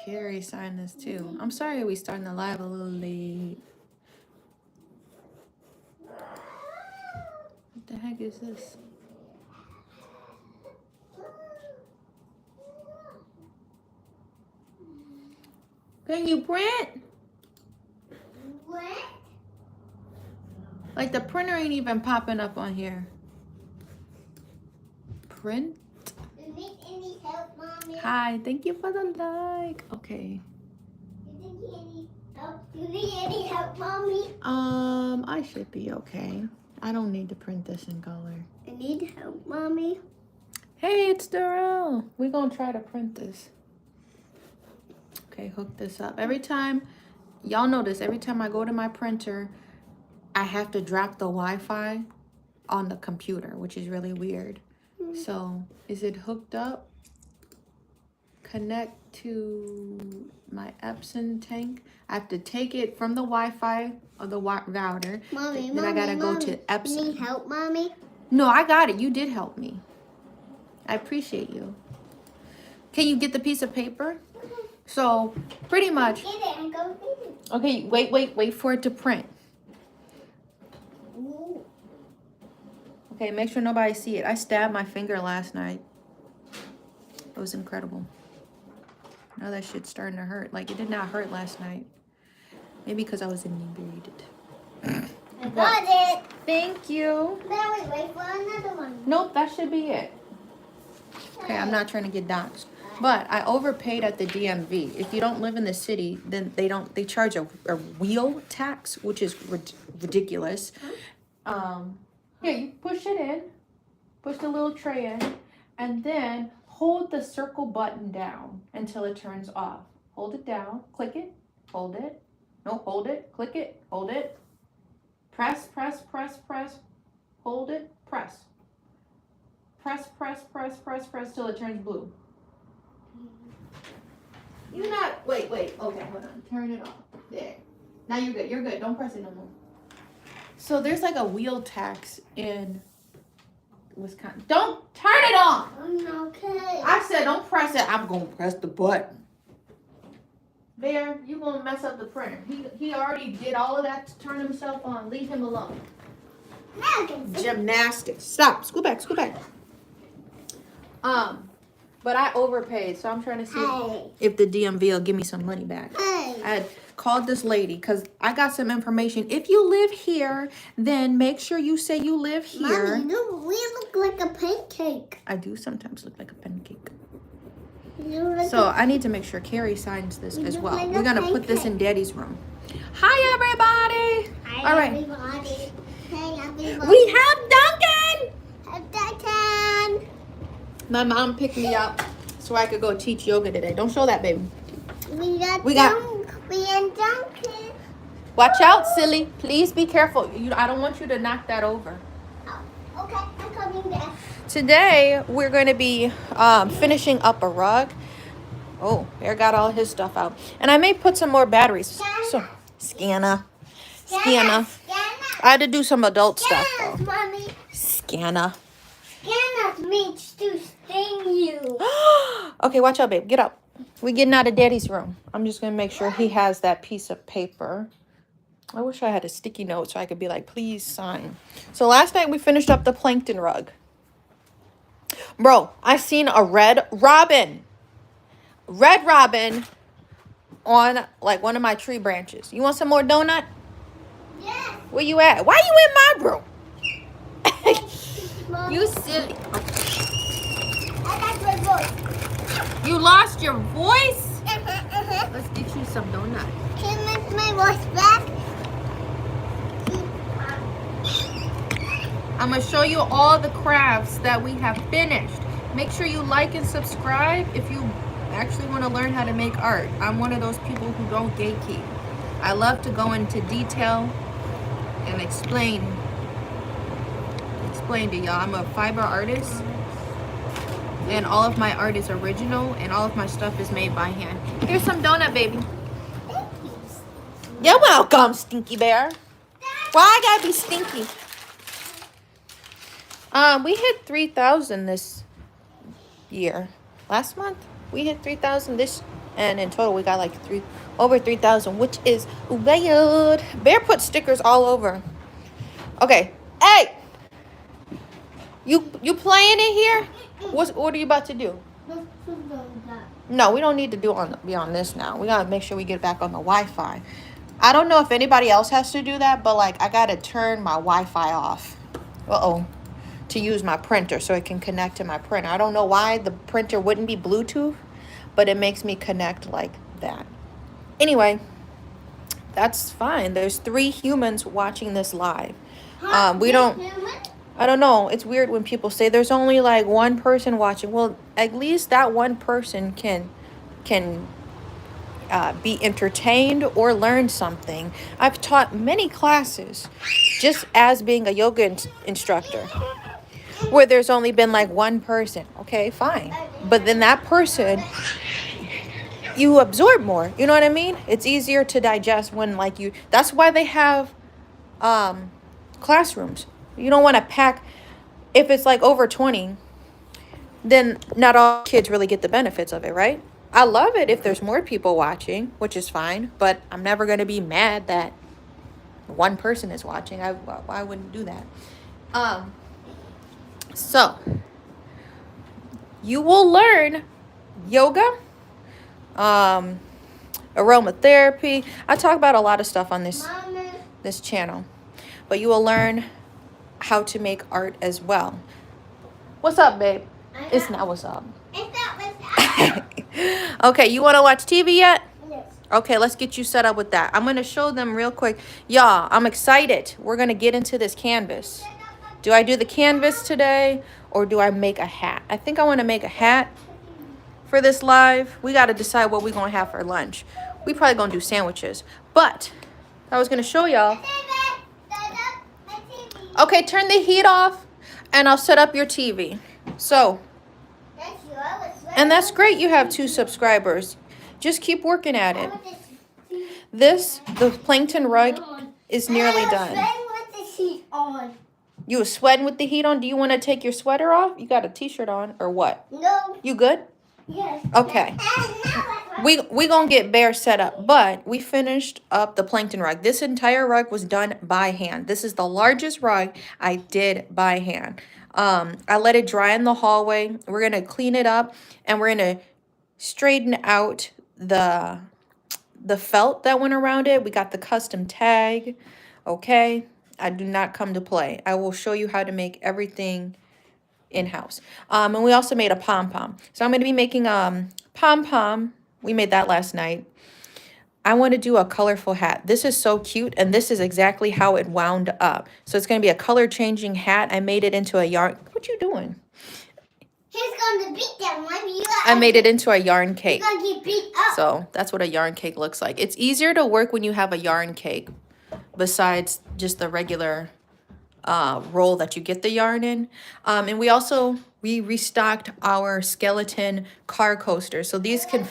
Carrie signed this too. I'm sorry we starting the live a little late. What the heck is this? Can you print? What? Like the printer ain't even popping up on here. Print? Do you need any help, Mommy? Hi, thank you for the like. Okay. You think you need help? You need any help, Mommy? I should be okay. I don't need to print this in color. I need help, Mommy. Hey, it's Darrell. We're gonna try to print this. Okay, hook this up. Every time, y'all notice, every time I go to my printer, I have to drop the Wi-Fi on the computer, which is really weird. So, is it hooked up? Connect to my Epson tank. I have to take it from the Wi-Fi or the router. Mommy, then I gotta go to You Epson. need help, Mommy? No, I got it. You did help me. I appreciate you. Can you get the piece of paper? So, pretty much. Get it and go get it. Okay, wait for it to print. Ooh. Okay, make sure nobody see it. I stabbed my finger last night. It was incredible. Now that shit's starting to hurt. Like, it did not hurt last night. Maybe because I was inebriated. I got it. Thank you. Now we wait for another one. Nope, that should be it. Okay, I'm not trying to get doxxed. But I overpaid at the DMV. If you don't live in the city, then they charge a wheel tax, which is ridiculous. Here, you push it in. Push the little tray in. And then hold the circle button down until it turns off. Hold it down. Click it. Hold it. No, hold it. Click it. Hold it. Press, press, press, press. Hold it. Press. Press, press, press, press, press till it turns blue. You're not. Wait. Okay, hold on. Turn it off. There. Now you're good. You're good. Don't press it no more. So there's like a wheel tax in Wisconsin. Don't turn it on. Okay. I said don't press it. I'm gonna press the button. Bear, you gonna mess up the printer. He already did all of that to turn himself on. Leave him alone. Now I can see. Gymnastics. Stop. Scoot back. But I overpaid, so I'm trying to see Hey. if the DMV will give me some money back. Hey. I had called this lady because I got some information. If you live here, then make sure you say you live here. Mommy, we look like a pancake. I do sometimes look like a pancake. You look So I need to make sure Carrie signs this as well. like a We're going to put this in pancake. Daddy's room. Hi, everybody. Hi, All right. everybody. Hey, everybody. We have Duncan. Duncan. My mom picked me up so I could go teach yoga today. Don't show that, baby. We got Duncan. Watch out, silly. Please be careful. I don't want you to knock that over. Oh, okay, I'm coming back. Today, we're going to be finishing up a rug. Oh, Bear got all his stuff out. And I may put some more batteries. So, Scanner. I had to do some adult stuff, though. Scanners, Mommy. Scanner. Scanners means to sting you. Okay, watch out, babe. Get up. We're getting out of Daddy's room. I'm just going to make sure he has that piece of paper. I wish I had a sticky note so I could be like, please sign. So last night we finished up the plankton rug. Bro, I seen a red robin on like one of my tree branches. You want some more donut? Yes. Where you at? Why you in my room? Mommy. You silly. I got my voice. You lost your voice? Let's get you some donut. Can you make my voice back? I'm going to show you all the crafts that we have finished. Make sure you like and subscribe if you actually want to learn how to make art. I'm one of those people who don't gatekeep. I love to go into detail and explain to y'all. I'm a fiber artist and all of my art is original and all of my stuff is made by hand. Here's some donut, baby. You're welcome, Stinky Bear. Why I gotta be stinky? We hit 3,000 this year. Last month we hit 3,000. This And in total, we got like over 3,000, which is weird. Bear put stickers all over. Okay. Hey, you playing in here? What are you about to do? No, we don't need to be on this now. We gotta make sure we get back on the Wi-Fi. I don't know if anybody else has to do that, but like I gotta turn my Wi-Fi off. To use my printer so it can connect to my printer. I don't know why the printer wouldn't be Bluetooth, but it makes me connect like that. Anyway, that's fine. There's 3 humans watching this live. We don't. I don't know. It's weird when people say there's only like 1 person watching. Well, at least that 1 person can be entertained or learn something. I've taught many classes just as being a yoga instructor where there's only been like 1 person. Okay, fine. But then that person, you absorb more. You know what I mean? It's easier to digest when like you, that's why they have classrooms. You don't want to pack, if it's like over 20, then not all kids really get the benefits of it, right? I love it if there's more people watching, which is fine, but I'm never going to be mad that 1 person is watching. I wouldn't do that. So you will learn yoga, aromatherapy. I talk about a lot of stuff on this channel, but you will learn how to make art as well. What's up, babe? It's not what's up. Okay, you want to watch TV yet? Yes. Okay, let's get you set up with that. I'm going to show them real quick. Y'all, I'm excited. We're going to get into this canvas. Do I do the canvas today or do I make a hat? I think I want to make a hat for this live. We got to decide what we're going to have for lunch. We probably going to do sandwiches. But I was going to show y'all. Okay, turn the heat off and I'll set up your TV. So, and that's great you have 2 subscribers. Just keep working at it. The plankton rug is nearly done. You were sweating with the heat on? Do you want to take your sweater off? You got a t-shirt on or what? No. You good? Yes. Okay. We gonna get Bear set up, but we finished up the plankton rug. This entire rug was done by hand. This is the largest rug I did by hand. I let it dry in the hallway. We're gonna clean it up and we're gonna straighten out the felt that went around it. We got the custom tag. Okay. I do not come to play. I will show you how to make everything in-house. And we also made a pom-pom. So I'm going to be making pom-pom. We made that last night. I want to do a colorful hat. This is so cute, and this is exactly how it wound up. So it's going to be a color-changing hat. I made it into a yarn. What you doing? He's going to beat them. I made it into a yarn cake. He's going to get beat up. So that's what a yarn cake looks like. It's easier to work when you have a yarn cake besides just the regular roll that you get the yarn in. And we restocked our skeleton car coasters. So these can,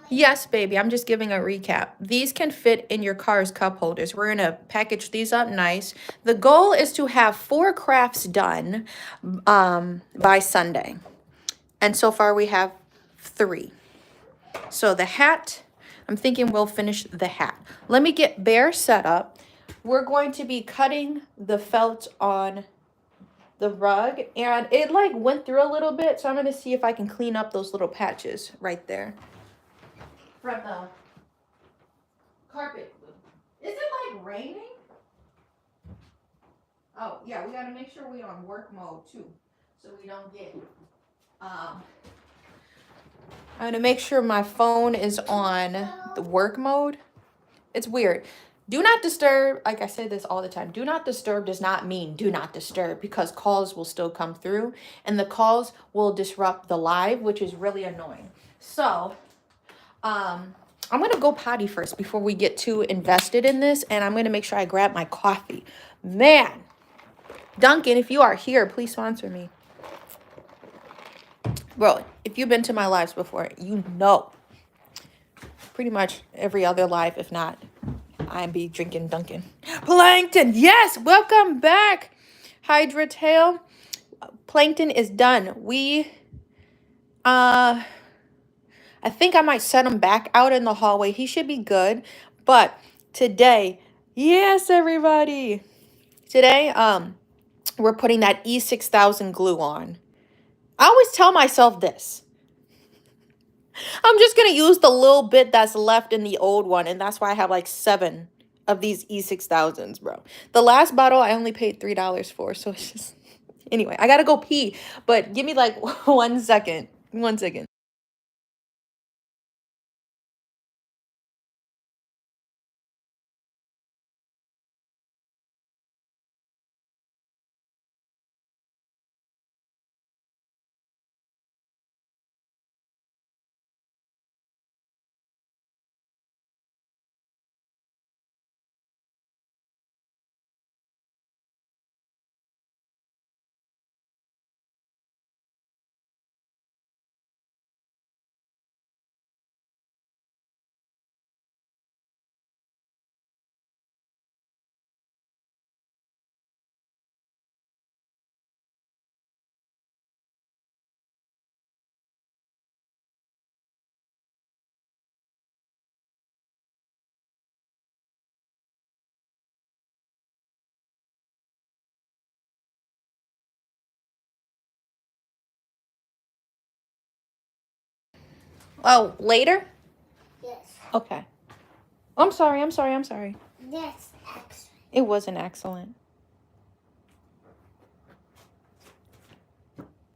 yes, baby, I'm just giving a recap. These can fit in your car's cup holders. We're going to package these up nice. The goal is to have 4 crafts done by Sunday. And so far we have 3. So the hat, I'm thinking we'll finish the hat. Let me get Bear set up. We're going to be cutting the felt on the rug. And it like went through a little bit. So I'm going to see if I can clean up those little patches right there. From the carpet. Is it like raining? Oh, yeah. We got to make sure we're on work mode too. So we don't get... I'm going to make sure my phone is on the work mode. It's weird. Do not disturb. Like I say this all the time. Do not disturb does not mean do not disturb, because calls will still come through and the calls will disrupt the live, which is really annoying. So I'm going to go potty first before we get too invested in this. And I'm going to make sure I grab my coffee. Man, Duncan, if you are here, please sponsor me. Bro, if you've been to my lives before, you know pretty much every other live, if not, I be drinking Dunkin'. Plankton, yes, welcome back. Hydra Tail. Plankton is done. I I think I might set him back out in the hallway. He should be good. But today, yes, everybody. Today, we're putting that E6000 glue on. I always tell myself this. I'm just going to use the little bit that's left in the old one. And that's why I have like 7 of these E6000s, bro. The last bottle I only paid $3 for. So it's just... Anyway, I got to go pee. But give me like 1 second. 1 second. Oh, later? Yes. Okay. I'm sorry. That's excellent. It wasn't excellent.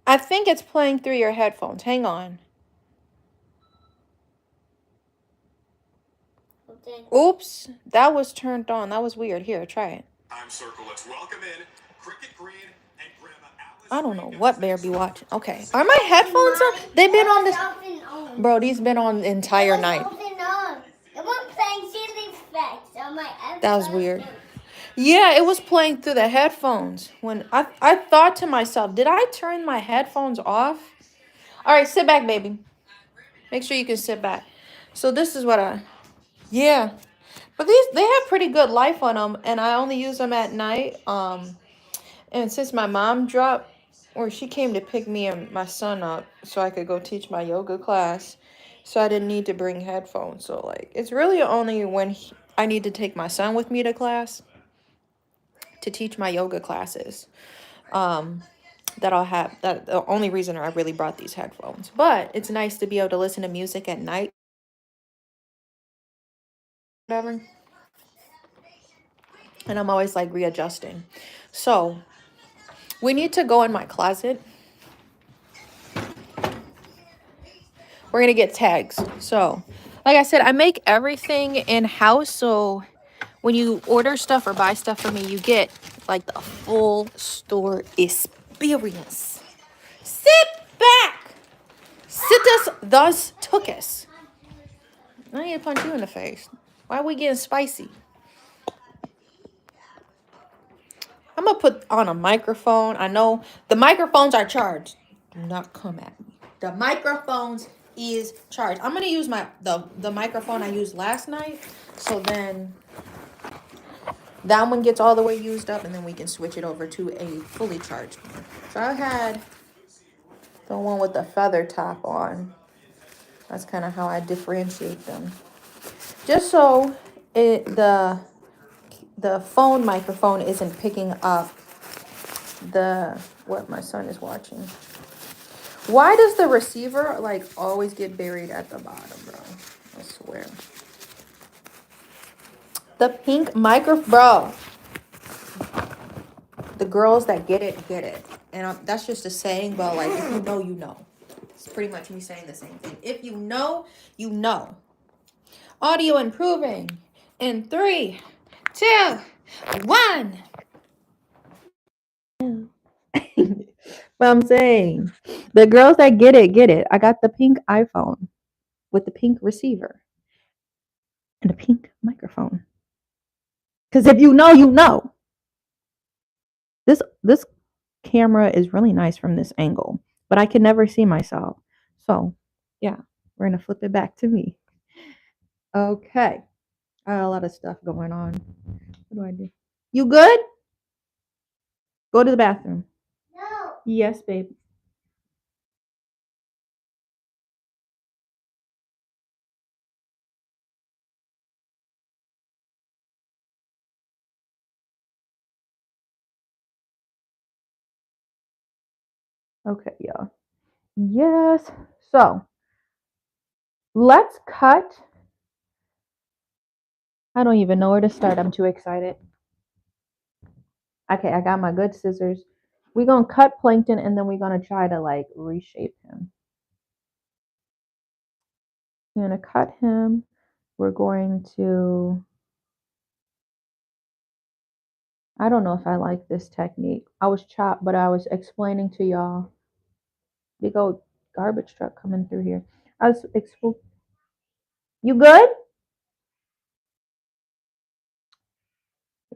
I think it's playing through your headphones. Hang on. Okay. Oops. That was turned on. That was weird. Here, try it. Circle. Let's welcome in Cricket Green and Grandma Alice. I don't know what bear be watching. Okay. Are my headphones on? They've been on this. Bro, these been on the entire night. It was playing chili effects on my iPhone. That was weird. Yeah, it was playing through the headphones. When I thought to myself, did I turn my headphones off? All right, sit back, baby. Make sure you can sit back. So this is what yeah. But they have pretty good life on them, and I only use them at night. And since my mom dropped, or she came to pick me and my son up so I could go teach my yoga class, so I didn't need to bring headphones. So like, it's really only when I need to take my son with me to class to teach my yoga classes, that I'll have that. The only reason I really brought these headphones. But it's nice to be able to listen to music at night. Whatever. And I'm always like readjusting. So we need to go in my closet. We're gonna get tags. So like I said, I make everything in-house. So when you order stuff or buy stuff from me, you get like the full store experience. Sit back. Situs thus tookus. I need to punch you in the face. Why are we getting spicy? I'm going to put on a microphone. I know the microphones are charged. Do not come at me. The microphones is charged. I'm going to use the microphone I used last night. So then that one gets all the way used up, and then we can switch it over to a fully charged one. So I had the one with the feather top on. That's kind of how I differentiate them. Just so the phone microphone isn't picking up what my son is watching. Why does the receiver like always get buried at the bottom, bro? I swear. The pink bro. The girls that get it, get it. And that's just a saying, but like, if you know, you know. It's pretty much me saying the same thing. If you know, you know. Audio improving in 3, 2, 1. But I'm saying, the girls that get it, get it. I got the pink iPhone with the pink receiver and a pink microphone. Because if you know, you know. This camera is really nice from this angle, but I can never see myself. So, yeah, we're going to flip it back to me. Okay. I got a lot of stuff going on. What do I do? You good? Go to the bathroom. No. Yes, babe. Okay, y'all. Yes. So let's cut. I don't even know where to start. I'm too excited. Okay, I got my good scissors. We're gonna cut Plankton and then we're gonna try to like reshape him. We're gonna cut him. We're going to, I don't know if I like this technique. I was chopped, but I was explaining to y'all. Big old garbage truck coming through here. I was you good?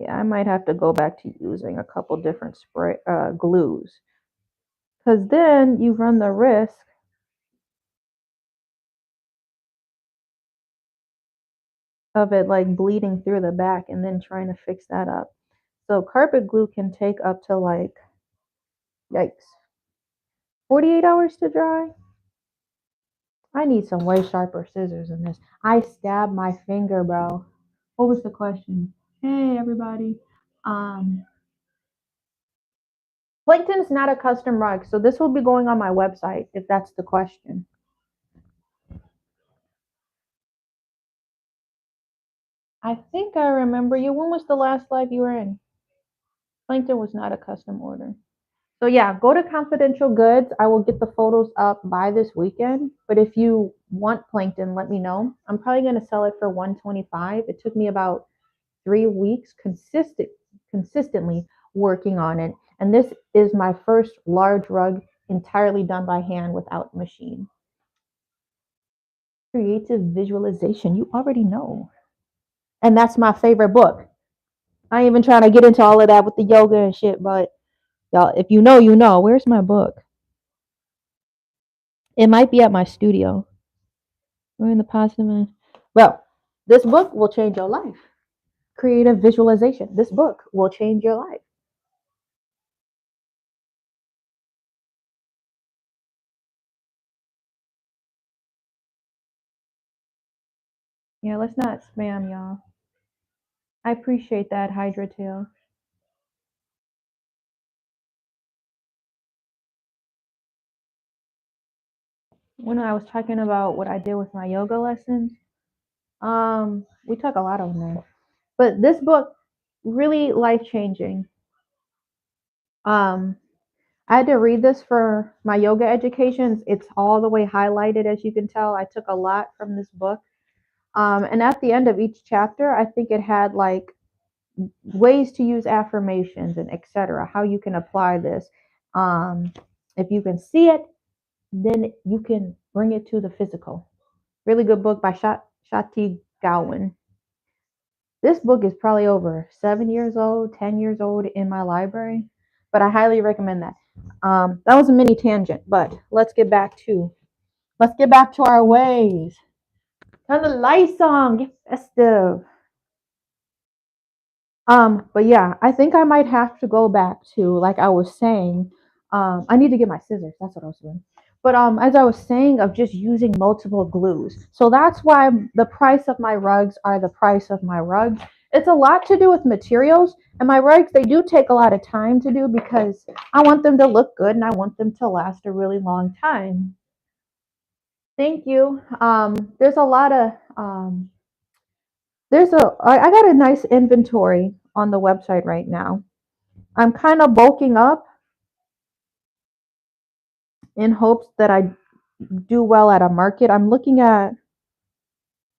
Yeah, I might have to go back to using a couple different spray glues. Because then you run the risk of it like bleeding through the back and then trying to fix that up. So carpet glue can take up to like, yikes, 48 hours to dry. I need some way sharper scissors than this. I stabbed my finger, bro. What was the question? Hey, everybody. Um, Plankton's not a custom rug, so this will be going on my website if that's the question. I think I remember you. When was the last live you were in? Plankton was not a custom order. So yeah, go to Confidential Goods. I will get the photos up by this weekend. But if you want Plankton, let me know. I'm probably going to sell it for $125. It took me about 3 weeks consistently working on it. And this is my first large rug entirely done by hand without machine. Creative visualization, you already know. And that's my favorite book. I ain't even trying to get into all of that with the yoga and shit, but y'all, if you know, you know. Where's my book? It might be at my studio. We're in the positive mind. Well, this book will change your life. Creative visualization. This book will change your life. Yeah, let's not spam y'all. I appreciate that, Hydra Tail. When I was talking about what I did with my yoga lessons, we talk a lot on there. But this book, really life changing. Um, I had to read this for my yoga educations. It's all the way highlighted, as you can tell. I took a lot from this book. And at the end of each chapter, I think it had like ways to use affirmations and etc. How you can apply this. If you can see it, then you can bring it to the physical. Really good book by Shati Gowan. This book is probably over 7 years old, 10 years old in my library, but I highly recommend that. That was a mini tangent, but let's get back to our ways. Turn the lights on, get festive. But yeah, I think I might have to go back to like I was saying. I need to get my scissors. That's what I was doing. But as I was saying, of just using multiple glues. So that's why the price of my rugs are the price of my rugs. It's a lot to do with materials, and my rugs they do take a lot of time to do because I want them to look good and I want them to last a really long time. Thank you. There's a lot of I got a nice inventory on the website right now. I'm kind of bulking up in hopes that I do well at a market. I'm looking at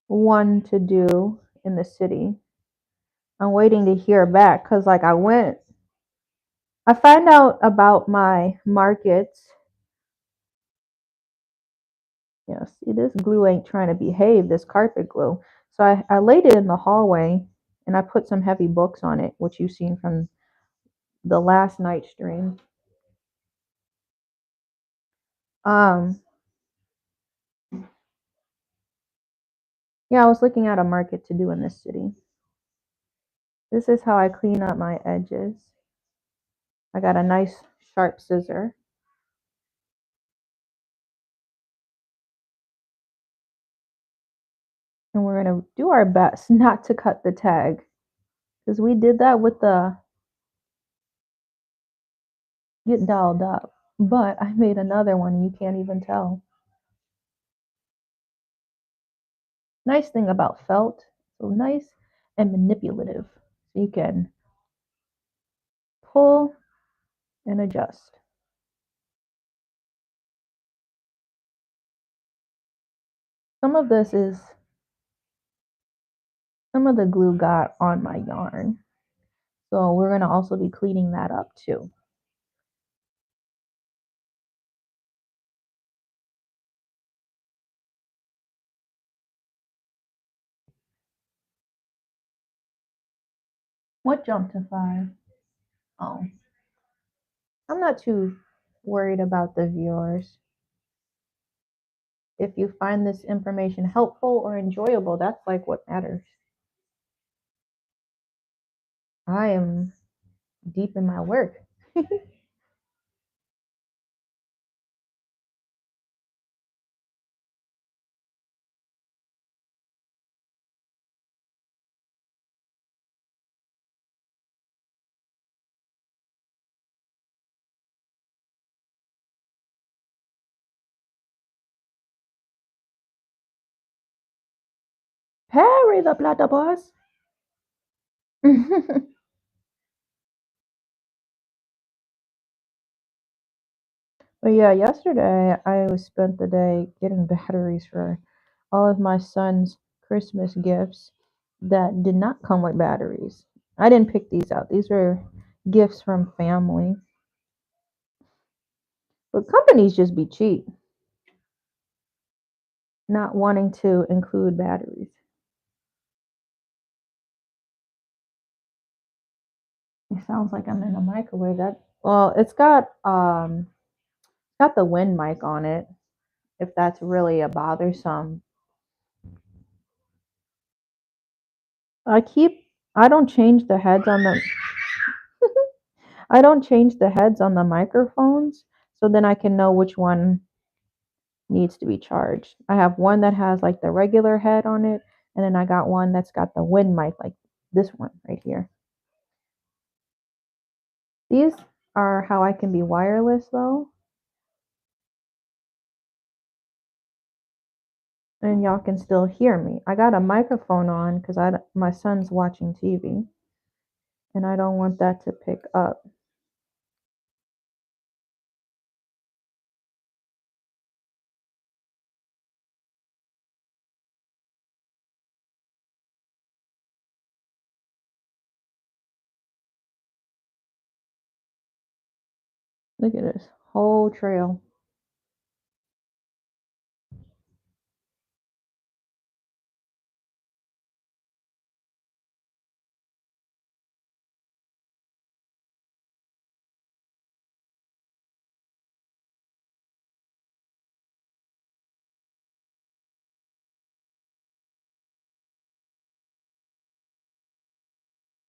one to do in the city. I'm waiting to hear back because, like, I found out about my markets. Yeah, see, this glue ain't trying to behave, this carpet glue. So I laid it in the hallway and I put some heavy books on it, which you've seen from the last night stream. Um, yeah, I was looking at a market to do in this city. This is how I clean up my edges. I got a nice sharp scissor. And we're going to do our best not to cut the tag. Because we did that with the get dolled up. But I made another one and you can't even tell. Nice thing about felt, so nice and manipulative. So you can pull and adjust. Some of this is, some of the glue got on my yarn. So we're going to also be cleaning that up too. What jumped to 5? Oh, I'm not too worried about the viewers. If you find this information helpful or enjoyable, that's like what matters. I am deep in my work. Harry the platypus. But yeah, yesterday I spent the day getting batteries for all of my son's Christmas gifts that did not come with batteries. I didn't pick these out. These were gifts from family. But companies just be cheap, not wanting to include batteries. It sounds like I'm in a microwave. That well, it's got the wind mic on it. If that's really a bothersome. I keep I don't change the heads on the I don't change the heads on the microphones so then I can know which one needs to be charged. I have one that has like the regular head on it, and then I got one that's got the wind mic, like this one right here. These are how I can be wireless though, and y'all can still hear me. I got a microphone on because my son's watching TV, and I don't want that to pick up. Look at this whole trail.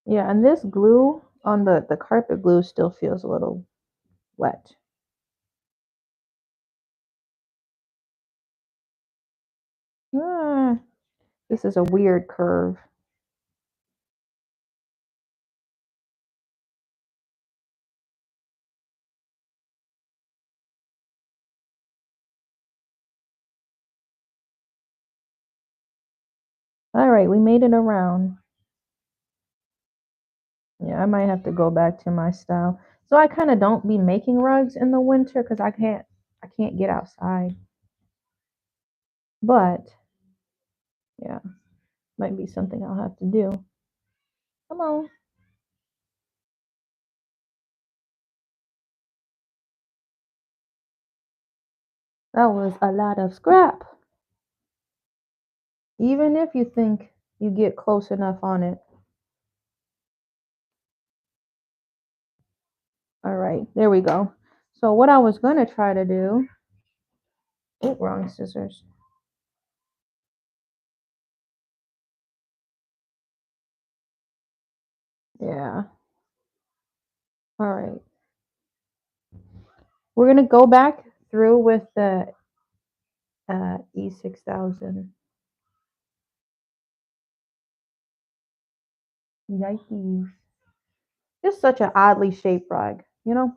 Yeah, and this glue on the carpet glue still feels a little wet. Ah, this is a weird curve. All right, we made it around. Yeah, I might have to go back to my style. So I kind of don't be making rugs in the winter because I can't get outside. But yeah, might be something I'll have to do. Come on. That was a lot of scrap. Even if you think you get close enough on it. All right, there we go. So what I was gonna try to do, oh, wrong scissors. Yeah. All right. We're gonna go back through with the E6000. Yikes. Just such an oddly shaped rug, you know?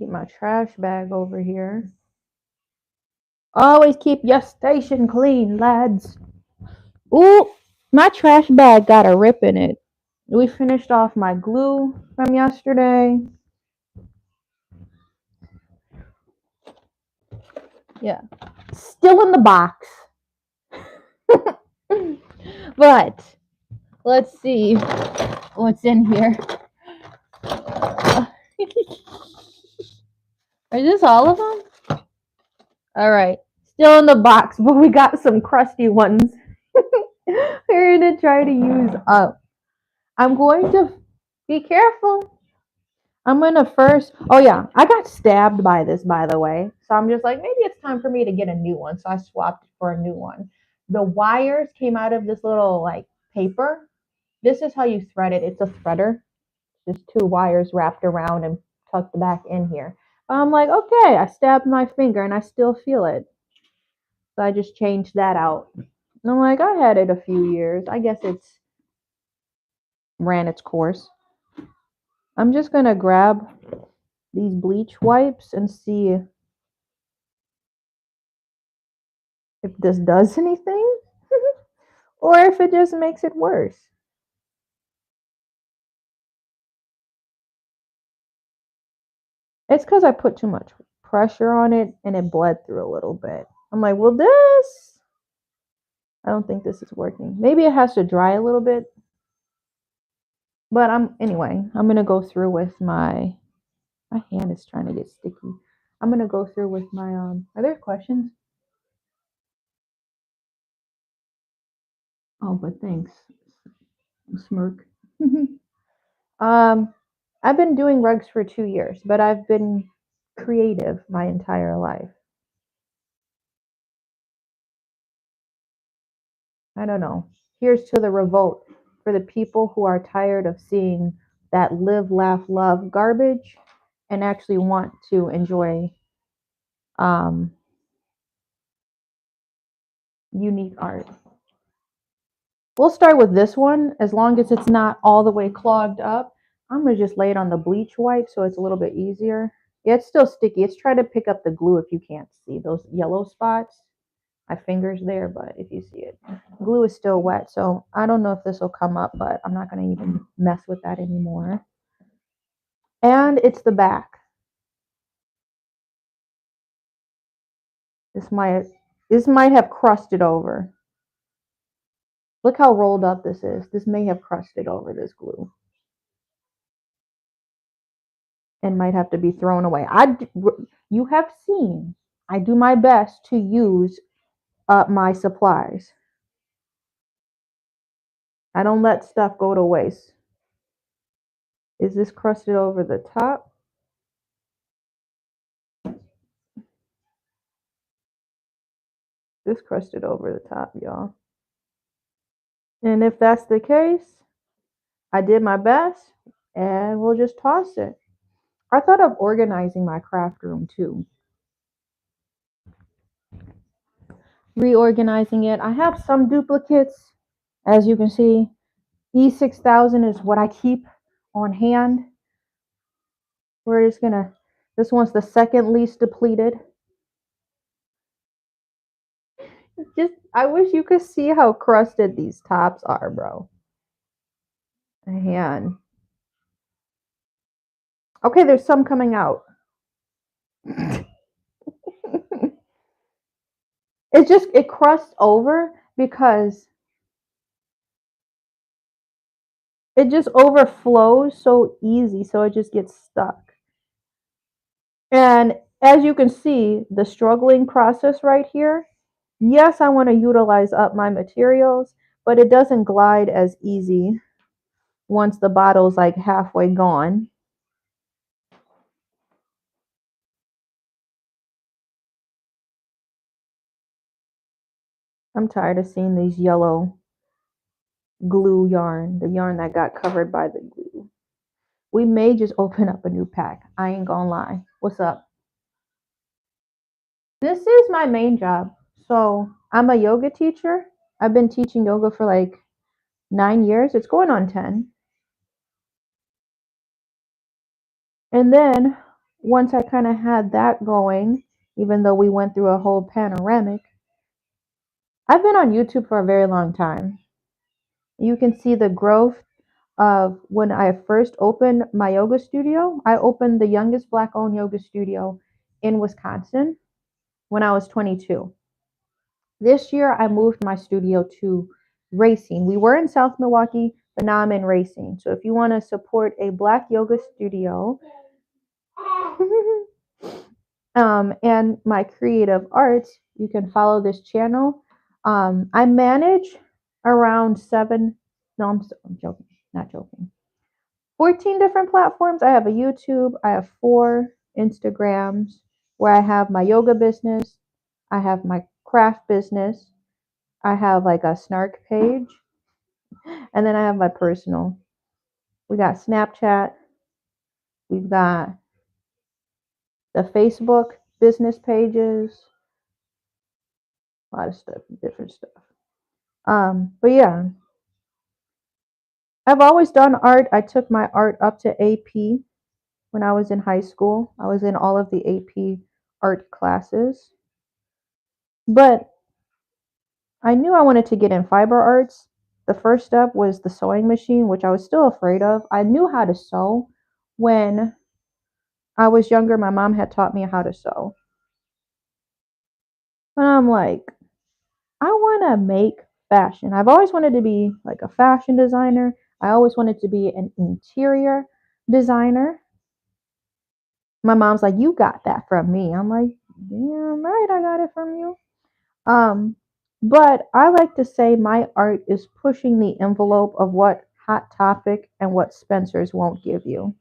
Keep my trash bag over here. Always keep your station clean, lads. Ooh, my trash bag got a rip in it. We finished off my glue from yesterday. Yeah. Still in the box. But let's see what's in here. Is this all of them? All right. Still in the box, but we got some crusty ones. We're going to try to use up. I'm going to be careful. I'm going to first. Oh, yeah. I got stabbed by this, by the way. So I'm just like, maybe it's time for me to get a new one. So I swapped for a new one. The wires came out of this little like paper. This is how you thread it. It's a threader. Just two wires wrapped around and tucked back in here. I'm like, okay, I stabbed my finger and I still feel it. So I just changed that out. And I'm like, I had it a few years. I guess it's ran its course. I'm just going to grab these bleach wipes and see if this does anything or if it just makes it worse. It's because I put too much pressure on it and it bled through a little bit. I'm like, well, I don't think this is working. Maybe it has to dry a little bit. But I'm going to go through with my hand is trying to get sticky. I'm going to go through with my are there questions? Oh, but thanks. Smirk. I've been doing rugs for 2 years, but I've been creative my entire life. I don't know. Here's to the revolt for the people who are tired of seeing that live, laugh, love garbage and actually want to enjoy unique art. We'll start with this one as long as it's not all the way clogged up. I'm going to just lay it on the bleach wipe so it's a little bit easier. Yeah, it's still sticky. It's trying to pick up the glue if you can't see those yellow spots. My finger's there, but if you see it, glue is still wet. So I don't know if this will come up, but I'm not going to even mess with that anymore. And it's the back. This might have crusted over. Look how rolled up this is. This may have crusted over this glue. And might have to be thrown away. You have seen, I do my best to use up my supplies. I don't let stuff go to waste. Is this crusted over the top? This crusted over the top, y'all. And if that's the case, I did my best and we'll just toss it. I thought of organizing my craft room too. Reorganizing it. I have some duplicates, as you can see. E6000 is what I keep on hand. We're just gonna, this one's the second least depleted. Just, I wish you could see how crusted these tops are, bro. Man. Okay, there's some coming out. It crusts over because it just overflows so easy, so it just gets stuck. And as you can see, the struggling process right here, yes, I want to utilize up my materials, but it doesn't glide as easy once the bottle's like halfway gone. I'm tired of seeing these yellow glue yarn, the yarn that got covered by the glue. We may just open up a new pack. I ain't gonna lie. What's up? This is my main job. So I'm a yoga teacher. I've been teaching yoga for like 9 years. It's going on 10. And then once I kind of had that going, even though we went through a whole panoramic, I've been on YouTube for a very long time. You can see the growth of when I first opened my yoga studio. I opened the youngest black owned yoga studio in Wisconsin when I was 22. This year, I moved my studio to Racine. We were in South Milwaukee, but now I'm in Racine. So if you want to support a black yoga studio and my creative arts, you can follow this channel. I manage around seven, no, I'm joking, not joking. 14 different platforms. I have a YouTube, I have 4 Instagrams where I have my yoga business, I have my craft business, I have like a snark page, and then I have my personal. We got Snapchat, we've got the Facebook business pages, a lot of stuff, different stuff. But yeah, I've always done art. I took my art up to AP when I was in high school. I was in all of the AP art classes. But I knew I wanted to get in fiber arts. The first step was the sewing machine, which I was still afraid of. I knew how to sew when I was younger. My mom had taught me how to sew. And I'm like, I want to make fashion. I've always wanted to be like a fashion designer. I always wanted to be an interior designer. My mom's like, you got that from me. I'm like, yeah, I'm right. I got it from you. Um, but I like to say my art is pushing the envelope of what Hot Topic and what Spencer's won't give you.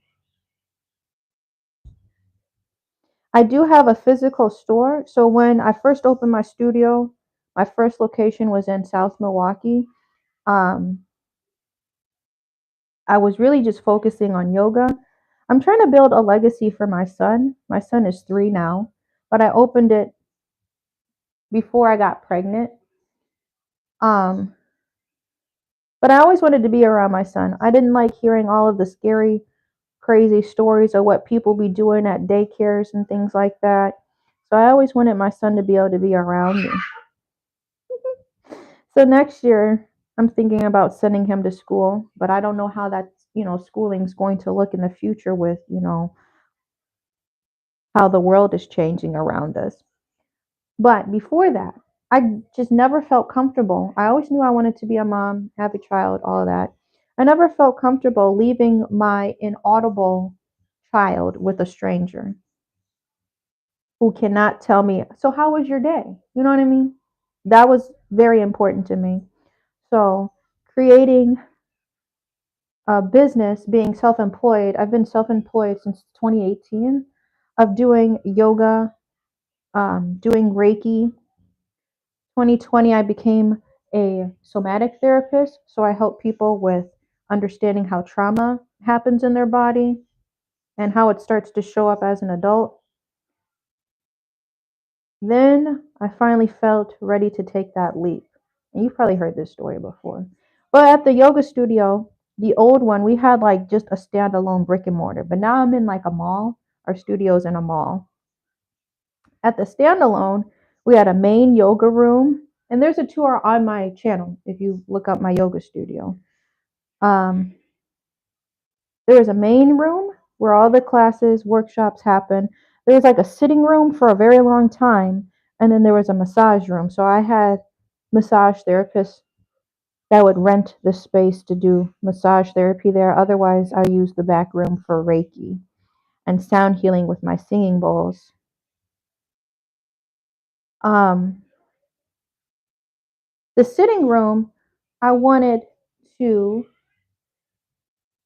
I do have a physical store. So when I first opened my studio, my first location was in South Milwaukee. Um, I was really just focusing on yoga. I'm trying to build a legacy for my son. My son is 3 now, but I opened it before I got pregnant. Um, but I always wanted to be around my son. I didn't like hearing all of the scary, crazy stories of what people be doing at daycares and things like that. So I always wanted my son to be able to be around me. So next year, I'm thinking about sending him to school, but I don't know how schooling's going to look in the future with, how the world is changing around us. But before that, I just never felt comfortable. I always knew I wanted to be a mom, have a child, all of that. I never felt comfortable leaving my inaudible child with a stranger who cannot tell me, so how was your day? You know what I mean? That was very important to me. So, creating a business, being self employed, I've been self employed since 2018 of doing yoga, doing Reiki. 2020, I became a somatic therapist. So, I help people with understanding how trauma happens in their body and how it starts to show up as an adult. Then I finally felt ready to take that leap. And you've probably heard this story before. But at the yoga studio, the old one, we had like just a standalone brick and mortar. But now I'm in like a mall. Our studio's in a mall. At the standalone, we had a main yoga room. And there's a tour on my channel if you look up my yoga studio. Um, there was a main room where all the classes, workshops happen. There was like a sitting room for a very long time, and then there was a massage room. So I had massage therapists that would rent the space to do massage therapy there. Otherwise, I used the back room for Reiki and sound healing with my singing bowls. Um, the sitting room, I wanted to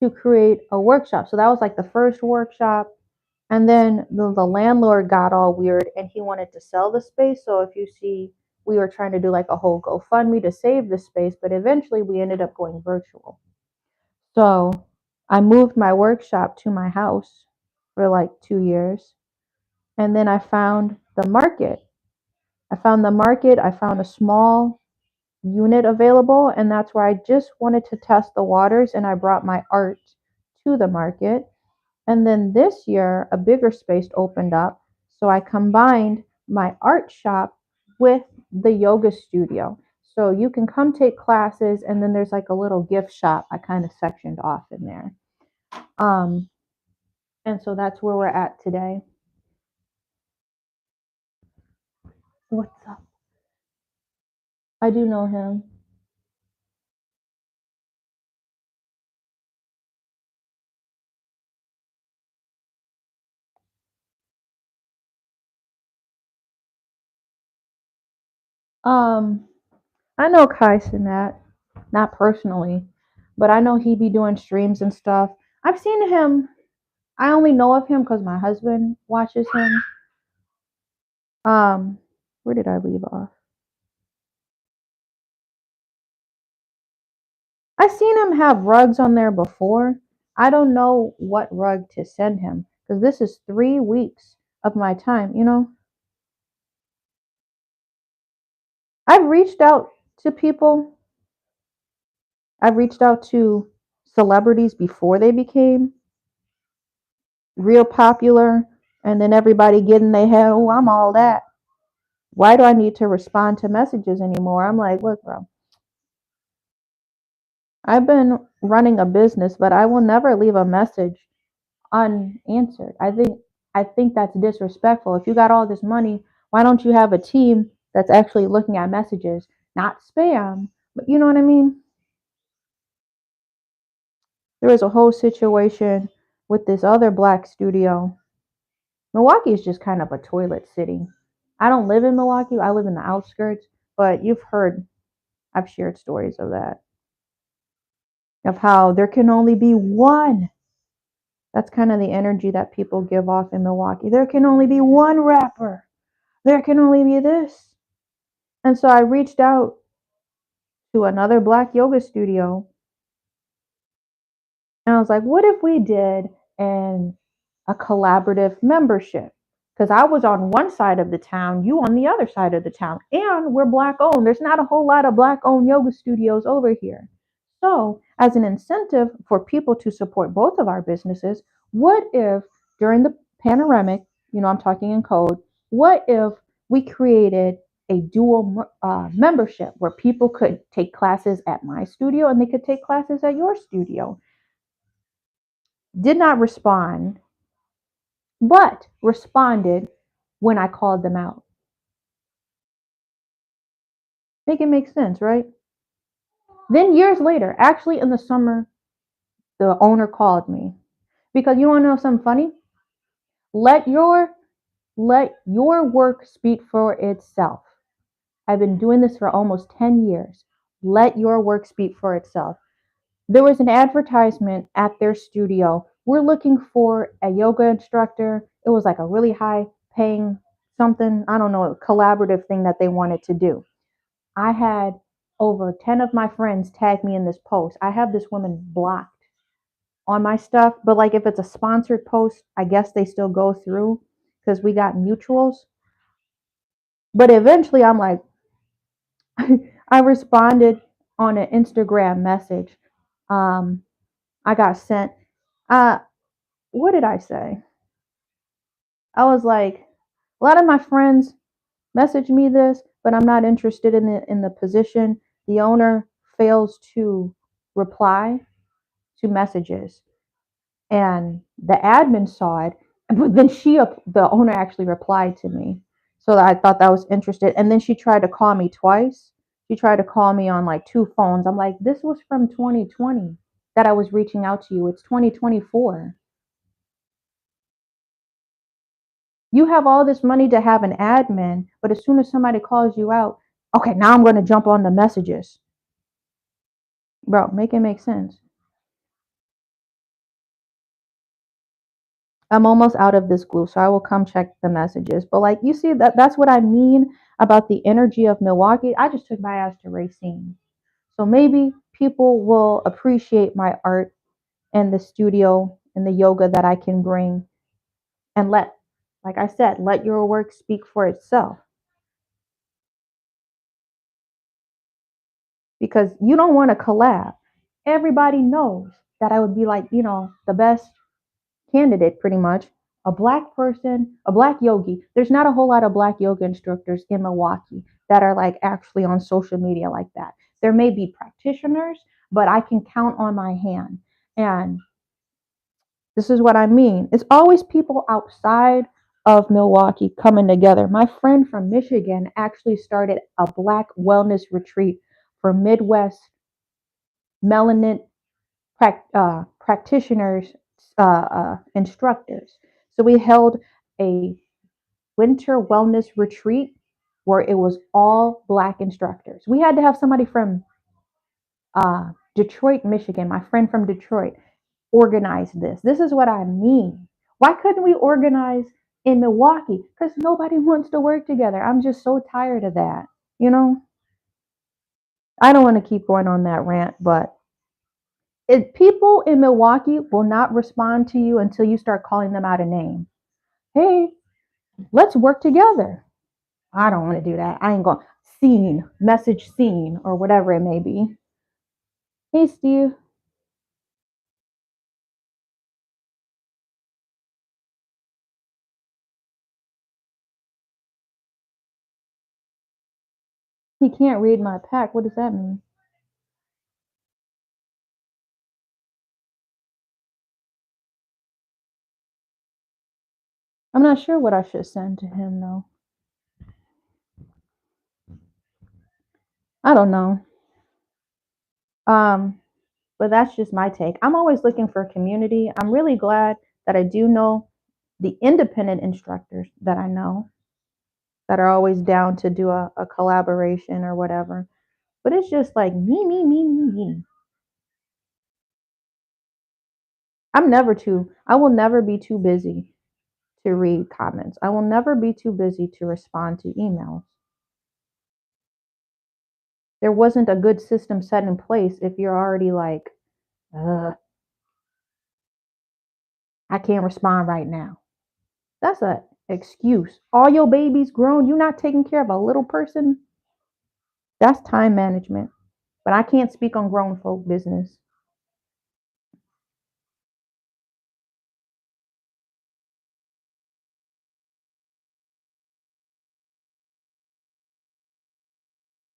to create a workshop. So that was like the first workshop. And then the landlord got all weird and he wanted to sell the space. So if you see, we were trying to do like a whole GoFundMe to save the space, but eventually we ended up going virtual. So I moved my workshop to my house for like 2 years. And then I found the market. I found a small unit available. And that's where I just wanted to test the waters. And I brought my art to the market. And then this year, a bigger space opened up. So I combined my art shop with the yoga studio. So you can come take classes, and then there's like a little gift shop I kind of sectioned off in there. Um, and so that's where we're at today. What's up? I do know him. Um, I know Kai Sinat, not personally, but I know he be doing streams and stuff. I've seen him. I only know of him because my husband watches him. Um, where did I leave off? I seen him have rugs on there before. I don't know what rug to send him because this is 3 weeks of my time. I've reached out to people. I've reached out to celebrities before they became real popular, and then everybody getting their head, oh, I'm all that. Why do I need to respond to messages anymore? I'm like, look, bro, I've been running a business, but I will never leave a message unanswered. I think that's disrespectful. If you got all this money, why don't you have a team that's actually looking at messages, not spam? But you know what I mean? There was a whole situation with this other black studio. Milwaukee is just kind of a toilet city. I don't live in Milwaukee. I live in the outskirts, but I've shared stories of that, of how there can only be one. That's kind of the energy that people give off in Milwaukee. There can only be one rapper. There can only be this. And so I reached out to another black yoga studio, and I was like, what if we did a collaborative membership? Because I was on one side of the town, you on the other side of the town, and we're black owned. There's not a whole lot of black owned yoga studios over here. So, as an incentive for people to support both of our businesses, what if during the panoramic, I'm talking in code, what if we created a dual membership where people could take classes at my studio and they could take classes at your studio? Did not respond, but responded when I called them out. Make it make sense, right? Then years later, actually in the summer, the owner called me because you want to know something funny? Let your let your work speak for itself. I've been doing this for almost 10 years. Let your work speak for itself. There was an advertisement at their studio. We're looking for a yoga instructor. It was like a really high paying something, I don't know, a collaborative thing that they wanted to do. I had over 10 of my friends tag me in this post. I have this woman blocked on my stuff, but like if it's a sponsored post, I guess they still go through because we got mutuals. But eventually I'm like, I responded on an Instagram message. Um, I got sent, uh, what did I say? I was like, a lot of my friends message me this, but I'm not interested in the position. The owner fails to reply to messages, and the admin saw it, but then the owner actually replied to me. So I thought that was interesting. And then she tried to call me twice. She tried to call me on like two phones. I'm like, this was from 2020 that I was reaching out to you. It's 2024. You have all this money to have an admin, but as soon as somebody calls you out, okay, now I'm going to jump on the messages. Bro, make it make sense. I'm almost out of this glue, so I will come check the messages. But like you see, that's what I mean about the energy of Milwaukee. I just took my ass to Racine. So maybe people will appreciate my art and the studio and the yoga that I can bring, and like I said, let your work speak for itself. Because you don't want to collab. Everybody knows that I would be like, the best candidate pretty much, a black person, a black yogi. There's not a whole lot of black yoga instructors in Milwaukee that are like actually on social media like that. There may be practitioners, but I can count on my hand. And this is what I mean. It's always people outside of Milwaukee coming together. My friend from Michigan actually started a black wellness retreat for Midwest melanin practitioners, instructors. So we held a winter wellness retreat where it was all black instructors. We had to have somebody from Detroit, Michigan, my friend from Detroit, organize this. This is what I mean. Why couldn't we organize in Milwaukee? Because nobody wants to work together. I'm just so tired of that. You know, I don't want to keep going on that rant, but people in Milwaukee will not respond to you until you start calling them out a name. Hey, let's work together. I don't want to do that. I ain't going message seen, or whatever it may be. Hey, Steve. He can't read my pack. What does that mean? I'm not sure what I should send to him though. I don't know. Um, but that's just my take. I'm always looking for community. I'm really glad that I do know the independent instructors that I know that are always down to do a collaboration or whatever. But it's just like me. I will never be too busy to read comments. I will never be too busy to respond to emails. There wasn't a good system set in place if you're already like, I can't respond right now. That's a excuse. All your babies grown, you not taking care of a little person. That's time management. But I can't speak on grown folk business.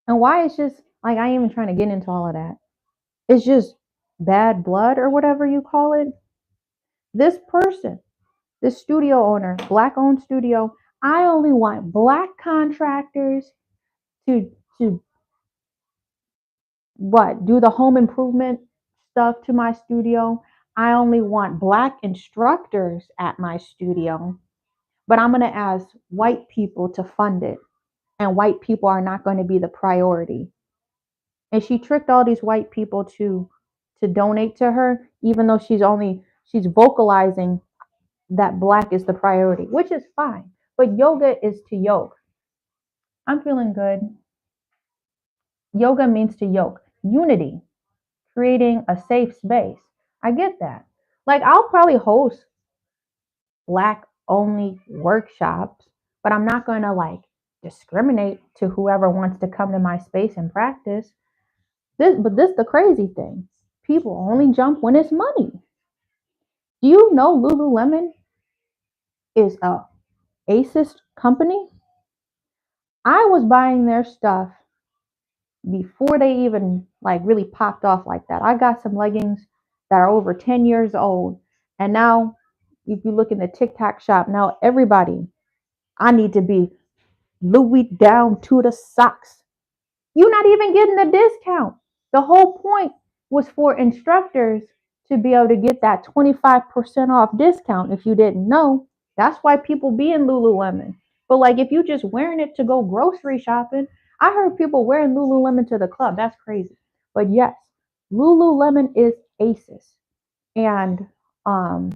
And why it's just like I ain't even trying to get into all of that. It's just bad blood or whatever you call it. This person, this studio owner, black owned studio, I only want black contractors to what? Do the home improvement stuff to my studio. I only want black instructors at my studio, but I'm going to ask white people to fund it. And white people are not going to be the priority. And she tricked all these white people to donate to her, even though she's vocalizing that black is the priority, which is fine. But yoga is to yoke. I'm feeling good. Yoga means to yoke, unity, creating a safe space. I get that. Like I'll probably host black only workshops, but I'm not going to like discriminate to whoever wants to come to my space and practice. This the crazy thing. People only jump when it's money. Do you know Lululemon is a ASIS company? I was buying their stuff before they even like really popped off like that. I got some leggings that are over 10 years old. And now if you look in the TikTok shop, now everybody, I need to be Louis down to the socks. You're not even getting a discount. The whole point was for instructors to be able to get that 25% off discount if you didn't know. That's why people be in Lululemon. But like if you just wearing it to go grocery shopping, I heard people wearing Lululemon to the club. That's crazy. But yes, Lululemon is ACES. And um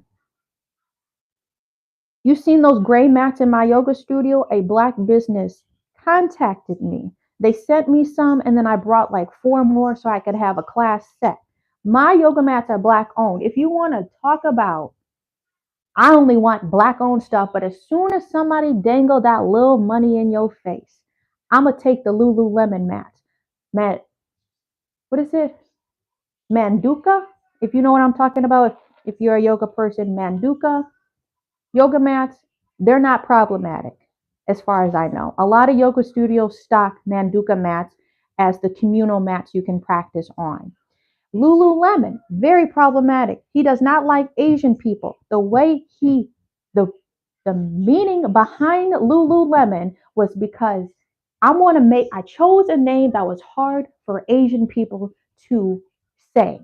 you seen those gray mats in my yoga studio? A black business contacted me. They sent me some, and then I brought like four more so I could have a class set. My yoga mats are black owned. If you want to talk about, I only want black owned stuff, but as soon as somebody dangle that little money in your face, I'm going to take the Lululemon mats. What is it? Manduka? If you know what I'm talking about. If you're a yoga person, Manduka yoga mats, they're not problematic as far as I know. A lot of yoga studios stock Manduka mats as the communal mats you can practice on. Lululemon, very problematic. He does not like Asian people. The the meaning behind Lululemon was because I chose a name that was hard for Asian people to say.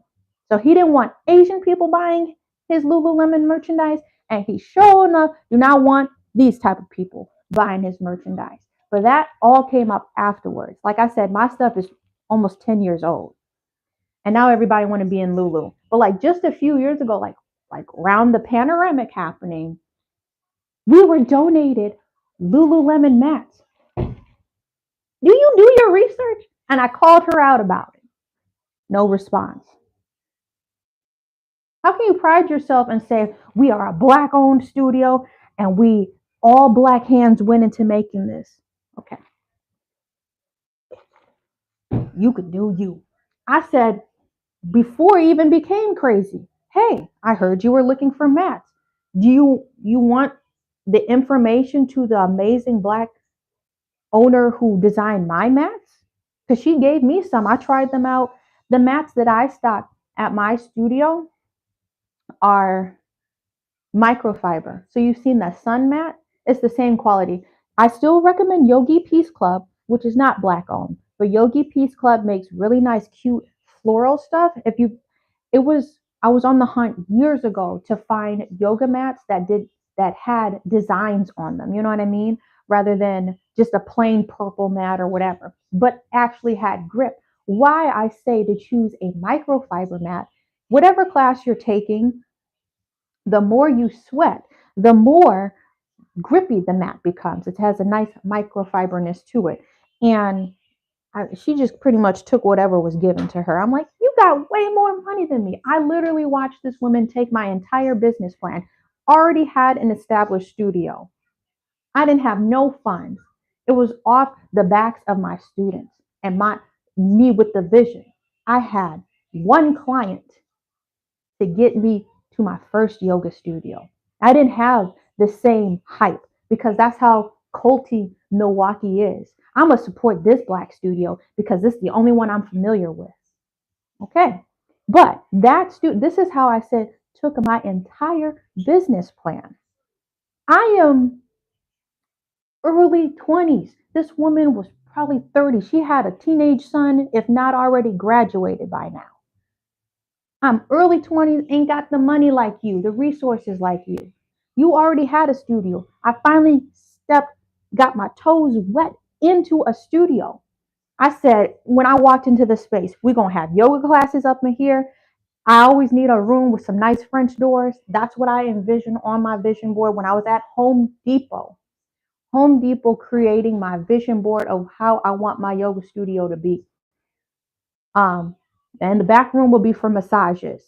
So he didn't want Asian people buying his Lululemon merchandise, and he sure enough do not want these type of people buying his merchandise. But that all came up afterwards. Like I said, my stuff is almost 10 years old. And now everybody want to be in Lulu. But like just a few years ago, like around the panoramic happening, we were donated Lululemon mats. Do you do your research? And I called her out about it. No response. How can you pride yourself and say we are a black owned studio and we all black hands went into making this? Okay. You could do you. I said before it even became crazy, hey, I heard you were looking for mats. Do you want the information to the amazing black owner who designed my mats? Because she gave me some. I tried them out. The mats that I stock at my studio are microfiber. So you've seen the sun mat. It's the same quality. I still recommend Yogi Peace Club, which is not black owned, but Yogi Peace Club makes really nice, cute floral stuff. I was on the hunt years ago to find yoga mats that had designs on them. You know what I mean? Rather than just a plain purple mat or whatever, but actually had grip. Why I say to choose a microfiber mat, whatever class you're taking, the more you sweat, the more grippy the mat becomes. It has a nice microfiberness to it. And she just pretty much took whatever was given to her. I'm like, you got way more money than me. I literally watched this woman take my entire business plan, already had an established studio. I didn't have no funds. It was off the backs of my students and me with the vision. I had one client to get me to my first yoga studio. I didn't have the same hype because that's how culty Milwaukee is. I'm gonna support this black studio because this is the only one I'm familiar with. Okay, but this is how I said took my entire business plan. I am early 20s. This woman was probably 30. She had a teenage son, if not already graduated by now. I'm early 20s, ain't got the money like you, the resources like you. You already had a studio. I finally got my toes wet into a studio. I said, when I walked into the space, we're going to have yoga classes up in here. I always need a room with some nice French doors. That's what I envisioned on my vision board when I was at Home Depot. Home Depot creating my vision board of how I want my yoga studio to be. Um, and the back room will be for massages.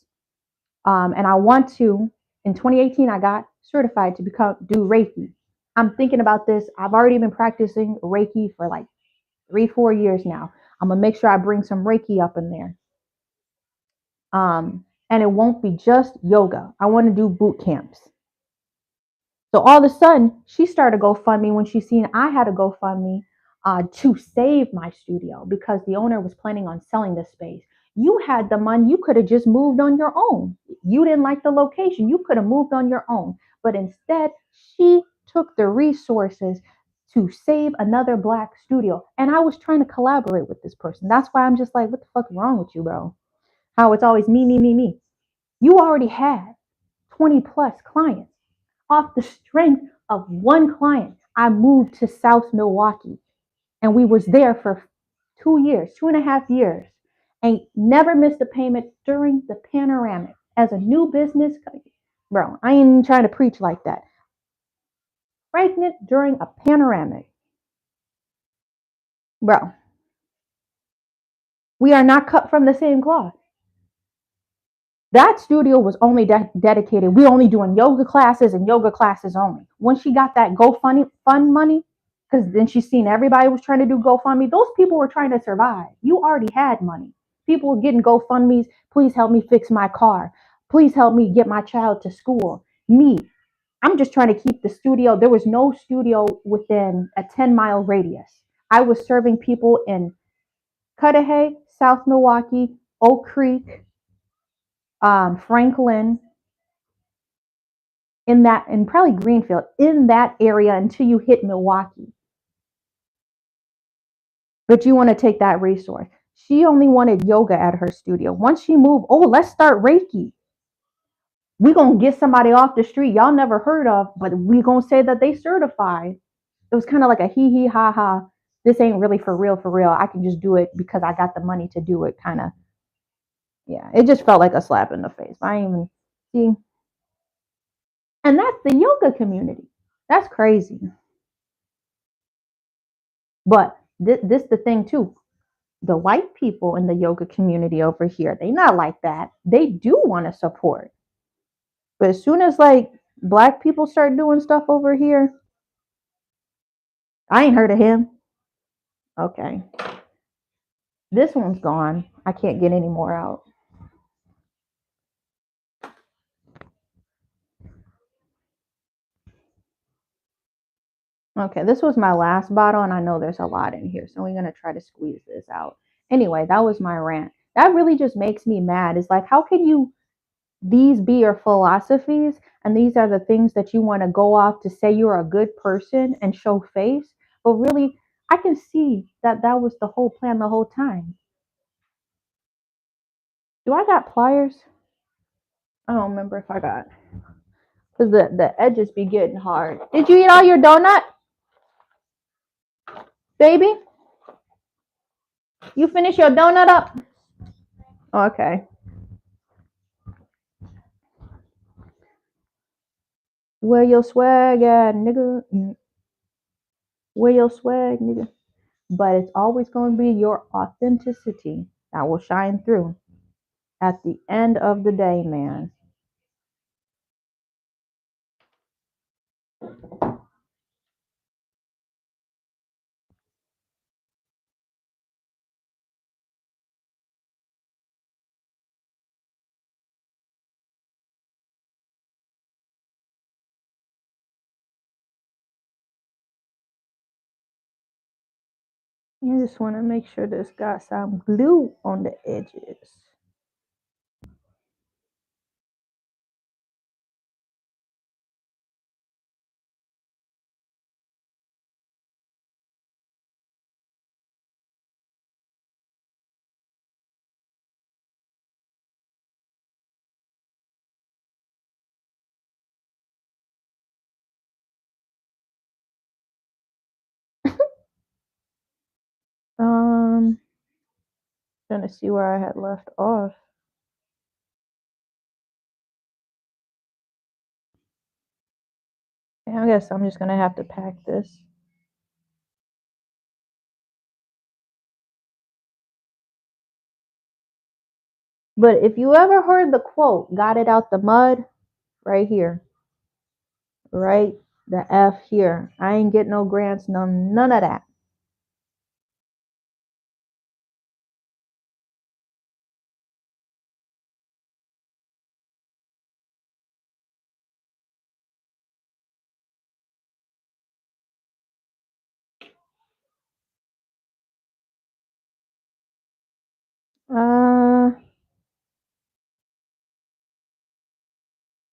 And I want to, in 2018, I got certified to do Reiki. I'm thinking about this. I've already been practicing Reiki for like 3-4 years now. I'm gonna make sure I bring some Reiki up in there. And it won't be just yoga. I want to do boot camps. So all of a sudden, she started a GoFundMe when she seen I had a GoFundMe to save my studio because the owner was planning on selling the space. You had the money, you could have just moved on your own. You didn't like the location, you could have moved on your own. But instead, she took the resources to save another black studio. And I was trying to collaborate with this person. That's why I'm just like, what the fuck is wrong with you, bro? How it's always me, me, me, me. You already had 20 plus clients. Off the strength of one client, I moved to South Milwaukee and we was there for 2 years, 2.5 years, and never missed a payment during the panoramic. As a new business, bro, I ain't even trying to preach like that. Pregnant during a panoramic. Bro, we are not cut from the same cloth. That studio was only dedicated. We only doing yoga classes and yoga classes only. When she got that GoFundMe fund money, because then she seen everybody was trying to do GoFundMe. Those people were trying to survive. You already had money. People were getting GoFundMes. Please help me fix my car. Please help me get my child to school. Me, I'm just trying to keep the studio. There was no studio within a 10-mile radius. I was serving people in Cudahy, South Milwaukee, Oak Creek, Franklin, in that, and probably Greenfield, in that area until you hit Milwaukee. But you want to take that resource. She only wanted yoga at her studio. Once she moved, oh, let's start Reiki. We're going to get somebody off the street y'all never heard of, but we're going to say that they certified. It was kind of like a hee hee ha ha. This ain't really for real, for real. I can just do it because I got the money to do it, kind of. Yeah, it just felt like a slap in the face. I ain't even see. And that's the yoga community. That's crazy. But this the thing too. The white people in the yoga community over here, they not like that. They do want to support. But as soon as like black people start doing stuff over here, I ain't heard of him. Okay. This one's gone. I can't get any more out. Okay, this was my last bottle, and I know there's a lot in here, so we're gonna try to squeeze this out. Anyway, that was my rant. That really just makes me mad. It's like, how can you these be your philosophies, and these are the things that you want to go off to say you're a good person and show face, but really, I can see that that was the whole plan the whole time. Do I got pliers? I don't remember if I got, because the edges be getting hard. Did you eat all your donut, baby? You finish your donut up? Okay. Where your swag at, nigga? Where your swag, nigga? But it's always going to be your authenticity that will shine through at the end of the day, man. You just want to make sure this got some glue on the edges. Trying to see where I had left off. Yeah, I guess I'm just gonna have to pack this. But if you ever heard the quote, got it out the mud, right here. Right? The F here. I ain't get no grants, none of that.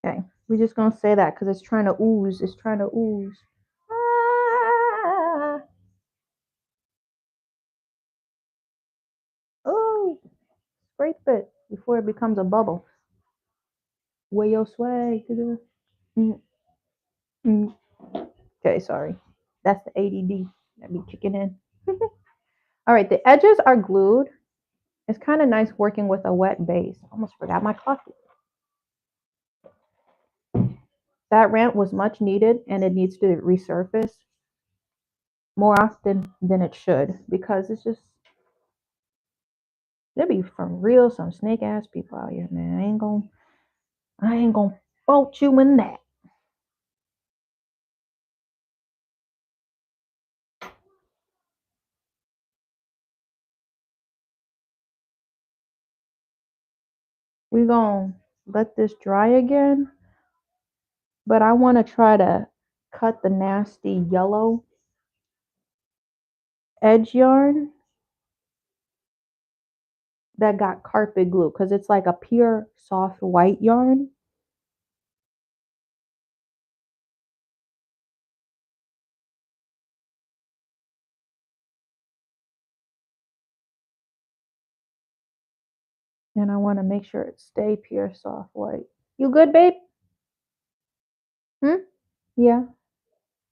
Okay. We're just gonna say that because it's trying to ooze. It's trying to ooze. Ah. Oh, scrape it before it becomes a bubble. Where your swag? Mm, mm. Okay, sorry. That's the ADD that be kicking in. All right, the edges are glued. It's kind of nice working with a wet base. Almost forgot my coffee. That rant was much needed, and it needs to resurface more often than it should, because it's just there be from real some snake ass people out here, man. I ain't gonna fault you in that. We gon' let this dry again. But I want to try to cut the nasty yellow edge yarn that got carpet glue because it's like a pure soft white yarn. And I want to make sure it stay pure soft white. You good, babe? Yeah.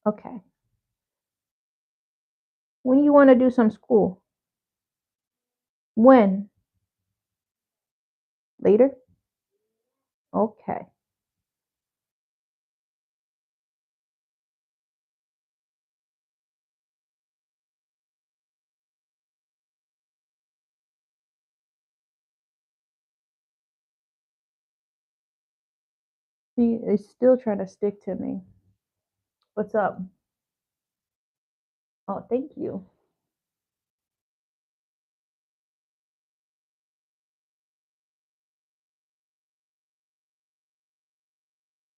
Okay. When you want to do some school? When? Later? Okay. See, it's still trying to stick to me. What's up? Oh, thank you.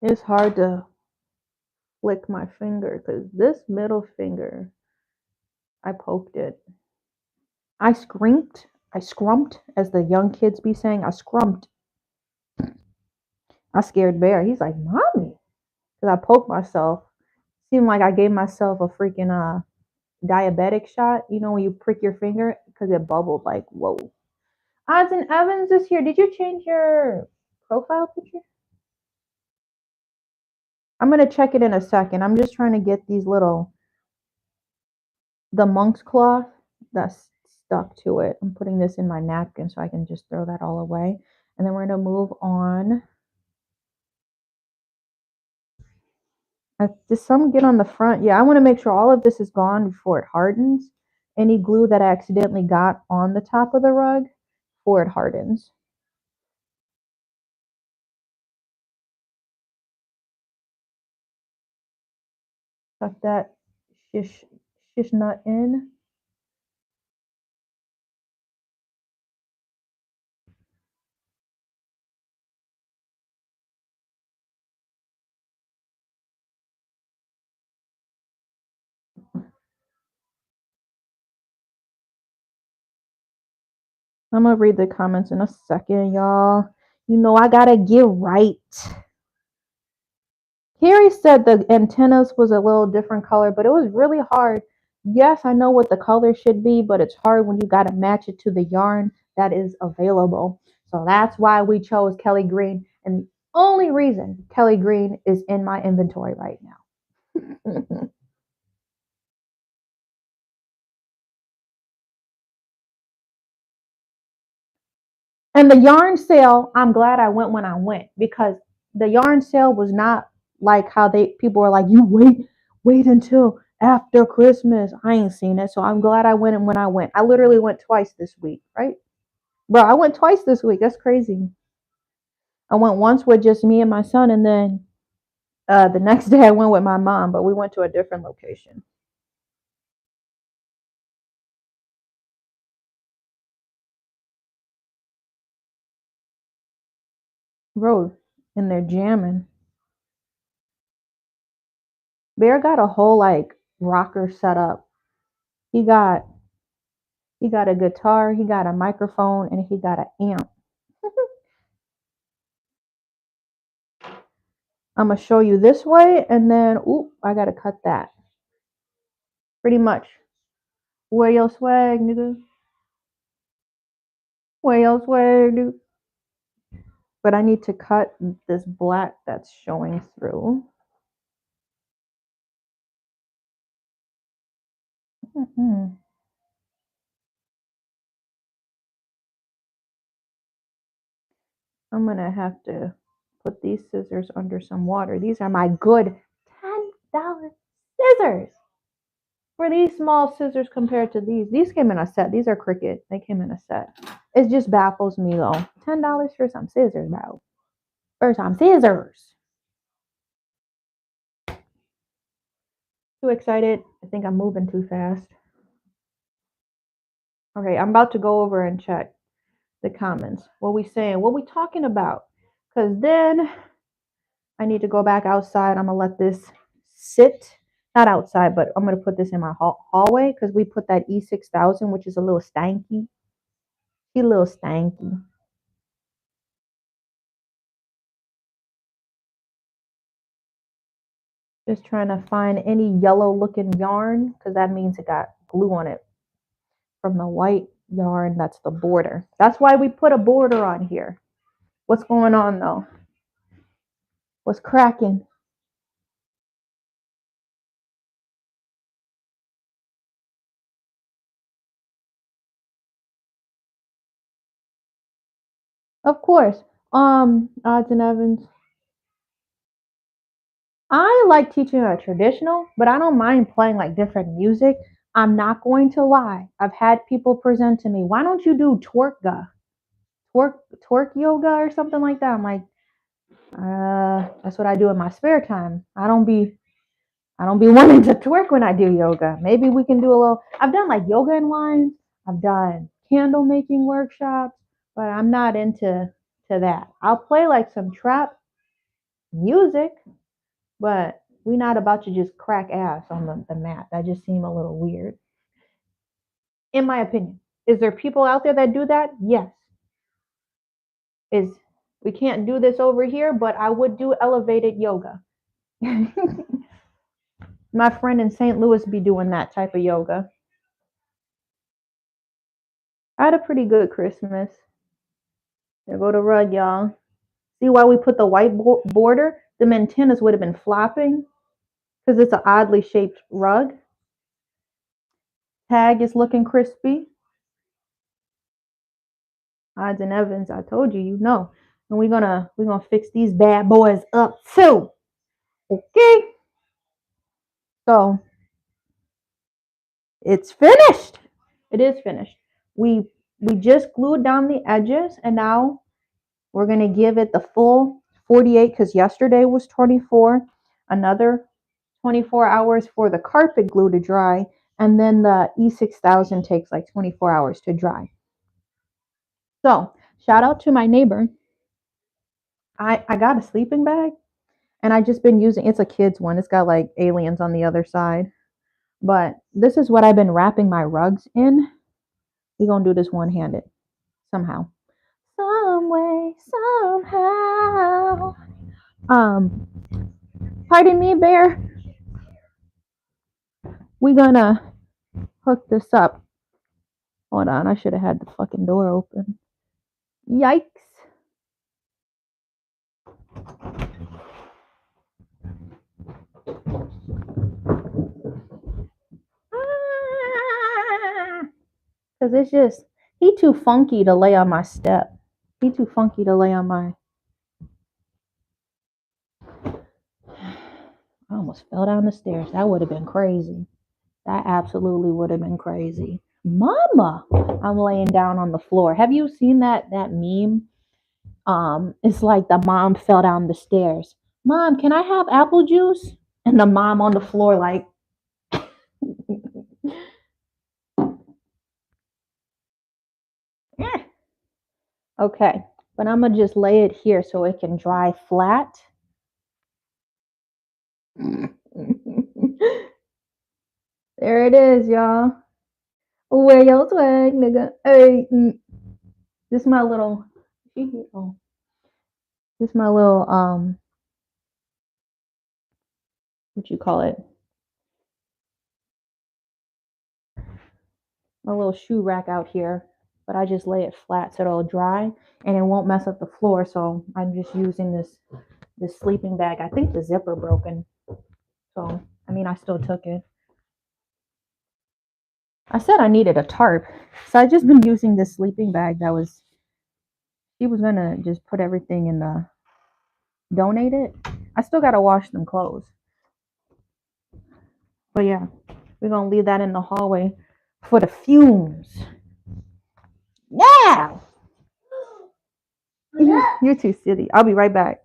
It's hard to flick my finger because this middle finger, I poked it. I scrumped, as the young kids be saying. I scrumped. I scared Bear. He's like, Mommy. Because I poked myself. Seemed like I gave myself a freaking diabetic shot. You know, when you prick your finger because it bubbled like, whoa. Odds and Evans is here. Did you change your profile picture? I'm going to check it in a second. I'm just trying to get these the monk's cloth that's stuck to it. I'm putting this in my napkin so I can just throw that all away. And then we're going to move on. Did some get on the front? Yeah, I want to make sure all of this is gone before it hardens. Any glue that I accidentally got on the top of the rug before it hardens. Tuck that shish nut in. I'm gonna read the comments in a second, y'all. You know I gotta get right. Carrie said the antennas was a little different color, but it was really hard. Yes, I know what the color should be, but it's hard when you gotta match it to the yarn that is available. So that's why we chose Kelly Green, and the only reason Kelly Green is in my inventory right now. And the yarn sale, I'm glad I went when I went because the yarn sale was not like how people were like, you wait until after Christmas. I ain't seen it. So I'm glad I went when I went. I literally went twice this week, right? Bro, I went twice this week. That's crazy. I went once with just me and my son, and then the next day I went with my mom, but we went to a different location. Bro, and they're jamming. Bear got a whole like rocker set up. He got a guitar, he got a microphone, and he got an amp. I'm gonna show you this way, and then I gotta cut that. Pretty much. Where your swag, nigga? Where your swag, dude? But I need to cut this black that's showing through. Mm-hmm. I'm gonna have to put these scissors under some water. These are my good $10 scissors. For these small scissors compared to these came in a set. These are Cricut. They came in a set. It just baffles me though. $10 for some scissors, bro. For some scissors. Too excited. I think I'm moving too fast. Okay, I'm about to go over and check the comments. What we saying? What we talking about? Because then I need to go back outside. I'm going to let this sit. Not outside, but I'm going to put this in my hallway because we put that E6000, which is a little stanky. He's a little stanky. Just trying to find any yellow looking yarn because that means it got glue on it from the white yarn. That's the border. That's why we put a border on here. What's going on though? What's cracking? Of course. Odds and evens. I like teaching a traditional, but I don't mind playing like different music. I'm not going to lie. I've had people present to me, why don't you do twerk yoga or something like that? I'm like, that's what I do in my spare time. I don't be wanting to twerk when I do yoga. Maybe we can do a little. I've done like yoga and lines. I've done candle making workshops, but I'm not into that. I'll play like some trap music, but we're not about to just crack ass on the mat. That just seemed a little weird, in my opinion. Is there people out there that do that? Yes. Is we can't do this over here, but I would do elevated yoga. My friend in St. Louis be doing that type of yoga. I had a pretty good Christmas. There go the rug, y'all. See why we put the white border? The antennas would have been flopping because it's an oddly shaped rug. Tag is looking crispy. Odds and evens, I told you, you know. And we're gonna fix these bad boys up too. Okay. So it's finished. It is finished. We just glued down the edges and now we're gonna give it the full 48 because yesterday was 24. Another 24 hours for the carpet glue to dry, and then the E6000 takes like 24 hours to dry. So, shout out to my neighbor. I got a sleeping bag, and I just been using it's a kid's one. It's got like aliens on the other side. But this is what I've been wrapping my rugs in. We're gonna do this one-handed somehow. Some way, somehow. Um, pardon me, bear. We're gonna hook this up. Hold on, I should have had the fucking door open. Yikes. Because it's just, he too funky to lay on my step. He too funky to lay on my. I almost fell down the stairs. That would have been crazy. That absolutely would have been crazy. Mama, I'm laying down on the floor. Have you seen that meme? It's like the mom fell down the stairs. Mom, can I have apple juice? And the mom on the floor like. Okay, but I'm gonna just lay it here so it can dry flat. There it is, y'all. Where your swag, nigga? Hey, this my little. Oh, this my little what you call it? My little shoe rack out here. But I just lay it flat so it'll dry and it won't mess up the floor. So I'm just using this sleeping bag. I think the zipper broken. So I mean I still took it. I said I needed a tarp. So I just been using this sleeping bag that was she was gonna just put everything in the donate it. I still gotta wash them clothes. But yeah, we're gonna leave that in the hallway for the fumes. Yeah. You're too silly. I'll be right back.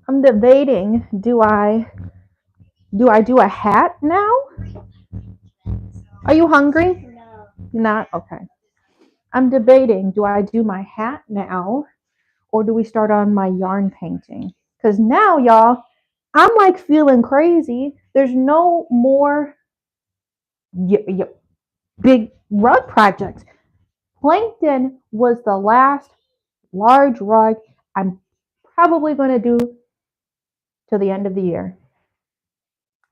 I'm debating, do I do a hat now? Are you hungry? No. Not? Okay. I'm debating, do I do my hat now or do we start on my yarn painting? Because now, y'all, I'm like feeling crazy. There's no more big rug projects. Plankton was the last large rug I'm probably going to do till the end of the year.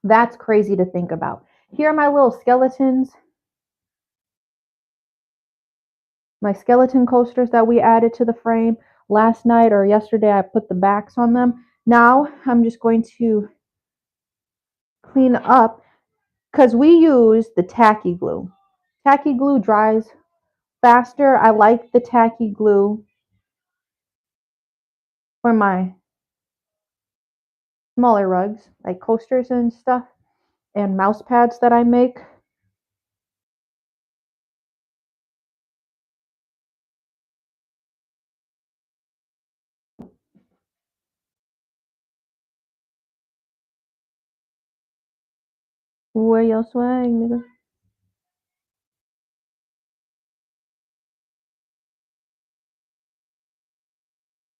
That's crazy to think about. Here are my little skeletons, my skeleton coasters that we added to the frame last night or yesterday. I put the backs on them. Now I'm just going to clean up because we use the tacky glue. Tacky glue dries faster. I like the tacky glue for my smaller rugs, like coasters and stuff, and mouse pads that I make. Where your swag, nigga?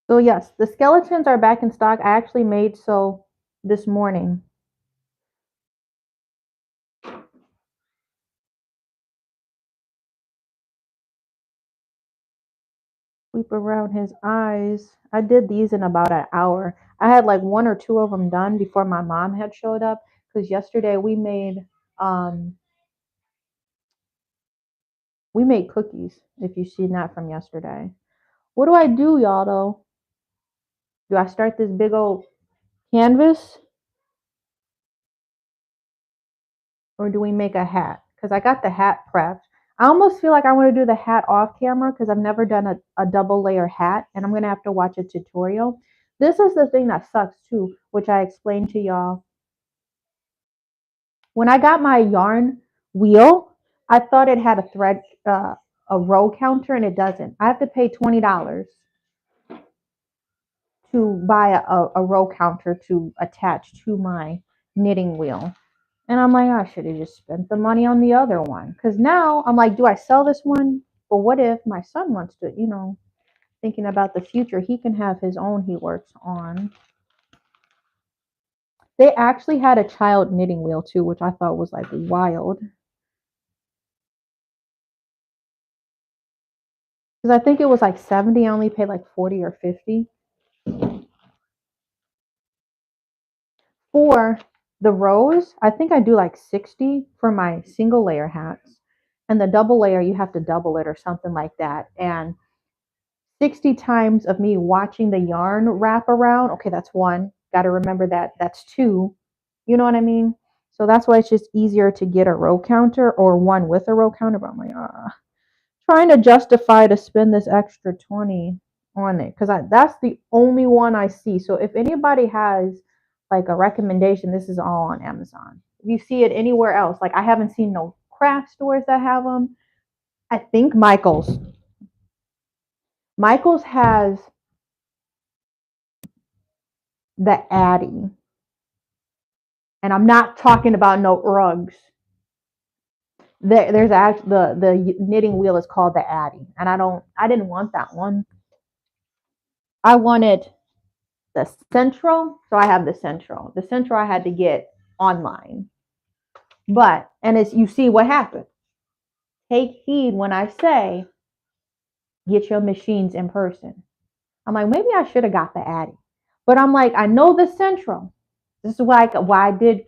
So yes, the skeletons are back in stock. I actually made so this morning. Sweep around his eyes. I did these in about an hour. I had like one or two of them done before my mom had showed up because yesterday um we made cookies. If you've seen that from yesterday. What do I do, y'all? Though, do I start this big old canvas or do we make a hat? Because I got the hat prepped. I almost feel like I want to do the hat off camera because I've never done a double layer hat and I'm going to have to watch a tutorial. This is the thing that sucks too, which I explained to y'all. When I got my yarn wheel, I thought it had a row counter and it doesn't. I have to pay $20 to buy a row counter to attach to my knitting wheel. And I'm like, I should have just spent the money on the other one. Because now I'm like, do I sell this one? But what if my son wants to, thinking about the future, he can have his own he works on. They actually had a child knitting wheel too, which I thought was like wild. Because I think it was like 70, I only paid like 40 or 50. For the rows, I think I do like 60 for my single layer hats. And the double layer, you have to double it or something like that. And 60 times of me watching the yarn wrap around. Okay, that's one. Got to remember that. That's two. You know what I mean? So that's why it's just easier to get a row counter or one with a row counter. But I'm like, trying to justify to spend this extra 20 on it because that's the only one I see. So if anybody has like a recommendation, this is all on Amazon. If you see it anywhere else, like I haven't seen no craft stores that have them. I think Michael's has the Addy. And I'm not talking about no rugs. There's actually the knitting wheel is called the Addy, and I didn't want that one. I wanted the Central, so I have the Central. The Central I had to get online, but and as you see what happened. Take heed when I say get your machines in person. I'm like maybe I should have got the Addy, but I'm like I know the Central. This is why I did.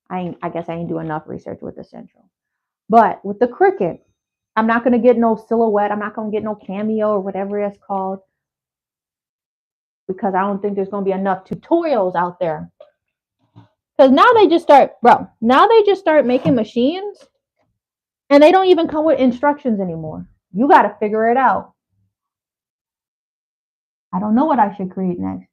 I guess I didn't do enough research with the Central. But with the Cricut, I'm not going to get no silhouette. I'm not going to get no cameo or whatever it's called because I don't think there's going to be enough tutorials out there. Because now they just start making machines and they don't even come with instructions anymore. You got to figure it out. I don't know what I should create next.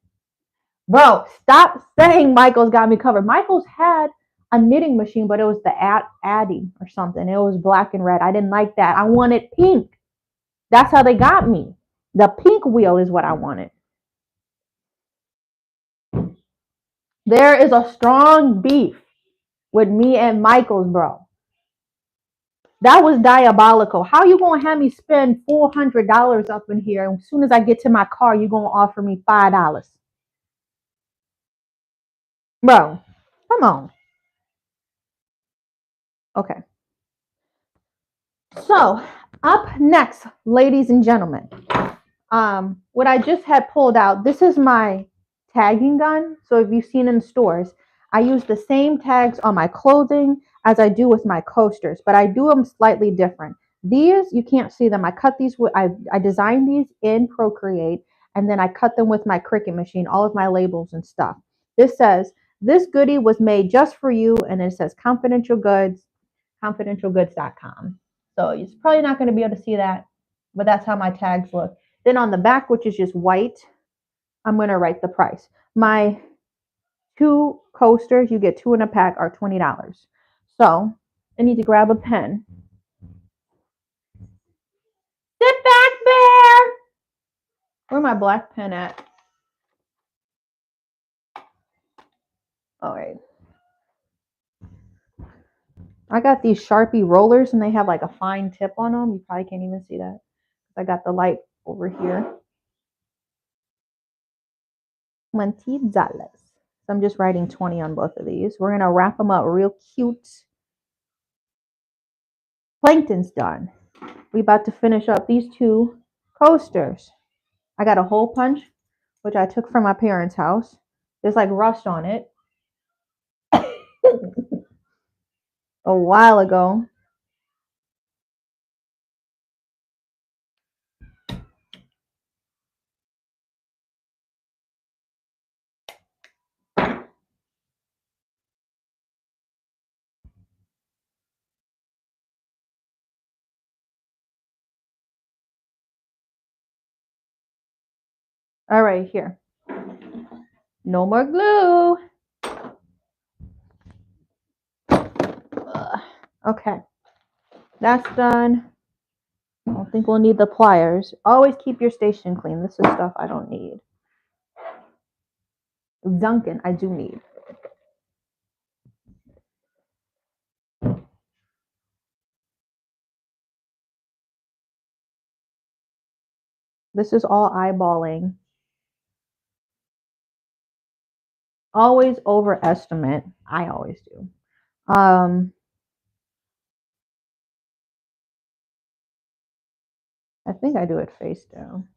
Bro, stop saying Michael's got me covered. Michael's had a knitting machine, but it was the Addy or something. It was black and red. I didn't like that. I wanted pink. That's how they got me. The pink wheel is what I wanted. There is a strong beef with me and Michael's, bro. That was diabolical. How you gonna have me spend $400 up in here, and as soon as I get to my car, you gonna offer me $5? Bro, come on. Okay. So up next, ladies and gentlemen, what I just had pulled out, this is my tagging gun. So if you've seen in stores, I use the same tags on my clothing as I do with my coasters, but I do them slightly different. These, you can't see them. I cut these with, I designed these in Procreate, and then I cut them with my Cricut machine, all of my labels and stuff. This says, this goodie was made just for you, and it says confidential goods, confidentialgoods.com. So it's probably not going to be able to see that, but that's how my tags look. Then on the back, which is just white, I'm going to write the price. My 2 coasters, you get 2 in a pack, are $20. So I need to grab a pen. Sit back, bear. Where's my black pen at? All right. I got these Sharpie rollers, and they have like a fine tip on them. You probably can't even see that. I got the light over here. $20. So I'm just writing 20 on both of these. We're going to wrap them up real cute. Plankton's done. We about to finish up these 2 coasters. I got a hole punch, which I took from my parents' house. There's like rust on it. A while ago. All right, here. No more glue. Ugh. Okay, that's done. I don't think we'll need the pliers. Always keep your station clean. This is stuff I don't need. Duncan, I do need. This is all eyeballing. Always overestimate. I always do. I think I do it face down.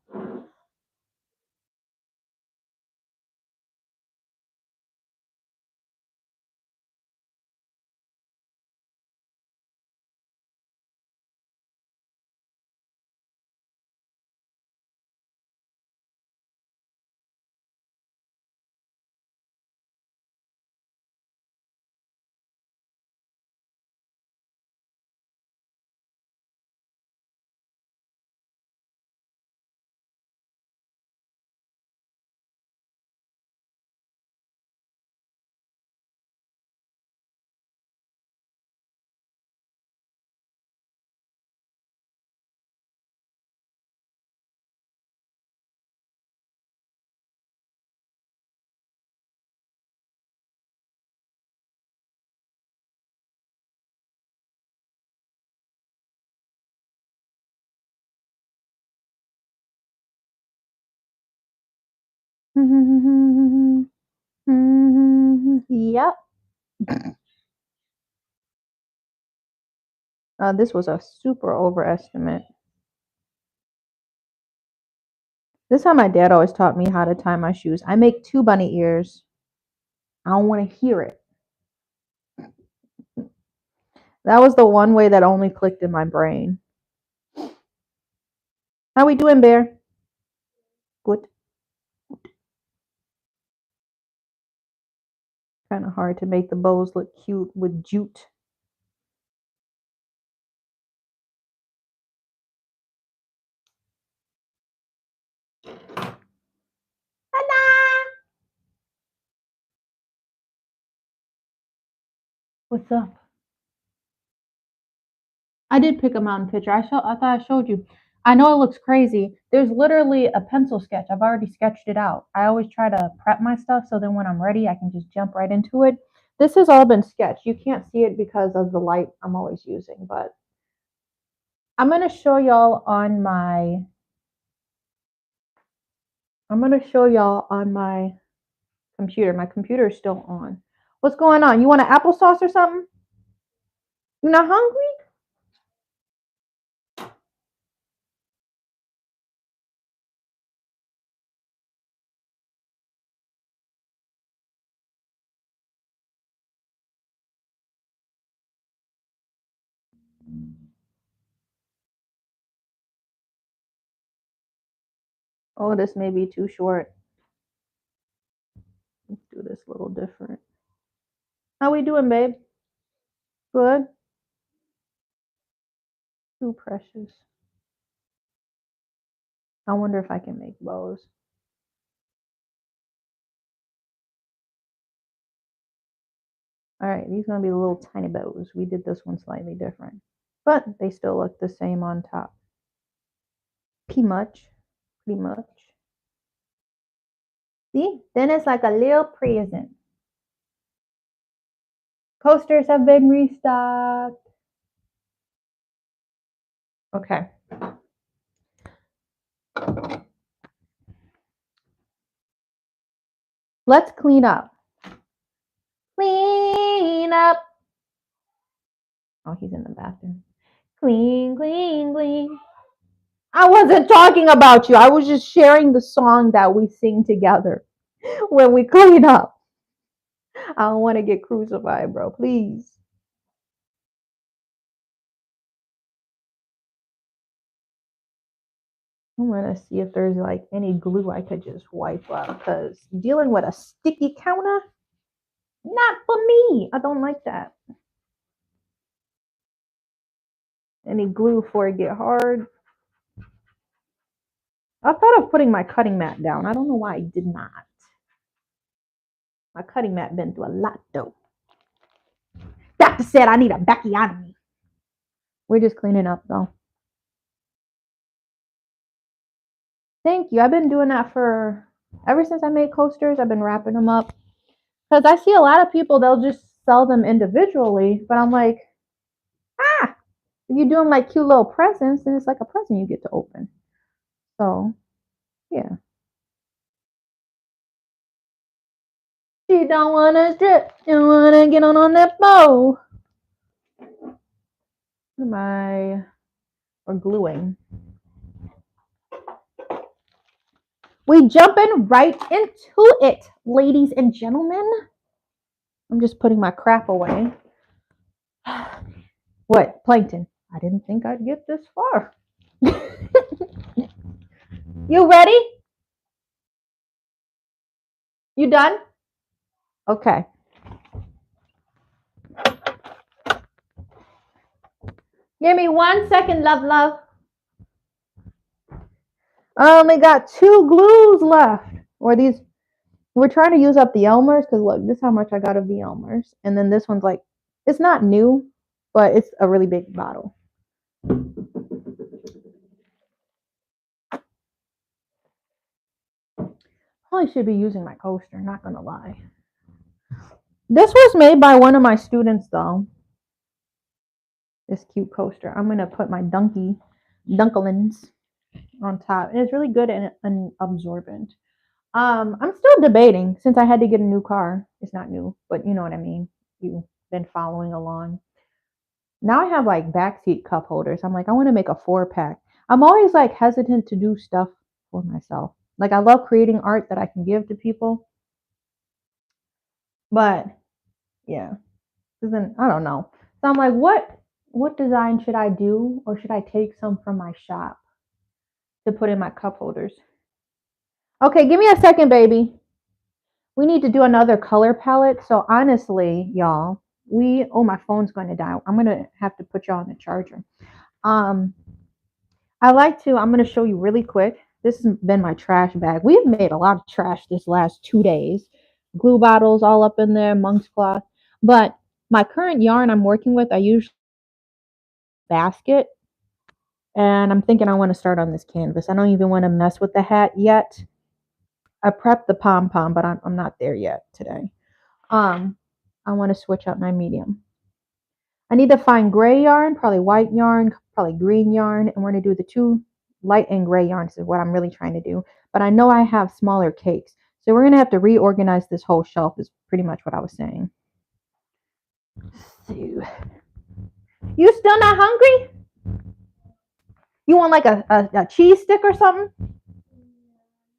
Yep. This was a super overestimate. This is how my dad always taught me how to tie my shoes. I make 2 bunny ears. I don't want to hear it. That was the one way that only clicked in my brain. How we doing, Bear? Good. Kind of hard to make the bows look cute with jute. Hello. What's up? I did pick a mountain picture. I thought I showed you. I know it looks crazy. There's literally a pencil sketch. I've already sketched it out. I always try to prep my stuff so then when I'm ready, I can just jump right into it. This has all been sketched. You can't see it because of the light I'm always using, but I'm going to show y'all on my computer. My computer is still on. What's going on? You want an applesauce or something? You not hungry? Oh, this may be too short. Let's do this a little different. How we doing, babe? Good? Too precious. I wonder if I can make bows. All right, these are gonna be little tiny bows. We did this one slightly different, but they still look the same on top. Pretty much. See, then it's like a little present. Coasters have been restocked. Okay. Let's clean up. Clean up. Oh, he's in the bathroom. Clean, clean, clean. I wasn't talking about you. I was just sharing the song that we sing together when we clean up. I don't want to get crucified, bro. Please. I'm gonna see if there's like any glue I could just wipe up because dealing with a sticky counter, not for me. I don't like that. Any glue before it get hard. I thought of putting my cutting mat down. I don't know why I did not. My cutting mat been through a lot though. Doctor said I need a backiotomy. We're just cleaning up though. Thank you. I've been doing that for ever since I made coasters. I've been wrapping them up because I see a lot of people, they'll just sell them individually, but I'm like, if you do them like cute little presents, then it's like a present you get to open. So, yeah. She don't want to strip. Don't want to get on that bow. Am I? Or gluing. We jumping right into it, ladies and gentlemen. I'm just putting my crap away. What? Plankton. I didn't think I'd get this far. You ready? You done? Okay. Give me 1 second, love. I only got 2 glues left. Or these, we're trying to use up the Elmers because look, this is how much I got of the Elmers. And then this one's like, it's not new, but it's a really big bottle. Probably should be using my coaster, not gonna lie. This was made by one of my students though. This cute coaster. I'm gonna put my Dunklins on top. And it's really good and absorbent. I'm still debating since I had to get a new car. It's not new, but you know what I mean. You've been following along. Now I have like backseat cup holders. I'm like, I want to make a 4-pack. I'm always like hesitant to do stuff for myself. Like I love creating art that I can give to people. But yeah. Then I don't know. So I'm like, what design should I do? Or should I take some from my shop to put in my cup holders? Okay, give me a second, baby. We need to do another color palette. So honestly, y'all, my phone's going to die. I'm gonna have to put y'all on the charger. I'm gonna show you really quick. This has been my trash bag. We've made a lot of trash this last 2 days. Glue bottles all up in there, monk's cloth. But my current yarn I'm working with, I usually basket. And I'm thinking I want to start on this canvas. I don't even want to mess with the hat yet. I prepped the pom-pom, but I'm not there yet today. I want to switch up my medium. I need to find gray yarn, probably white yarn, probably green yarn, and we're going to do the two light and gray yarns is what I'm really trying to do. But I know I have smaller cakes. So we're going to have to reorganize this whole shelf is pretty much what I was saying. So, you still not hungry? You want like a cheese stick or something?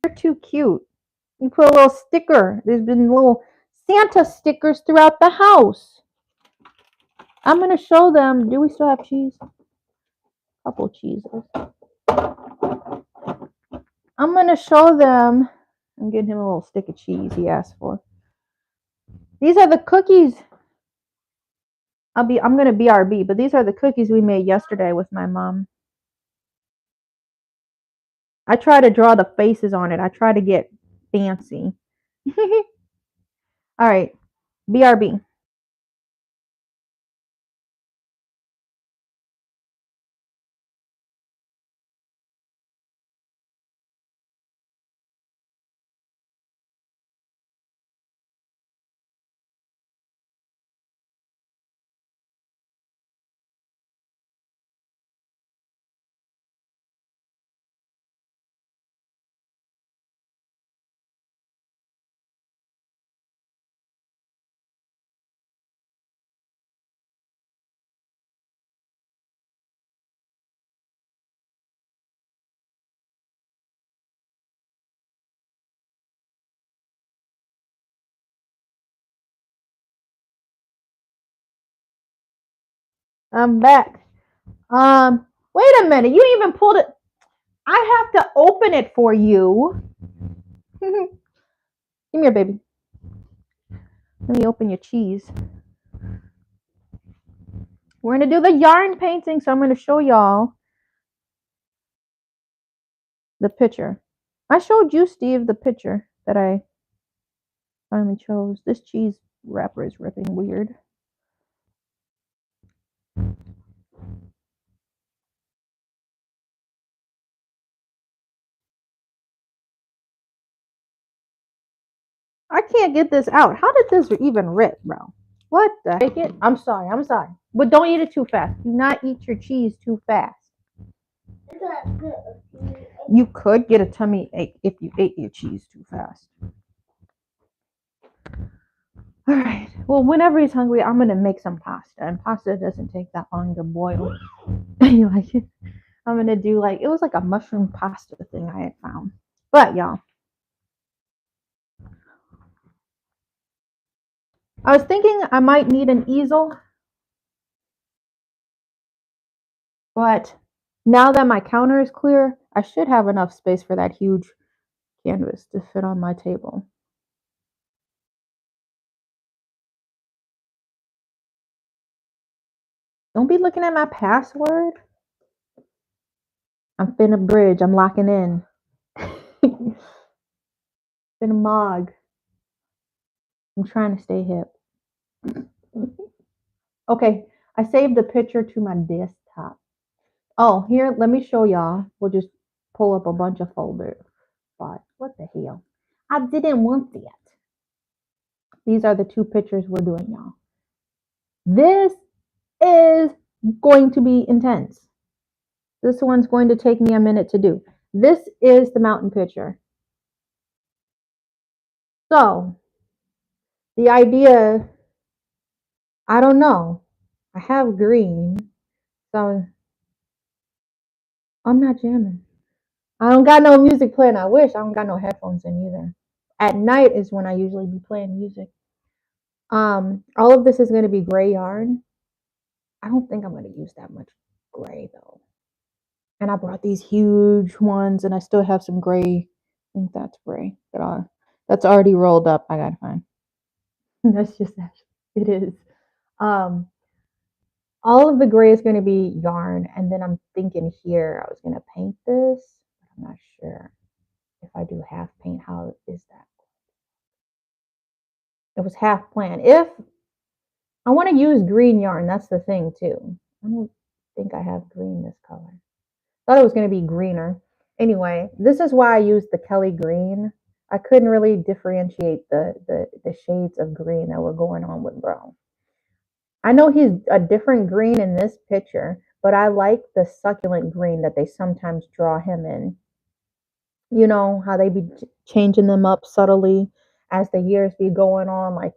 You're too cute. You put a little sticker. There's been little Santa stickers throughout the house. I'm going to show them. Do we still have cheese? A couple cheeses. I'm going to show them. I'm getting him a little stick of cheese he asked for. These are the cookies. I'm going to BRB, but these are the cookies we made yesterday with my mom. I try to draw the faces on it. I try to get fancy. All right. BRB. I'm back. Wait a minute. You even pulled it. I have to open it for you. Give me your baby. Let me open your cheese. We're going to do the yarn painting, so I'm going to show y'all the picture. I showed you, Steve, the picture that I finally chose. This cheese wrapper is ripping weird. I can't get this out. How did this even rip, bro? What the heck? I'm sorry. But don't eat it too fast. Do not eat your cheese too fast. You could get a tummy ache if you ate your cheese too fast. All right. Well, whenever he's hungry, I'm going to make some pasta. And pasta doesn't take that long to boil. You like it? I'm going to do it was like a mushroom pasta thing I had found. But, y'all, I was thinking I might need an easel. But now that my counter is clear, I should have enough space for that huge canvas to fit on my table. Don't be looking at my password. I'm finna bridge. I'm locking in. Finna mog. I'm trying to stay hip. Okay, I saved the picture to my desktop. Oh, here, let me show y'all. We'll just pull up a bunch of folders. But what the hell? I didn't want that. These are the two pictures we're doing, y'all. This is going to be intense. This one's going to take me a minute to do. This is the mountain picture. So, the idea, I don't know. I have green, so I'm not jamming. I don't got no music playing. I wish. I don't got no headphones in either. At night is when I usually be playing music. All of this is going to be gray yarn. I don't think I'm going to use that much gray though. And I brought these huge ones, and I still have some gray. I think that's gray. That's already rolled up. I gotta find. That's just it is. Um, all of the gray is going to be yarn, and then I'm thinking here I was going to paint this. I'm not sure if I do half paint. How is that? It was half plan. If I want to use green yarn, that's the thing too. I don't think I have green this color. Thought it was going to be greener. Anyway, this is why I used the Kelly green. I couldn't really differentiate the shades of green that were going on with brown. I know he's a different green in this picture, but I like the succulent green that they sometimes draw him in. You know how they be changing them up subtly as the years be going on, like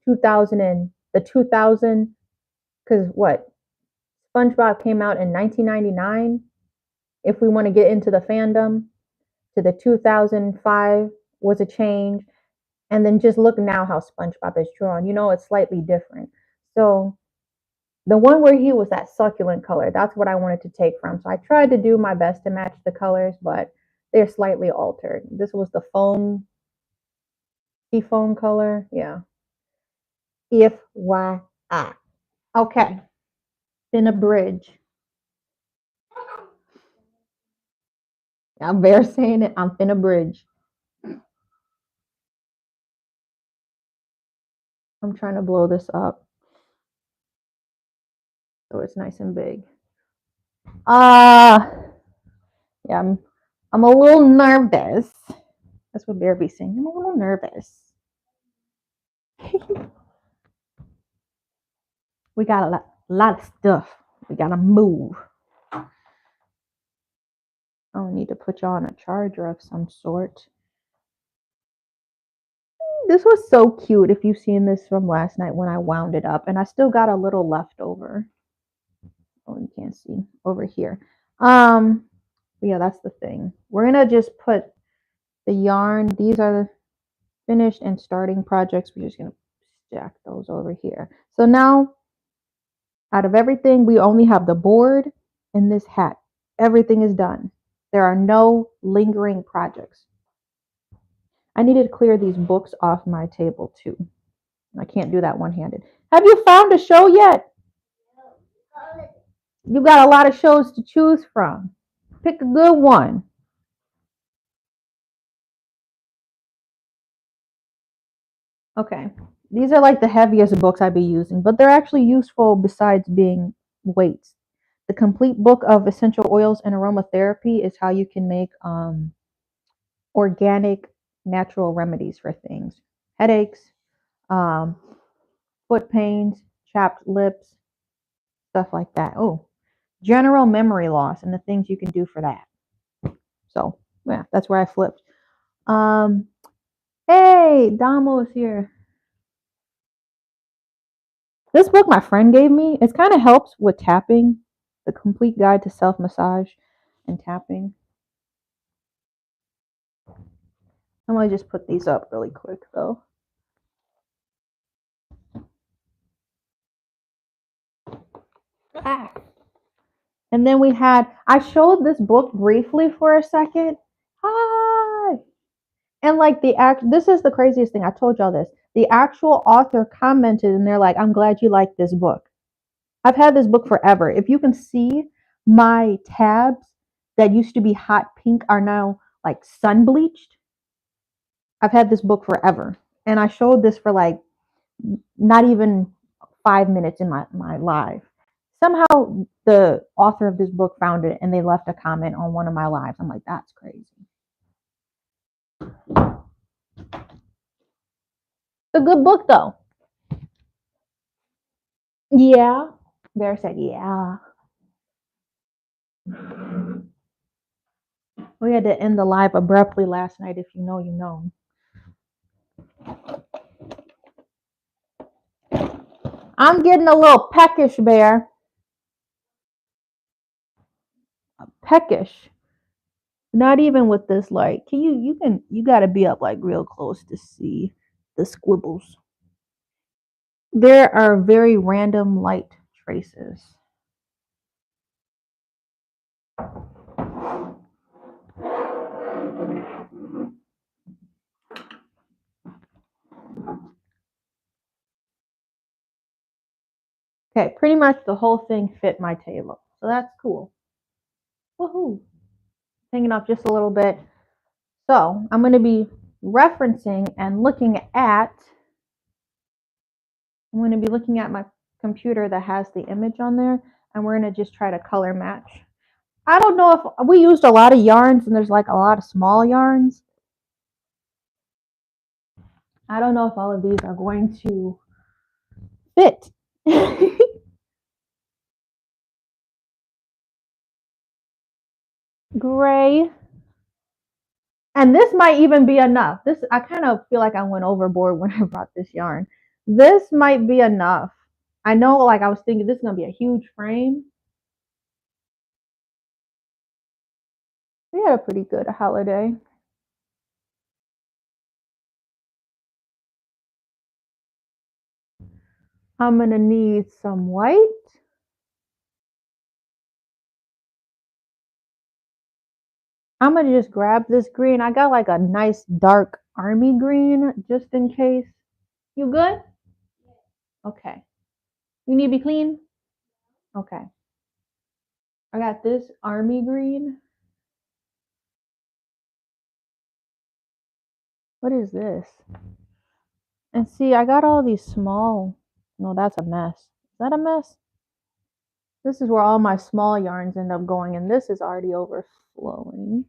2000 and the 2000, because what, SpongeBob came out in 1999. If we want to get into the fandom, to the 2005 was a change, and then just look now how SpongeBob is drawn. You know, it's slightly different. So the one where he was that succulent color, that's what I wanted to take from. So I tried to do my best to match the colors, but they're slightly altered. This was the foam color. Yeah. If why I. Okay. In a bridge. I'm very saying it. I'm in a bridge. I'm trying to blow this up so it's nice and big. Yeah, I'm a little nervous. That's what Bear be saying. I'm a little nervous. We got a lot of stuff. We gotta move. I need to put you on a charger of some sort. This was so cute. If you've seen this from last night when I wound it up, and I still got a little left over. Oh, you can't see over here. Yeah, that's the thing. We're gonna just put the yarn. These are the finished and starting projects. We're just gonna stack those over here. So now, out of everything, we only have the board and this hat. Everything is done. There are no lingering projects. I needed to clear these books off my table too. I can't do that one-handed. Have you found a show yet? You got a lot of shows to choose from. Pick a good one. Okay. These are like the heaviest books I'd be using, but they're actually useful besides being weights. The complete book of essential oils and aromatherapy is how you can make organic natural remedies for things. Headaches, um, foot pains, chapped lips, stuff like that. Oh, general memory loss and the things you can do for that. So yeah, that's where I flipped. Um, hey, Damo is here. This book my friend gave me, it kind of helps with tapping. The Complete Guide to Self Massage and Tapping. I'm gonna just put these up really quick though. Ah. And then I showed this book briefly for a second. Hi. And like this is the craziest thing. I told y'all this. The actual author commented and they're like, I'm glad you like this book. I've had this book forever. If you can see, my tabs that used to be hot pink are now like sun bleached. I've had this book forever. And I showed this for like not even 5 minutes in my live. Somehow the author of this book found it and they left a comment on one of my lives. I'm like, that's crazy. It's a good book though. Yeah. Bear said, yeah. We had to end the live abruptly last night. If you know, you know. I'm getting a little peckish, Bear. Peckish. Not even with this light. You gotta be up like real close to see the squibbles. There are very random light traces. Okay, pretty much the whole thing fit my table. So that's cool. Woohoo. Hanging off just a little bit. So I'm going to be referencing and looking at, I'm going to be looking at my computer that has the image on there, and we're going to just try to color match. I don't know if we used a lot of yarns and there's like a lot of small yarns. I don't know if all of these are going to fit. Gray. And this might even be enough. This, I kind of feel like I went overboard when I brought this yarn. This might be enough. I know, like I was thinking this is going to be a huge frame. We had a pretty good holiday. I'm going to need some white. I'm going to just grab this green. I got like a nice dark army green just in case. You good? Okay. You need to be clean? Okay. I got this army green. What is this? And see, I got all these small. No, that's a mess. Is that a mess? This is where all my small yarns end up going, and this is already overflowing.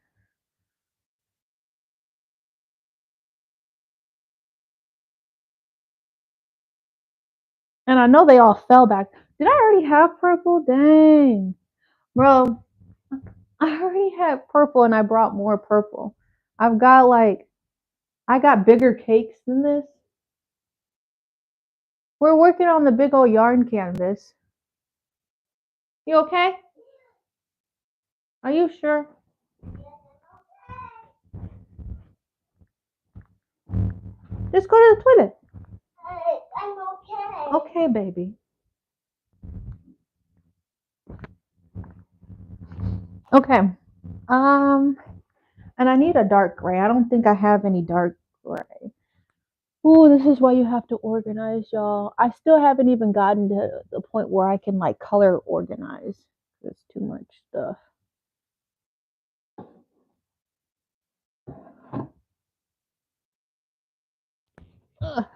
And I know they all fell back. Did I already have purple? Dang. Bro, I already had purple and I brought more purple. I've got like, I got bigger cakes than this. We're working on the big old yarn canvas. You okay? Are you sure? Just go to the toilet. I'm okay. Okay, baby. Okay. And I need a dark gray. I don't think I have any dark gray. Ooh, this is why you have to organize, y'all. I still haven't even gotten to the point where I can like color organize. There's too much stuff. Ugh.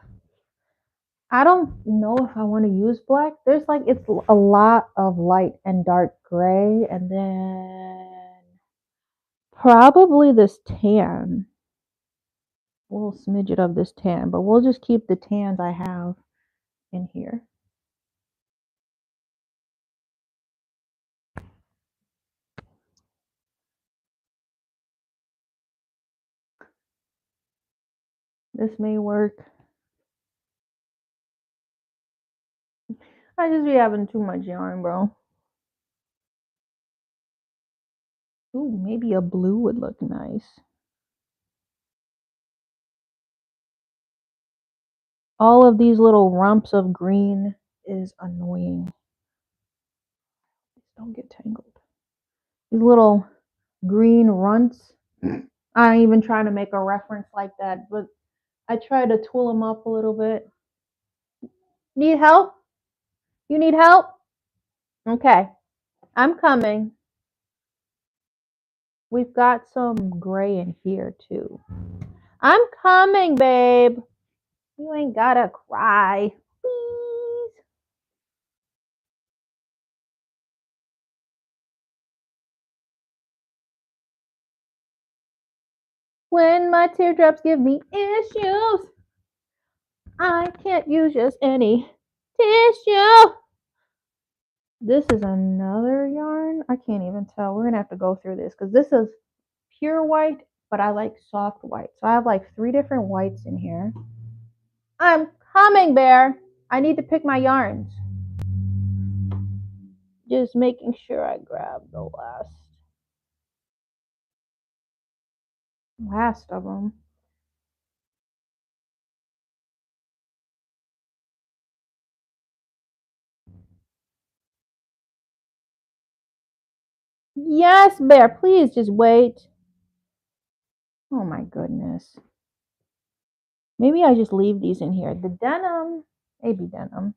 I don't know if I want to use black. There's like, it's a lot of light and dark gray, and then probably this tan. A little smidget of this tan, but we'll just keep the tans I have in here. This may work. I just be having too much yarn, bro. Ooh, maybe a blue would look nice. All of these little rumps of green is annoying. Don't get tangled. These little green runts. I ain't even trying to make a reference like that, but I try to tool them up a little bit. Need help? You need help? Okay, I'm coming. We've got some gray in here too. I'm coming, babe. You ain't gotta cry. Please. When my teardrops give me issues, I can't use just any tissue. This is another yarn. I can't even tell. We're gonna have to go through this because this is pure white, but I like soft white. So I have like 3 different whites in here. I'm coming, Bear. I need to pick my yarns. Just making sure I grab the last of them. Yes, Bear, please just wait. Oh my goodness. Maybe I just leave these in here. The denim, maybe denim.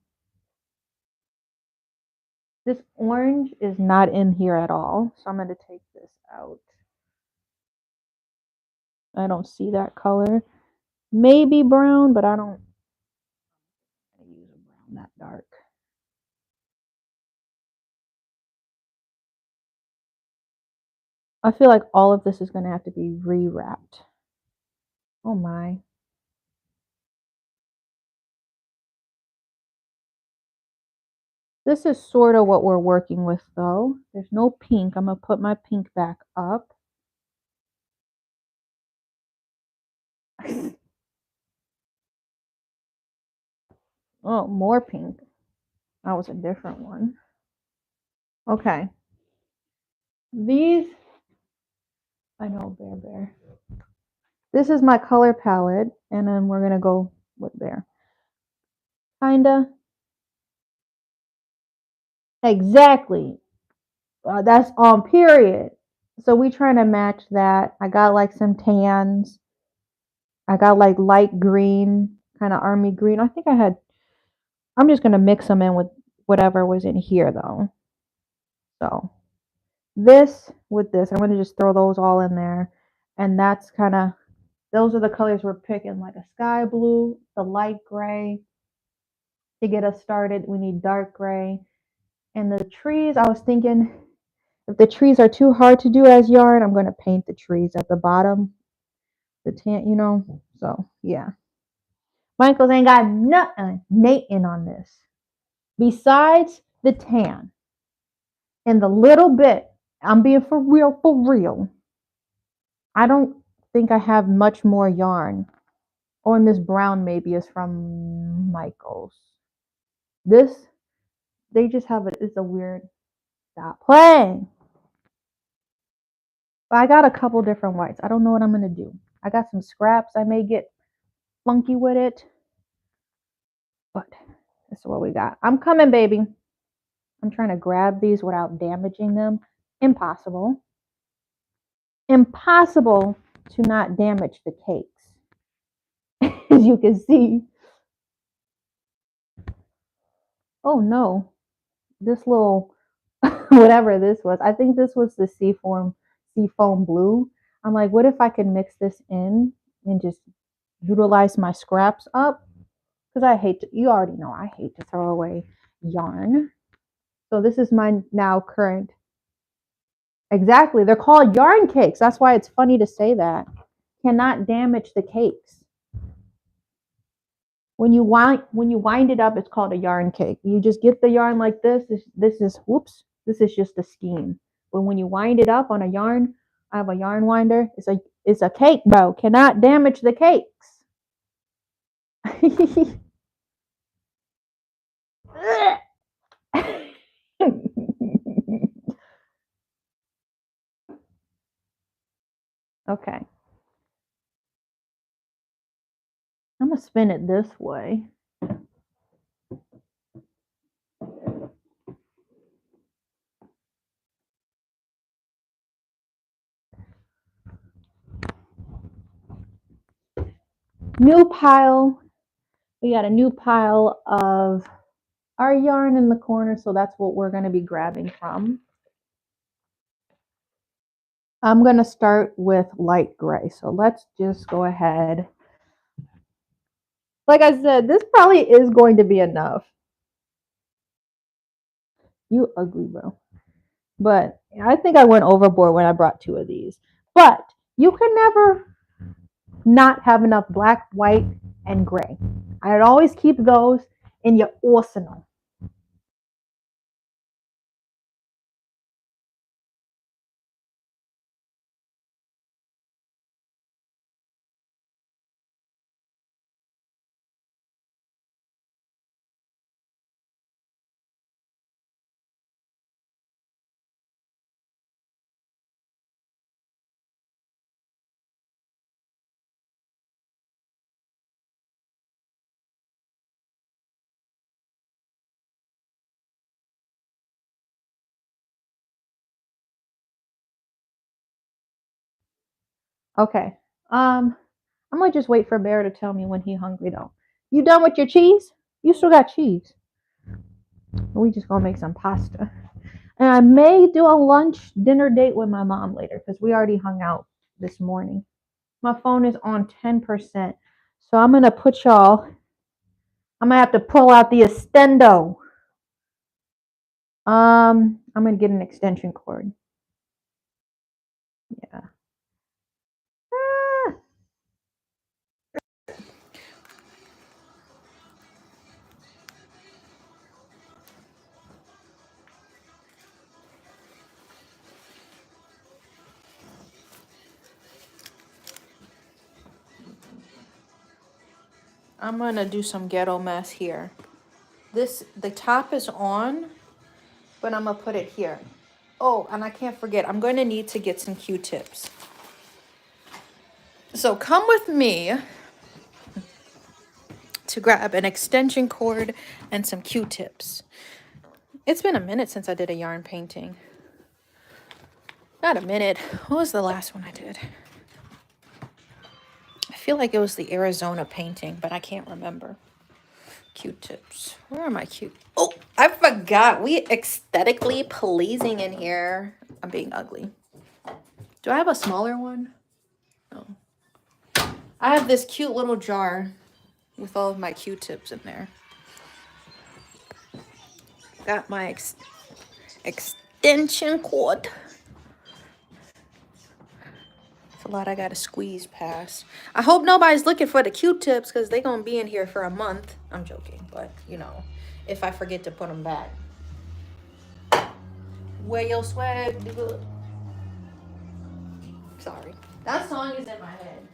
This orange is not in here at all, so I'm going to take this out. I don't see that color. Maybe brown, but I don't use a brown that dark. I feel like all of this is going to have to be rewrapped. Oh my. This is sort of what we're working with though. There's no pink. I'm going to put my pink back up. Oh, more pink. That was a different one. Okay. These, I know, bear. This is my color palette, and then we're going to go with bear. Kinda. Exactly. That's on period. So we trying to match that. I got like some tans. I got like light green, kind of army green. I'm just going to mix them in with whatever was in here though. So this with this, I'm going to just throw those all in there. And that's kind of, those are the colors we're picking, like a sky blue, the light gray. To get us started, we need dark gray. And the trees, I was thinking, if the trees are too hard to do as yarn, I'm going to paint the trees at the bottom. The tan, So, yeah. Michaels ain't got nothing Nathan on this. Besides the tan. And the little bit, I'm being for real. I don't think I have much more yarn. Oh, and this brown maybe is from Michaels. This, they just have it's a weird, stop playing. But I got a couple different whites. I don't know what I'm going to do. I got some scraps. I may get funky with it. But that's what we got. I'm coming, baby. I'm trying to grab these without damaging them. Impossible. Impossible to not damage the cakes. As you can see. Oh no. This little, whatever this was. I think this was the seafoam blue. I'm like, what if I could mix this in and just utilize my scraps up? Because you already know I hate to throw away yarn. So this is my now current. Exactly. They're called yarn cakes. That's why it's funny to say that. Cannot damage the cakes. When you wind it up, it's called a yarn cake. You just get the yarn like this. This is just a skein. But when you wind it up on a yarn, I have a yarn winder. It's a cake bow. Cannot damage the cakes. Okay. I'm going to spin it this way. New pile. We got a new pile of our yarn in the corner, so that's what we're going to be grabbing from. I'm going to start with light gray. So let's just go ahead. Like I said, this probably is going to be enough. You ugly, bro. But I think I went overboard when I brought 2 of these. But you can never not have enough black, white, and gray. I'd always keep those in your arsenal. Okay. I'm gonna just wait for Bear to tell me when he's hungry though. You done with your cheese? You still got cheese. We just gonna make some pasta. And I may do a lunch dinner date with my mom later because we already hung out this morning. My phone is on 10%. So I'm gonna put y'all. I'm gonna have to pull out the extendo. I'm gonna get an extension cord. Yeah. Ah! I'm gonna do some ghetto mess here. The top is on, but I'm gonna put it here. Oh, and I can't forget, I'm going to need to get some Q-tips. So come with me to grab an extension cord and some Q-tips. It's been a minute since I did a yarn painting. Not a minute. What was the last one I did? I feel like it was the Arizona painting, but I can't remember. Q-tips. Where are my Q? Oh, I forgot. We aesthetically pleasing in here. I'm being ugly. Do I have a smaller one? No. I have this cute little jar with all of my Q-tips in there. Got my extension cord. It's a lot I gotta squeeze past. I hope nobody's looking for the Q-tips because they're gonna be in here for a month. I'm joking, but you know, if I forget to put them back. Where your swag, nigga? Sorry. That song is in my head.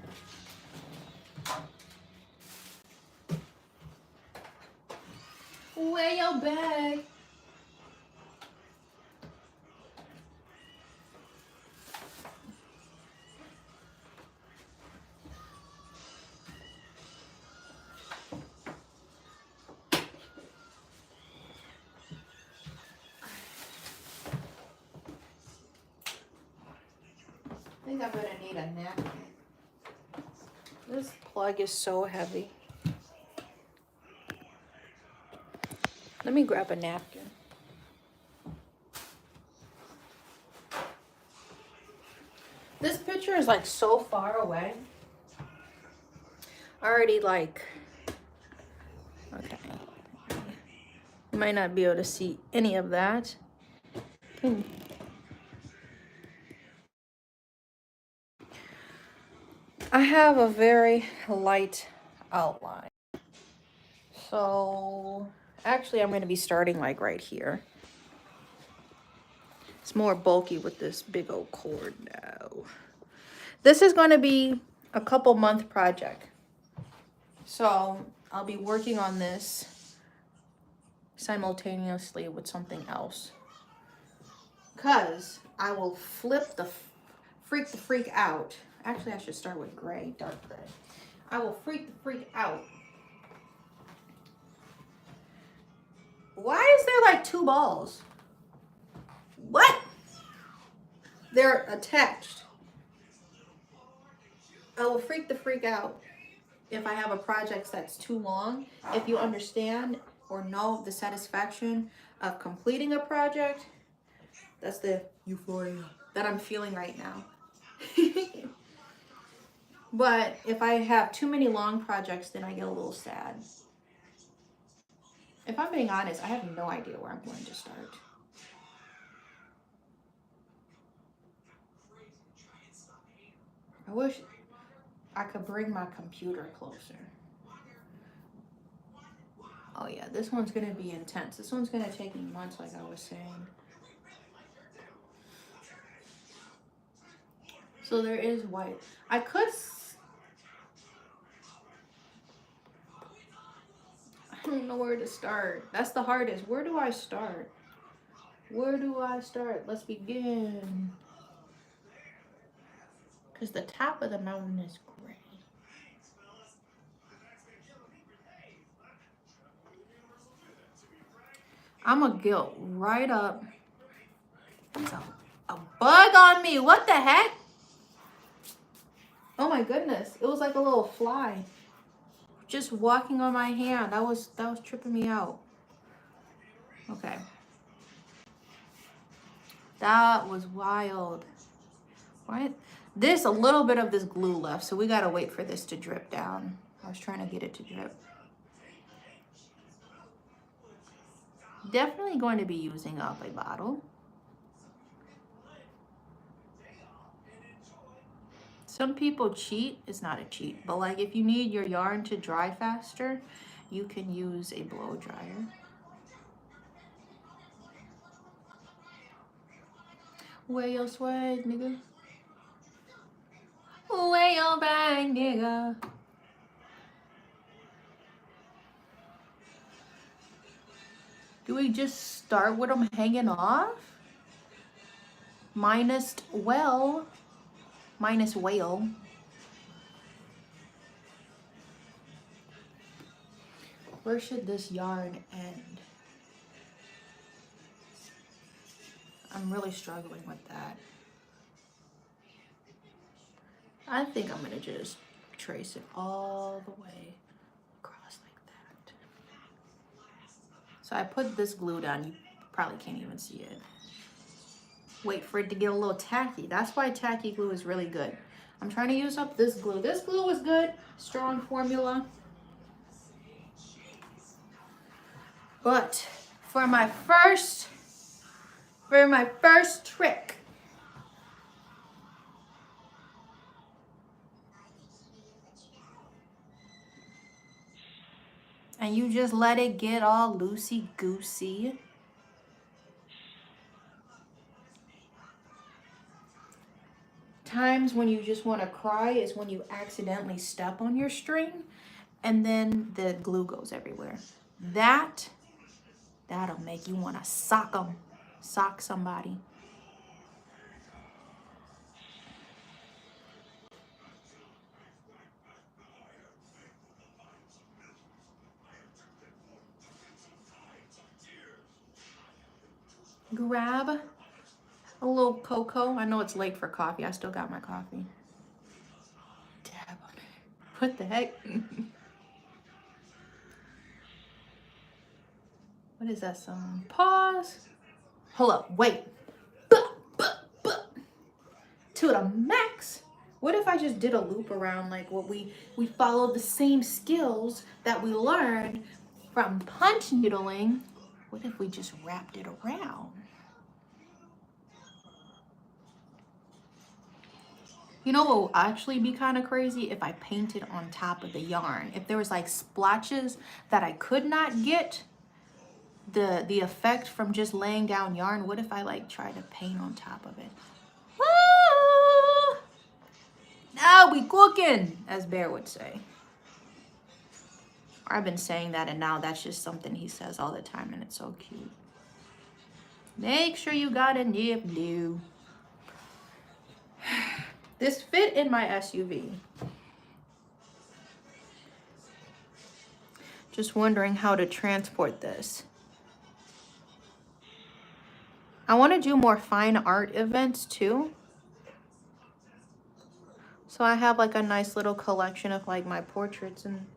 Where your bag? I think I'm gonna need a napkin. This plug is so heavy. Let me grab a napkin. This picture is like so far away. Already like, okay. You might not be able to see any of that. I have a very light outline. So actually I'm going to be starting like right here. It's more bulky with this big old cord now. This is going to be a couple month project. So I'll be working on this simultaneously with something else. Because I will flip the freak out. Actually, I should start with gray, dark gray. I will freak the freak out. Why is there like two balls? What? They're attached. I will freak the freak out if I have a project that's too long. If you understand or know the satisfaction of completing a project, that's the euphoria that I'm feeling right now. But if I have too many long projects, then I get a little sad. If I'm being honest, I have no idea where I'm going to start. I wish I could bring my computer closer. Oh yeah, this one's gonna be intense. This one's gonna take me months, like I was saying. So there is white. I don't know where to start. That's the hardest. Where do I start? Where do I start? Let's begin. Because the top of the mountain is gray. I'm gonna get right up. There's a bug on me. What the heck? Oh my goodness. It was like a little fly. Just walking on my hand. That was tripping me out. Okay. That was wild. What? There's a little bit of this glue left, so we gotta wait for this to drip down. I was trying to get it to drip. Definitely going to be using up a bottle. Some people cheat. It's not a cheat, but like if you need your yarn to dry faster, you can use a blow dryer. Where your swag, nigga? Where your bag, nigga? Do we just start with them hanging off? Minus whale. Where should this yarn end? I'm really struggling with that. I think I'm gonna just trace it all the way across like that. So I put this glue down. You probably can't even see it. Wait for it to get a little tacky. That's why tacky glue is really good. I'm trying to use up this glue. This glue is good. Strong formula. But for my first trick, and you just let it get all loosey-goosey. Times when you just want to cry is when you accidentally step on your string and then the glue goes everywhere. That'll make you want to sock somebody. Grab a little cocoa. I know it's late for coffee. I still got my coffee. Dab on it. What the heck? What is that song? Pause. Hold up. Wait. To the max. What if I just did a loop around like what we followed the same skills that we learned from punch needling? What if we just wrapped it around? You know what will actually be kind of crazy? If I painted on top of the yarn. If there was like splotches that I could not get the effect from just laying down yarn, what if I like try to paint on top of it? Ah! Now we cooking, as Bear would say. I've been saying that and now that's just something he says all the time and it's so cute. Make sure you got a nib glue. This fit in my SUV. Just wondering how to transport this. I want to do more fine art events too. So I have like a nice little collection of like my portraits and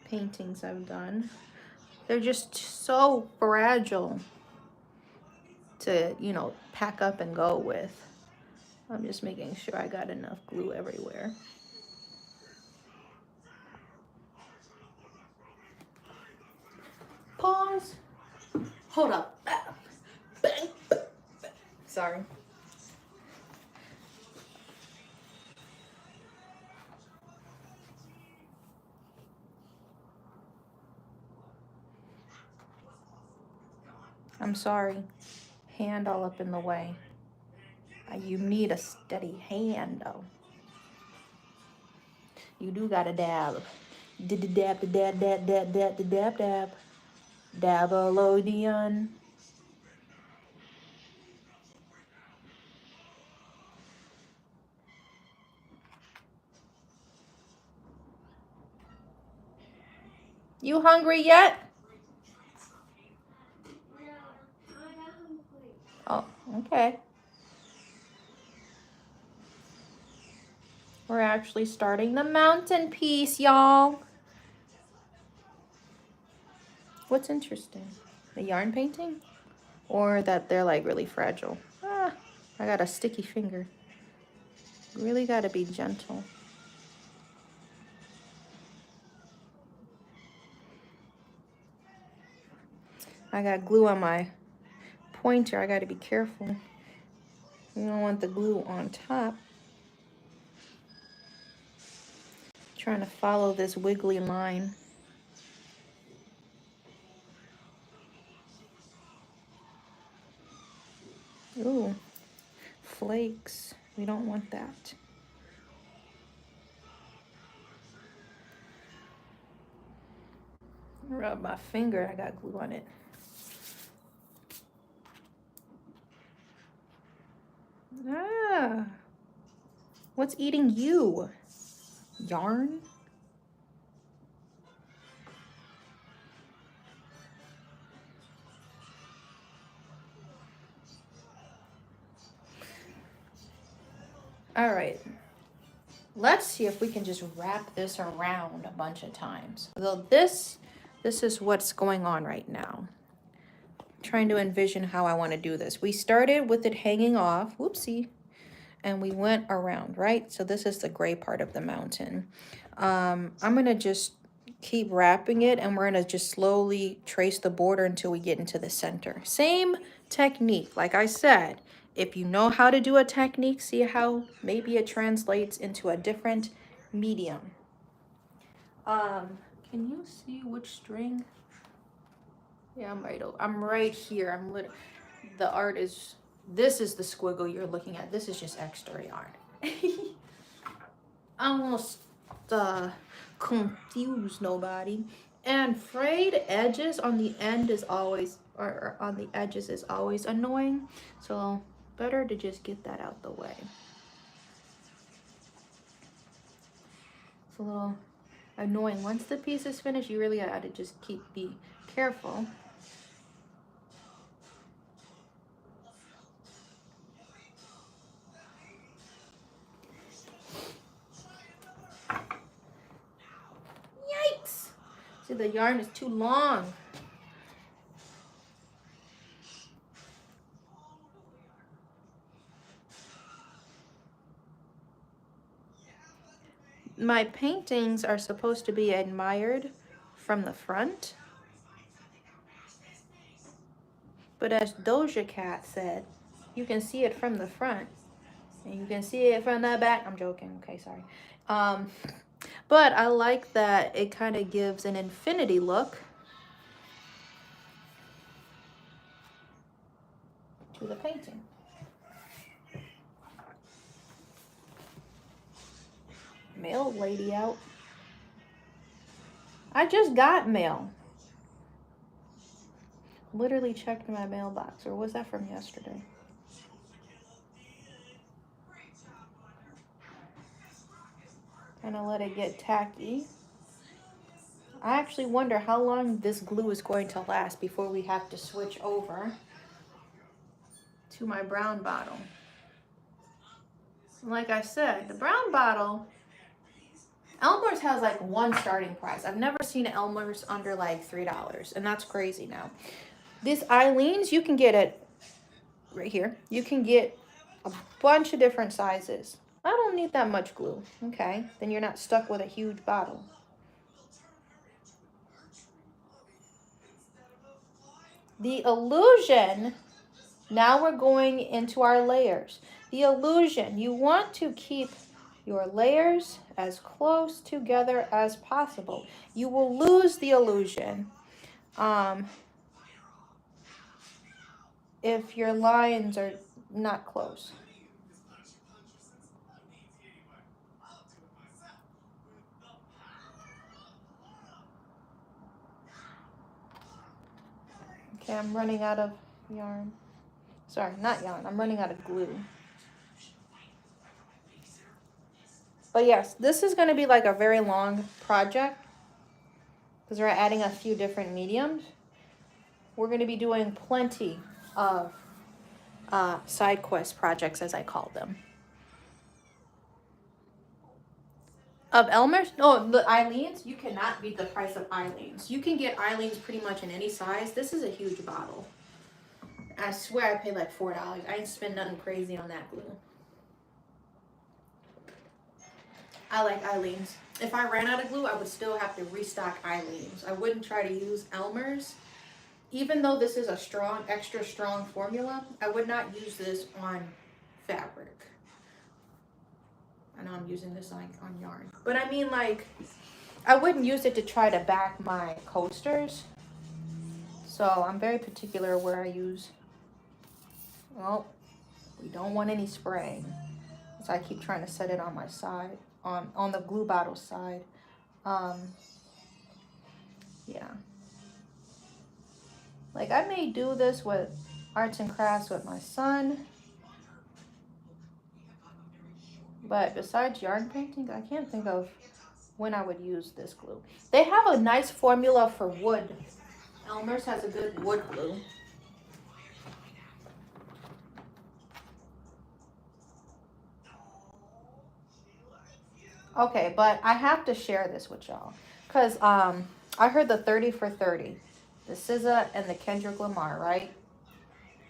paintings I've done. They're just so fragile to, you know, pack up and go with. I'm just making sure I got enough glue everywhere. Pause. Hold up. Sorry. I'm sorry. Hand all up in the way. You need a steady hand though. You do gotta dab. Dab, dab, dab, dab, dab, dab, dab. Dabolodeon. You hungry yet? Oh, okay. We're actually starting the mountain piece, y'all. What's interesting? The yarn painting? Or that they're like really fragile? Ah, I got a sticky finger. Really gotta be gentle. I got glue on my pointer. I gotta be careful. You don't want the glue on top. Trying to follow this wiggly line. Ooh, flakes. We don't want that. Rub my finger, I got glue on it. Ah, what's eating you? Yarn? All right, let's see if we can just wrap this around a bunch of times. So this is what's going on right now. Trying to envision how I want to do this. We started with it hanging off, whoopsie, and we went around, right? So this is the gray part of the mountain. I'm gonna just keep wrapping it, and we're gonna just slowly trace the border until we get into the center. Same technique, like I said. If you know how to do a technique, see how maybe it translates into a different medium. Can you see which string? Yeah, I'm right here. The art is, this is the squiggle you're looking at. This is just extra yarn. I almost confuse nobody. And frayed edges on the end is always, or on the edges is always annoying. So better to just get that out the way. It's a little annoying. Once the piece is finished, you really gotta just be careful. Yikes! See, the yarn is too long. My paintings are supposed to be admired from the front. But as Doja Cat said, you can see it from the front. And you can see it from the back. I'm joking. Okay, sorry. But I like that it kind of gives an infinity look to the painting. Mail lady out. I just got mail. Literally checked my mailbox. Or was that from yesterday? Kind of let it get tacky. I actually wonder how long this glue is going to last before we have to switch over to my brown bottle. Like I said, the brown bottle, Elmer's has like one starting price. I've never seen Elmer's under like $3, and that's crazy now. This Eileen's, you can get it right here. You can get a bunch of different sizes. I don't need that much glue. Okay, then you're not stuck with a huge bottle. The illusion, now we're going into our layers. The illusion, you want to keep your layers as close together as possible. You will lose the illusion if your lines are not close. Okay, I'm running out of yarn. Sorry, not yarn. I'm running out of glue. But yes, this is going to be like a very long project because we're adding a few different mediums. We're going to be doing plenty of side quest projects, as I call them. Of Elmer's? No, the Eileen's, you cannot beat the price of Eileen's. You can get Eileen's pretty much in any size. This is a huge bottle. I swear I paid like $4. I ain't spend nothing crazy on that glue. I like Eileen's. If I ran out of glue, I would still have to restock Eileen's. I wouldn't try to use Elmer's. Even though this is a strong, extra strong formula, I would not use this on fabric. I know I'm using this like on yarn. But I mean, like, I wouldn't use it to try to back my coasters. So I'm very particular where I use. Well, we don't want any spraying. So I keep trying to set it on my side, on the glue bottle side. Yeah. Like, I may do this with arts and crafts with my son. But besides yarn painting, I can't think of when I would use this glue. They have a nice formula for wood. Elmer's has a good wood glue. Okay, but I have to share this with y'all. Because I heard the 30 for 30. The SZA and the Kendrick Lamar, right?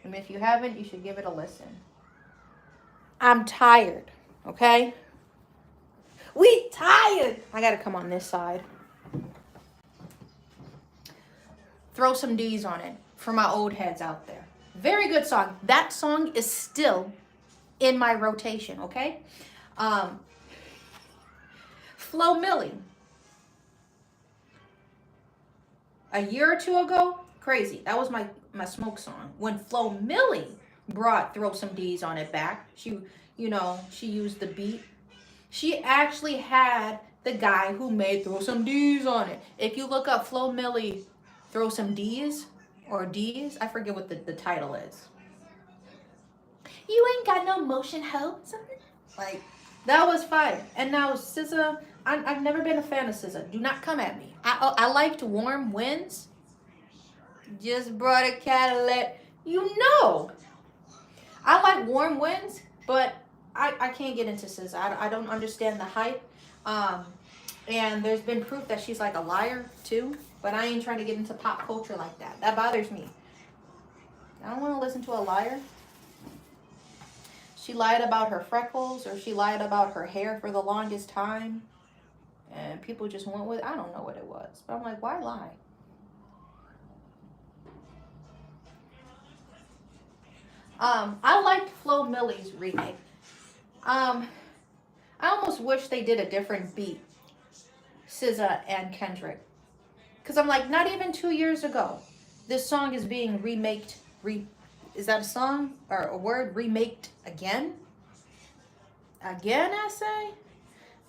And if you haven't, you should give it a listen. I'm tired, okay? We tired. I gotta come on this side. Throw some D's on it for my old heads out there. Very good song. That song is still in my rotation, okay? Flo Milli. A year or two ago, crazy. That was my smoke song. When Flo Milli brought Throw Some D's on It back, she used the beat. She actually had the guy who made Throw Some D's on It. If you look up Flo Milli Throw Some D's or D's, I forget what the title is. You ain't got no motion, ho. Something like that was fire. And now SZA, I've never been a fan of SZA. Do not come at me. I liked Warm Winds. Just brought a Cadillac. You know. I like Warm Winds, but I can't get into SZA. I don't understand the hype. And there's been proof that she's like a liar too. But I ain't trying to get into pop culture like that. That bothers me. I don't want to listen to a liar. She lied about her freckles, or she lied about her hair for the longest time. And people just went with, I don't know what it was. But I'm like, why lie? I liked Flo Milli's remake. I almost wish they did a different beat. SZA and Kendrick. Because I'm like, not even 2 years ago, this song is being remaked. Is that a song or a word? Remaked again? Again, I say?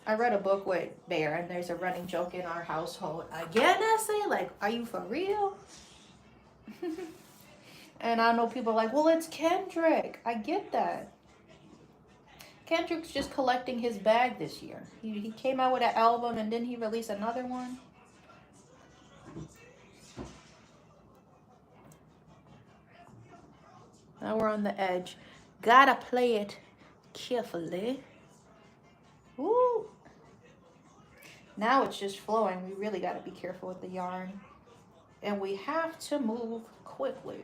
I read a book with Bear, and there's a running joke in our household. Again, I say? Like, are you for real? And I know people are like, well, it's Kendrick. I get that. Kendrick's just collecting his bag this year. He came out with an album, and didn't he release another one? Now we're on the edge. Gotta play it carefully. Ooh. Now it's just flowing. We really gotta be careful with the yarn. And we have to move quickly.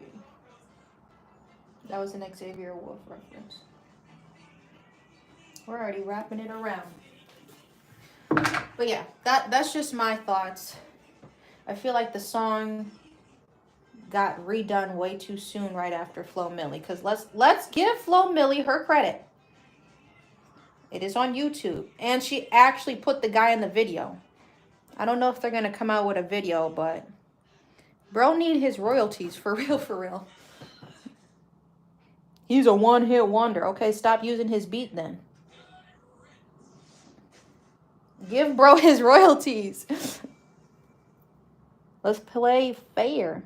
That was an Xavier Wolf reference. We're already wrapping it around. But yeah, that's just my thoughts. I feel like the song got redone way too soon right after Flo Milli. Because let's give Flo Milli her credit. It is on YouTube. And she actually put the guy in the video. I don't know if they're going to come out with a video, but bro need his royalties for real, for real. He's a one-hit wonder. Okay, stop using his beat then. Give bro his royalties. Let's play fair.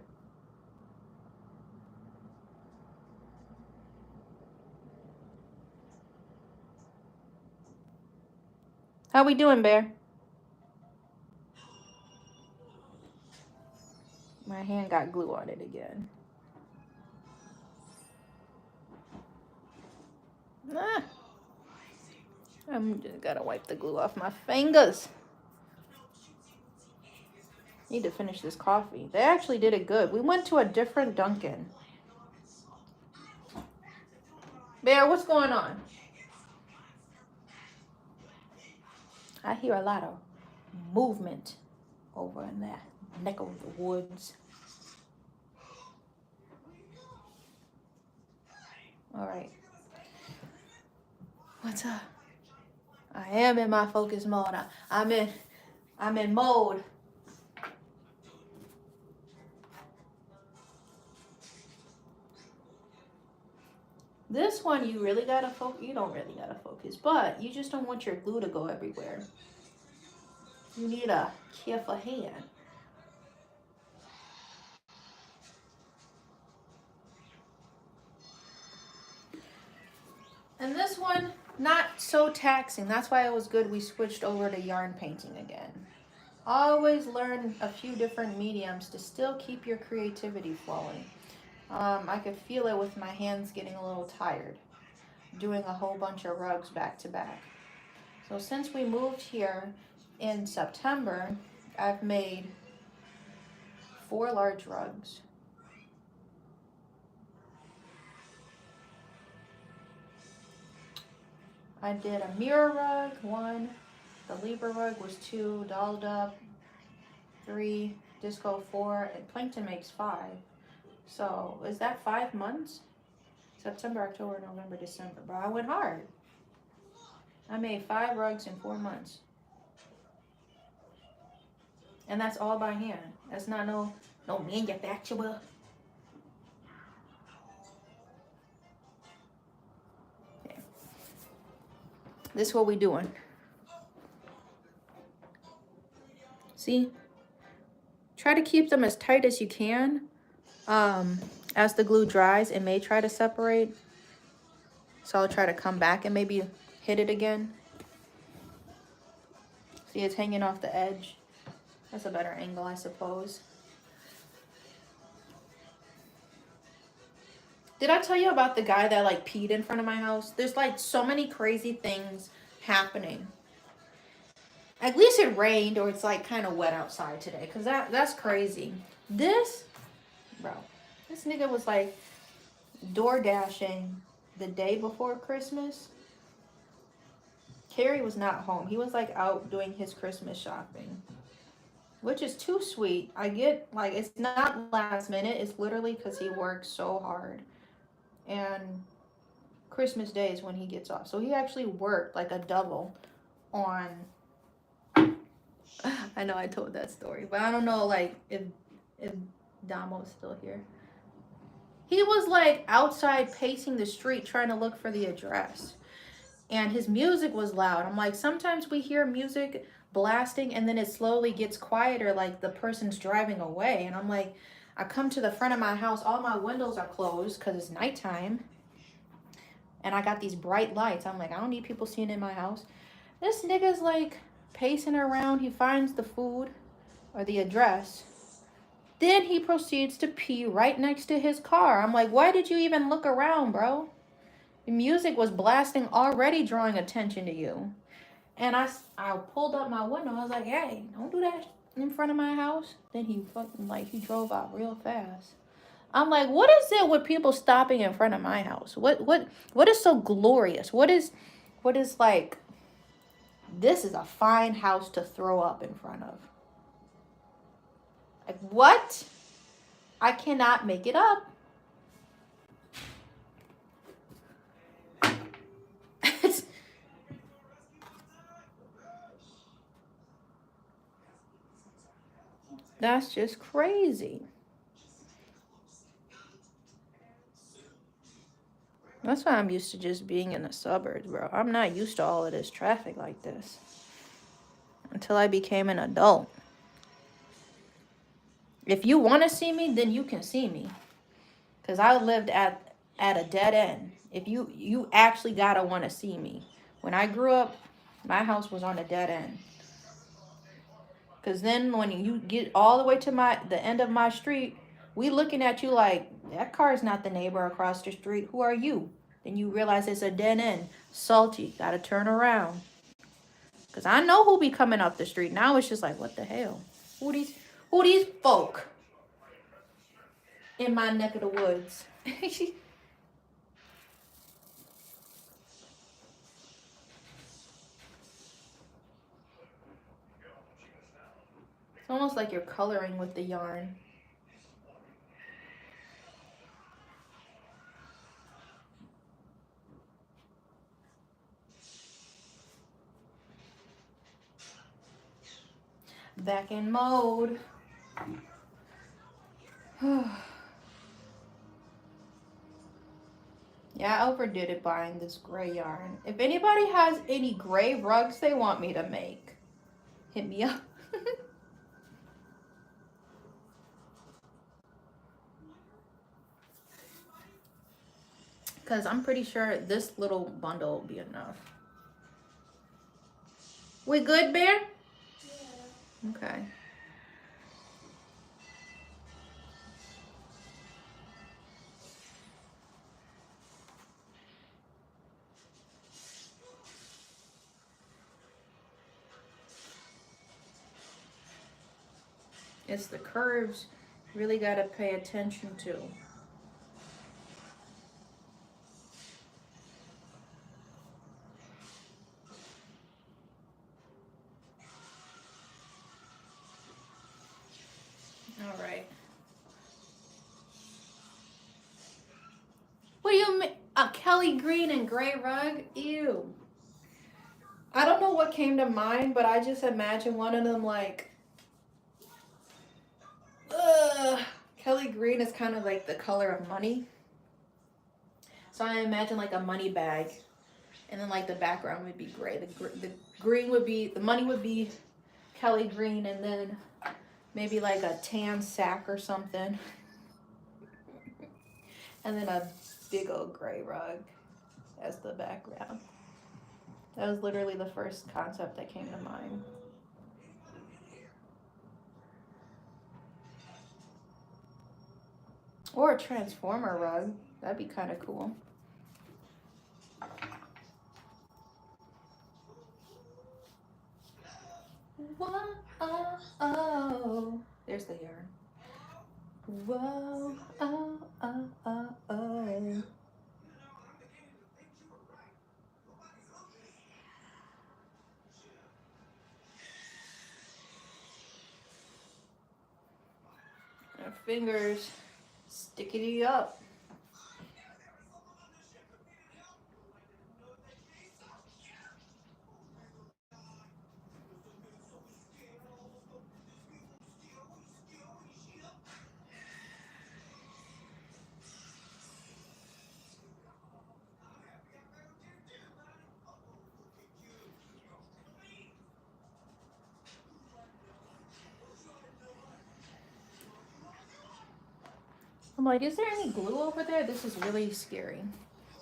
How we doing, Bear? My hand got glue on it again. Ah. I'm just gotta wipe the glue off my fingers. Need to finish this coffee. They actually did it good. We went to a different Dunkin'. Bear, what's going on? I hear a lot of movement over in that neck of the woods. All right. What's up? I am in my focus mode. I'm in mode. This one you really gotta focus. You don't really gotta focus, but you just don't want your glue to go everywhere. You need a careful hand. And this one, not so taxing. That's why it was good we switched over to yarn painting again. Always learn a few different mediums to still keep your creativity flowing. I could feel it with my hands getting a little tired, doing a whole bunch of rugs back to back. So since we moved here in September, I've made 4 large rugs. I did a mirror rug, 1. The Libra rug was 2. Dolled Up, 3. Disco, 4. And Plankton makes 5. So is that 5 months? September, October, November, December. But I went hard. I made 5 rugs in 4 months. And that's all by hand. That's not no manufacturer. Okay. This is what we doing. See? Try to keep them as tight as you can. As the glue dries, it may try to separate. So I'll try to come back and maybe hit it again. See, it's hanging off the edge. That's a better angle, I suppose. Did I tell you about the guy that like peed in front of my house? There's like so many crazy things happening. At least it rained or it's like kind of wet outside today, because that's crazy. This nigga was like door dashing the day before Christmas. Carrie was not home. He was like out doing his Christmas shopping, which is too sweet. I get like it's not last minute. It's literally because he works so hard, and Christmas Day is when he gets off. So he actually worked like a double on. I know I told that story, but I don't know like if Damo's still here. He was like outside pacing the street trying to look for the address. And his music was loud. I'm like, sometimes we hear music blasting and then it slowly gets quieter like the person's driving away. And I'm like, I come to the front of my house, all my windows are closed because it's nighttime. And I got these bright lights. I'm like, I don't need people seeing in my house. This nigga's like pacing around. He finds the food or the address. Then he proceeds to pee right next to his car. I'm like, why did you even look around, bro? The music was blasting already, drawing attention to you. And I pulled up my window. I was like, hey, don't do that in front of my house. Then he he drove out real fast. I'm like, what is it with people stopping in front of my house? What is so glorious? What is like, this is a fine house to throw up in front of. Like, what? I cannot make it up. That's just crazy. That's why I'm used to just being in the suburbs, bro. I'm not used to all of this traffic like this until I became an adult. If you want to see me, then you can see me. Because I lived at a dead end. If you actually gotta want to see me. When I grew up, my house was on a dead end. Because then when you get all the way to the end of my street, we looking at you like, that car is not the neighbor across the street. Who are you? Then you realize it's a dead end. Salty. Gotta turn around. Because I know who be coming up the street. Now it's just like, what the hell? Who these folk in my neck of the woods? It's almost like you're coloring with the yarn. Back in mode. Yeah, I overdid it buying this gray yarn. If anybody has any gray rugs they want me to make, hit me up. Because I'm pretty sure this little bundle will be enough. We good, Bear? Yeah. Okay. It's the curves. Really got to pay attention to. All right. What do you mean? A Kelly green and gray rug? Ew. I don't know what came to mind, but I just imagine one of them like, ugh. Kelly green is kind of like the color of money. So I imagine like a money bag. And then like the background would be gray. The green would be, the money would be Kelly green, and then maybe like a tan sack or something. And then a big old gray rug as the background. That was literally the first concept that came to mind. Or a transformer rug. That'd be kind of cool. Whoa, oh, oh. There's the yarn. Whoa, oh, oh, oh, oh. My fingers stickity up. I'm like, is there any glue over there? This is really scary.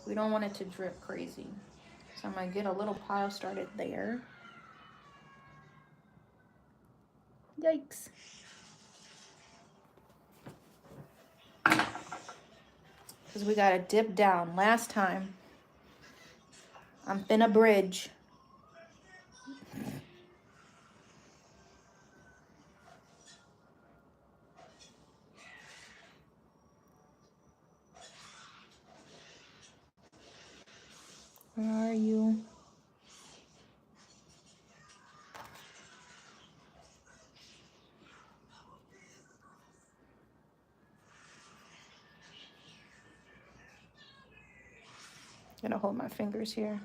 We don't want it to drip crazy. So I'm gonna get a little pile started there. Yikes. Because we gotta dip down. Last time, I'm finna bridge. Where are you? I'm gonna hold my fingers here.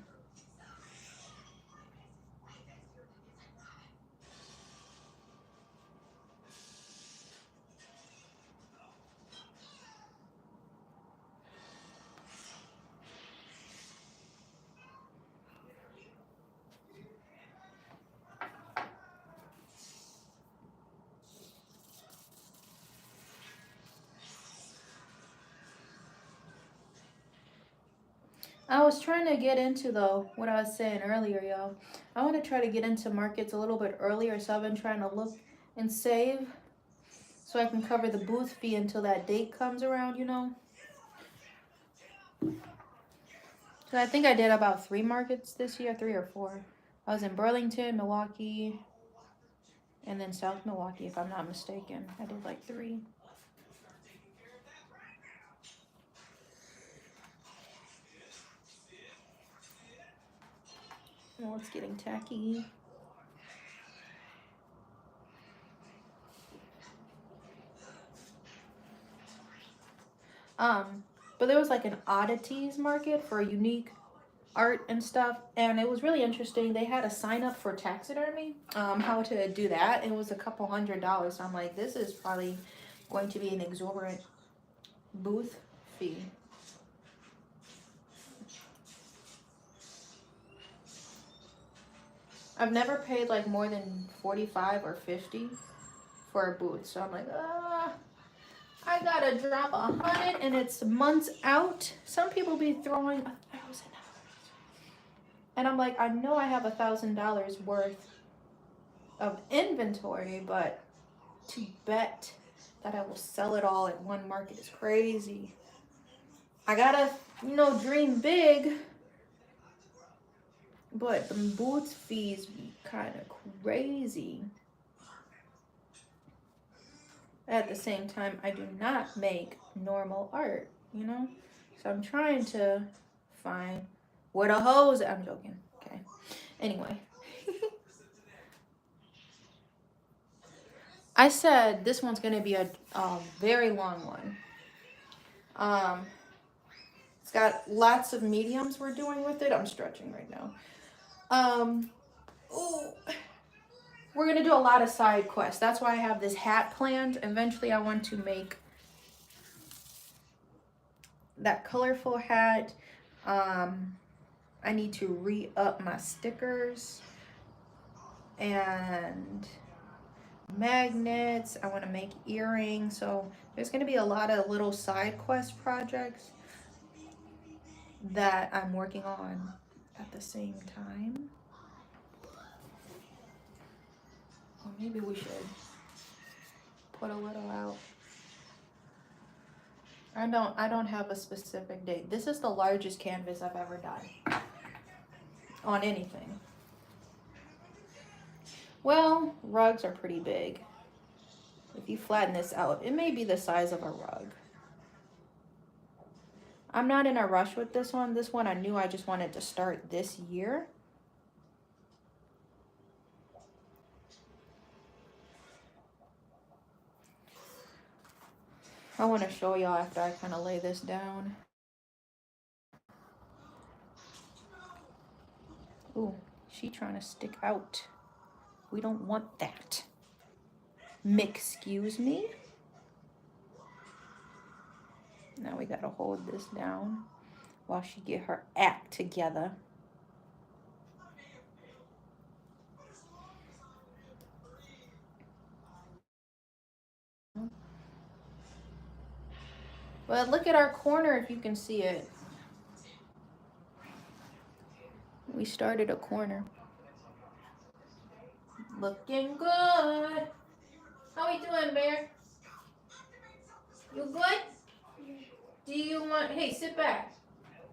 I was trying to get into, though, what I was saying earlier, y'all. I want to try to get into markets a little bit earlier, so I've been trying to look and save so I can cover the booth fee until that date comes around, you know? So I think I did about 3 markets this year, 3 or 4. I was in Burlington, Milwaukee, and then South Milwaukee, if I'm not mistaken. I did like 3. Oh, it's getting tacky. But there was like an oddities market for a unique art and stuff, and it was really interesting. They had a sign up for taxidermy, how to do that. It was a couple $100. So I'm like, this is probably going to be an exorbitant booth fee. I've never paid like more than 45 or 50 for a booth, so I'm like, I gotta drop 100, and it's months out. Some people be throwing $1,000, and I'm like, I know I have $1,000 worth of inventory, but to bet that I will sell it all at one market is crazy. I gotta, dream big, but the booth fees be kind of crazy. At the same time, I do not make normal art, So I'm trying to find where the hoes. I'm joking. Okay. Anyway. I said this one's going to be a very long one. It's got lots of mediums we're doing with it. I'm stretching right now. We're going to do a lot of side quests. That's why I have this hat planned. Eventually I want to make that colorful hat. I need to re-up my stickers and magnets. I want to make earrings. So there's going to be a lot of little side quest projects that I'm working on at the same time. Or maybe we should put a little out. I don't have a specific date. This is the largest canvas I've ever done on anything. Well, rugs are pretty big. If you flatten this out, it may be the size of a rug. I'm not in a rush with this one. This one I knew I just wanted to start this year. I want to show y'all after I kind of lay this down. Ooh, she trying to stick out. We don't want that. Excuse me. Now we gotta hold this down while she get her act together. But look at our corner if you can see it. We started a corner. Looking good. How we doing, Bear? You good? Do you want, hey, sit back.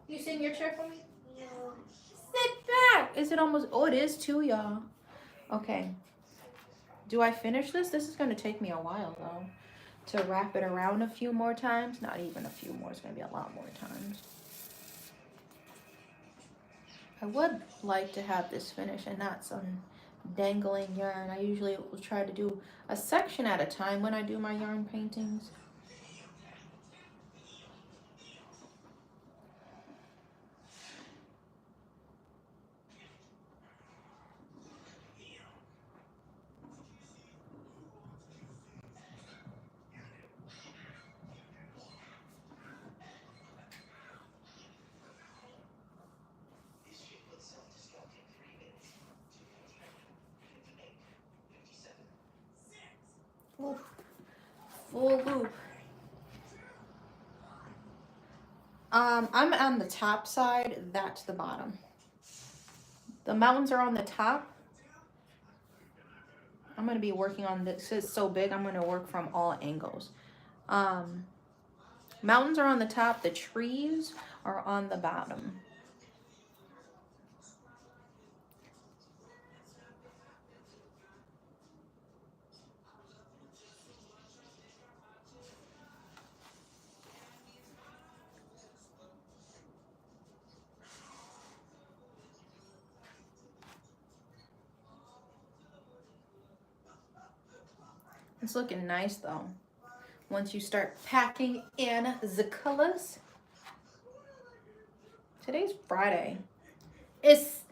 You sit in your chair for me? No. Sit back. Is it almost, oh, it is too, y'all. Okay. Do I finish this? This is going to take me a while, though. To wrap it around a few more times. Not even a few more. It's going to be a lot more times. I would like to have this finished and not some dangling yarn. I usually will try to do a section at a time when I do my yarn paintings. Oof. Full loop. I'm on the top side, that's the bottom. The mountains are on the top. I'm going to be working on this. It's so big, I'm going to work from all angles. Mountains are on the top, the trees are on the bottom. It's looking nice though. Once you start packing in the colors. Today's Friday. It's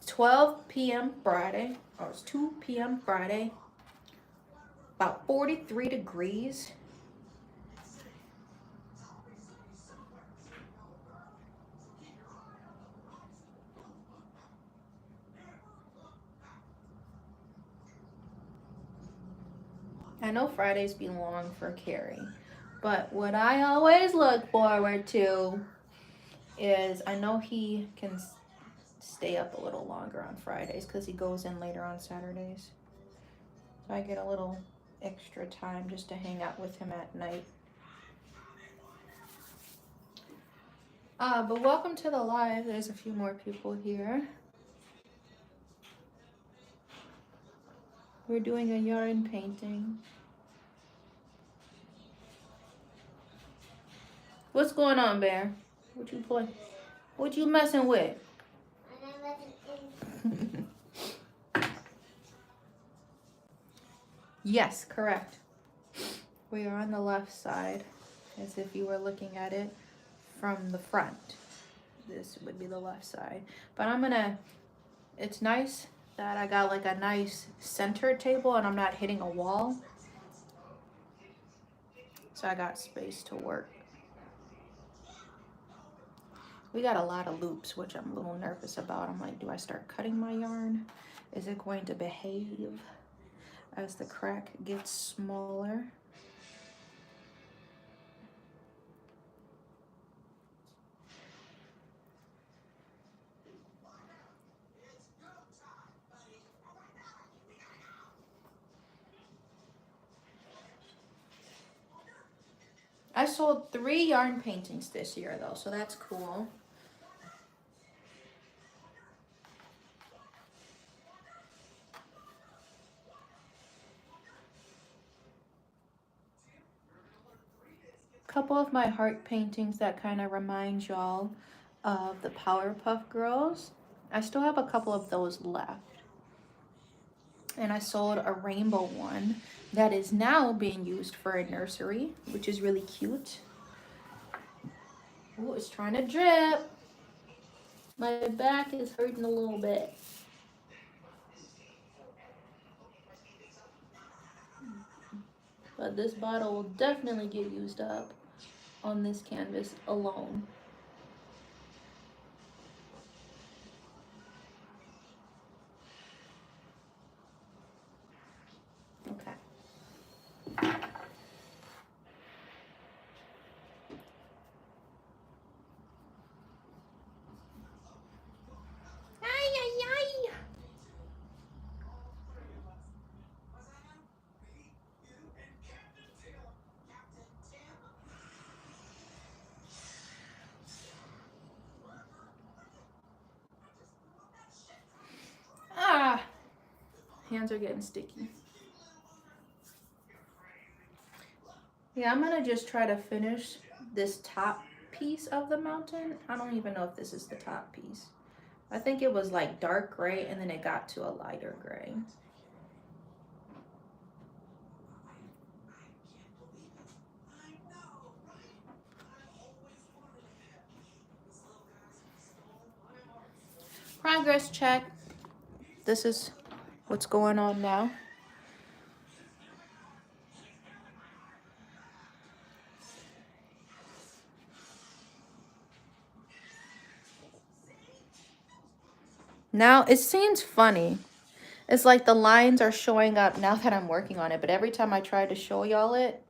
12 p.m. Friday, or it's 2 p.m. Friday, about 43 degrees. I know Fridays be long for Carrie, but what I always look forward to is I know he can stay up a little longer on Fridays because he goes in later on Saturdays. So I get a little extra time just to hang out with him at night. But welcome to the live. There's a few more people here. We're doing a yarn painting. What's going on, Bear? What you play? What you messing with? Yes, correct. We are on the left side, as if you were looking at it from the front. This would be the left side. But it's nice that I got like a nice center table and I'm not hitting a wall. So I got space to work. We got a lot of loops, which I'm a little nervous about. I'm like, do I start cutting my yarn? Is it going to behave as the crack gets smaller? I sold 3 yarn paintings this year though, so that's cool. Couple of my heart paintings that kind of remind y'all of the Powerpuff Girls. I still have a couple of those left. And I sold a rainbow one that is now being used for a nursery, which is really cute. Oh, it's trying to drip. My back is hurting a little bit. But this bottle will definitely get used up on this canvas alone. Okay. Ay, ay, ay. Ah, hands are getting sticky. Yeah, I'm gonna just try to finish this top piece of the mountain. I don't even know if this is the top piece. I think it was like dark gray and then it got to a lighter gray. Progress check. This is what's going on now. Now it seems funny. It's like the lines are showing up now that I'm working on it, but every time I try to show y'all it,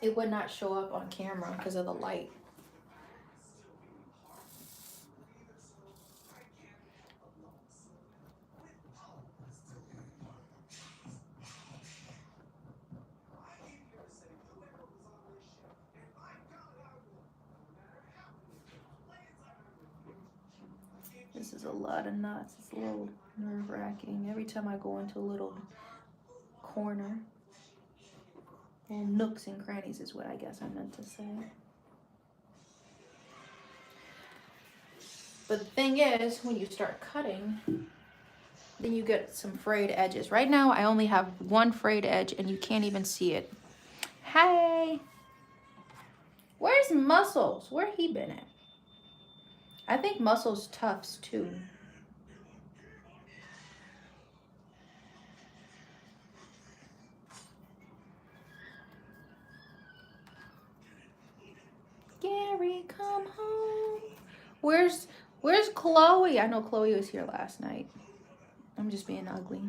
it would not show up on camera because of the light. This is a lot of knots. It's a little nerve-wracking. Every time I go into a little corner, little nooks and crannies is what I guess I meant to say. But the thing is, when you start cutting, then you get some frayed edges. Right now, I only have one frayed edge and you can't even see it. Hey! Where's Muscles? Where he been at? I think muscles toughs too. Gary, come home. Where's Chloe? I know Chloe was here last night. I'm just being ugly.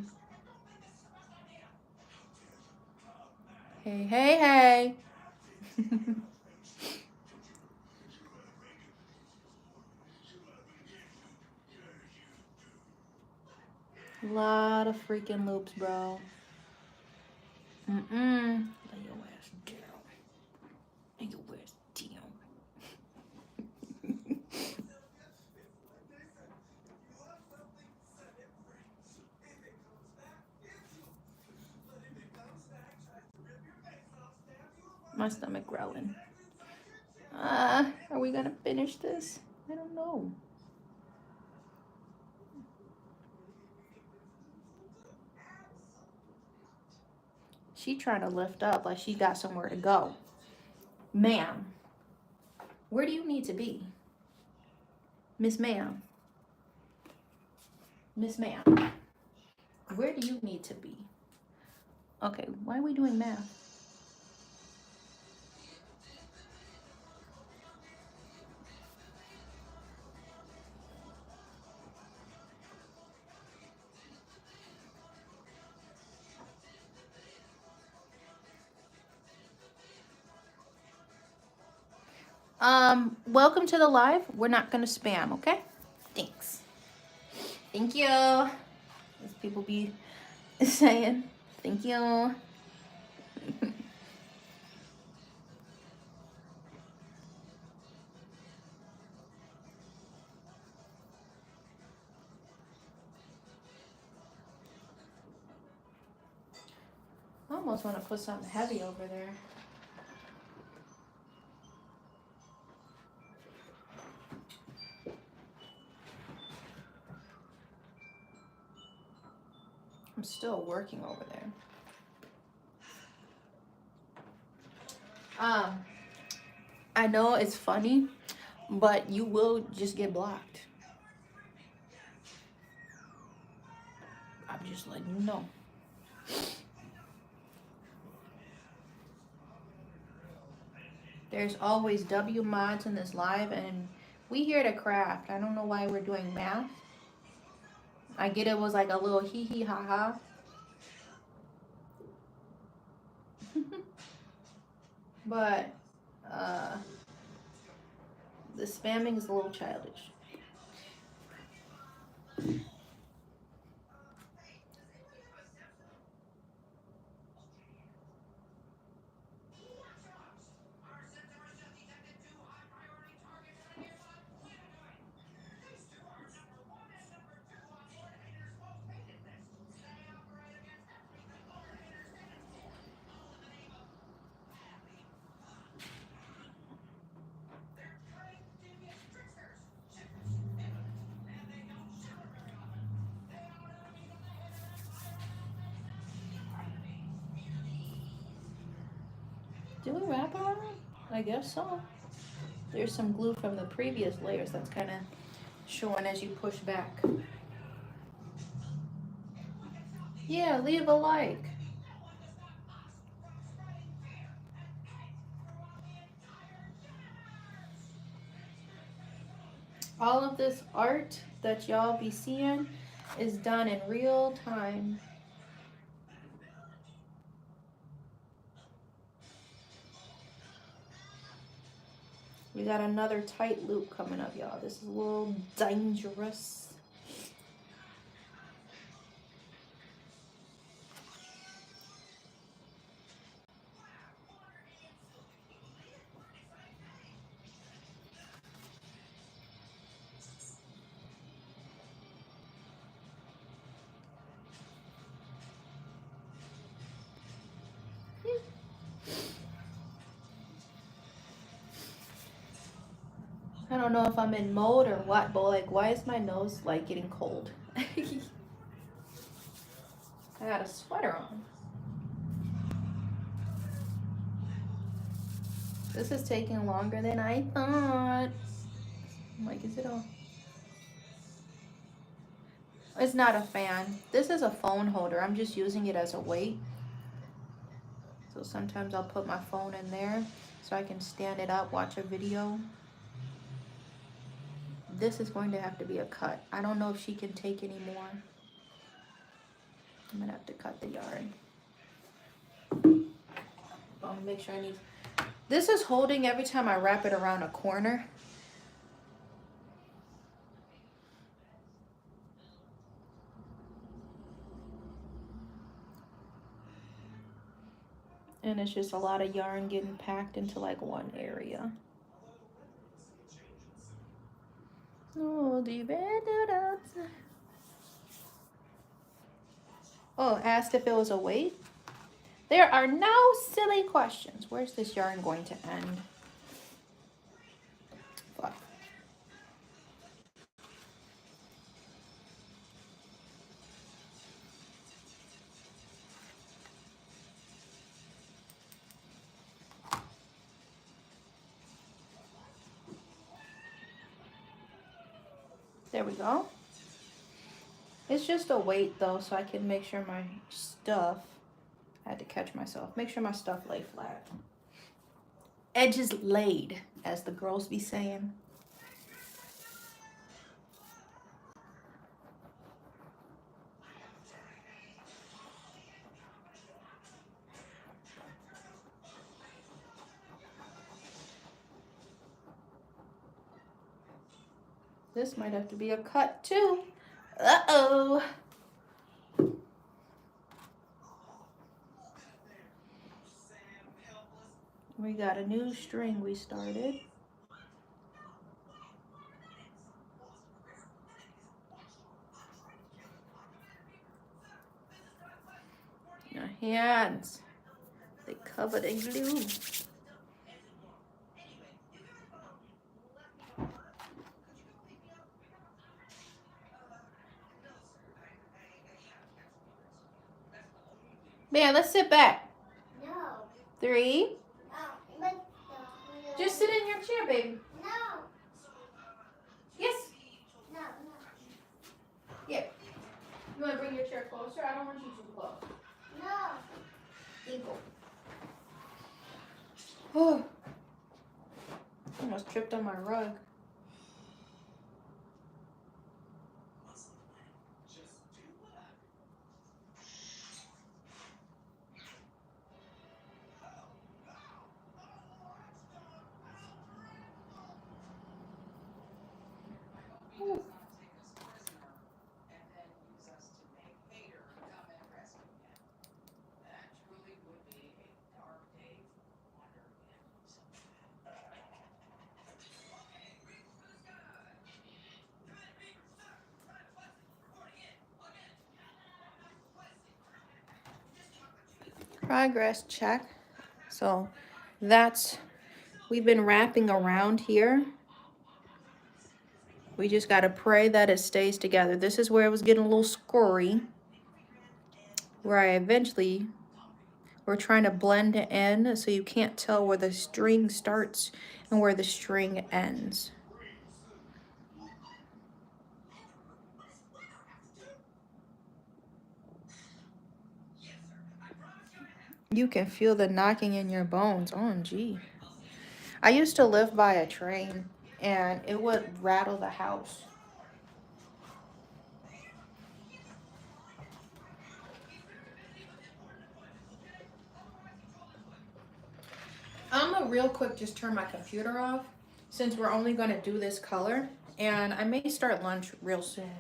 Hey, hey, hey. Lot of freaking loops, bro. Lay your ass down. Lay your ass down. My stomach growling. Are we gonna finish this? I don't know. She trying to lift up like she got somewhere to go. Ma'am, where do you need to be? Miss Ma'am. Miss Ma'am, where do you need to be? Okay, why are we doing math? Welcome to the live. We're not gonna spam, okay? Thanks. Thank you. As people be saying, thank you. I almost want to put something heavy over there. I'm still working over there. I know it's funny, but you will just get blocked. I'm just letting you know. There's always W mods in this live, and we here to craft. I don't know why we're doing math. I get it was like a little hee hee ha ha. But the spamming is a little childish. Do we wrap around? I guess so. There's some glue from the previous layers that's kind of showing as you push back. Yeah, leave a like. All of this art that y'all be seeing is done in real time. We got another tight loop coming up, y'all. This is a little dangerous. I don't know if I'm in mode or what, but like, why is my nose like getting cold? I got a sweater on. This is taking longer than I thought. I'm like, is it all? It's not a fan. This is a phone holder. I'm just using it as a weight. So sometimes I'll put my phone in there so I can stand it up, watch a video. This is going to have to be a cut. I don't know if she can take any more. I'm gonna have to cut the yarn. I'll make sure I need. This is holding every time I wrap it around a corner. And it's just a lot of yarn getting packed into like one area. Oh, asked if it was a weight. There are no silly questions. Where's this yarn going to end? Fuck. There we go. It's just a weight though, so I can make sure my stuff, I had to catch myself, make sure my stuff lay flat. Edges laid, as the girls be saying. This might have to be a cut too. Uh-oh. We got a new string we started. Your hands, they covered in glue. Man, let's sit back. No. 3. But, Just sit in your chair, baby. no. Yes. No. Yeah. You want to bring your chair closer? I don't want you too close. No. Eagle. Oh. Almost tripped on my rug. Progress check. So that's, we've been wrapping around here. We just got to pray that it stays together. This is where it was getting a little scurry, where I eventually, we're trying to blend it in so you can't tell where the string starts and where the string ends. You can feel the knocking in your bones. OMG. I used to live by a train and it would rattle the house. I'm gonna real quick just turn my computer off since we're only gonna do this color, and I may start lunch real soon.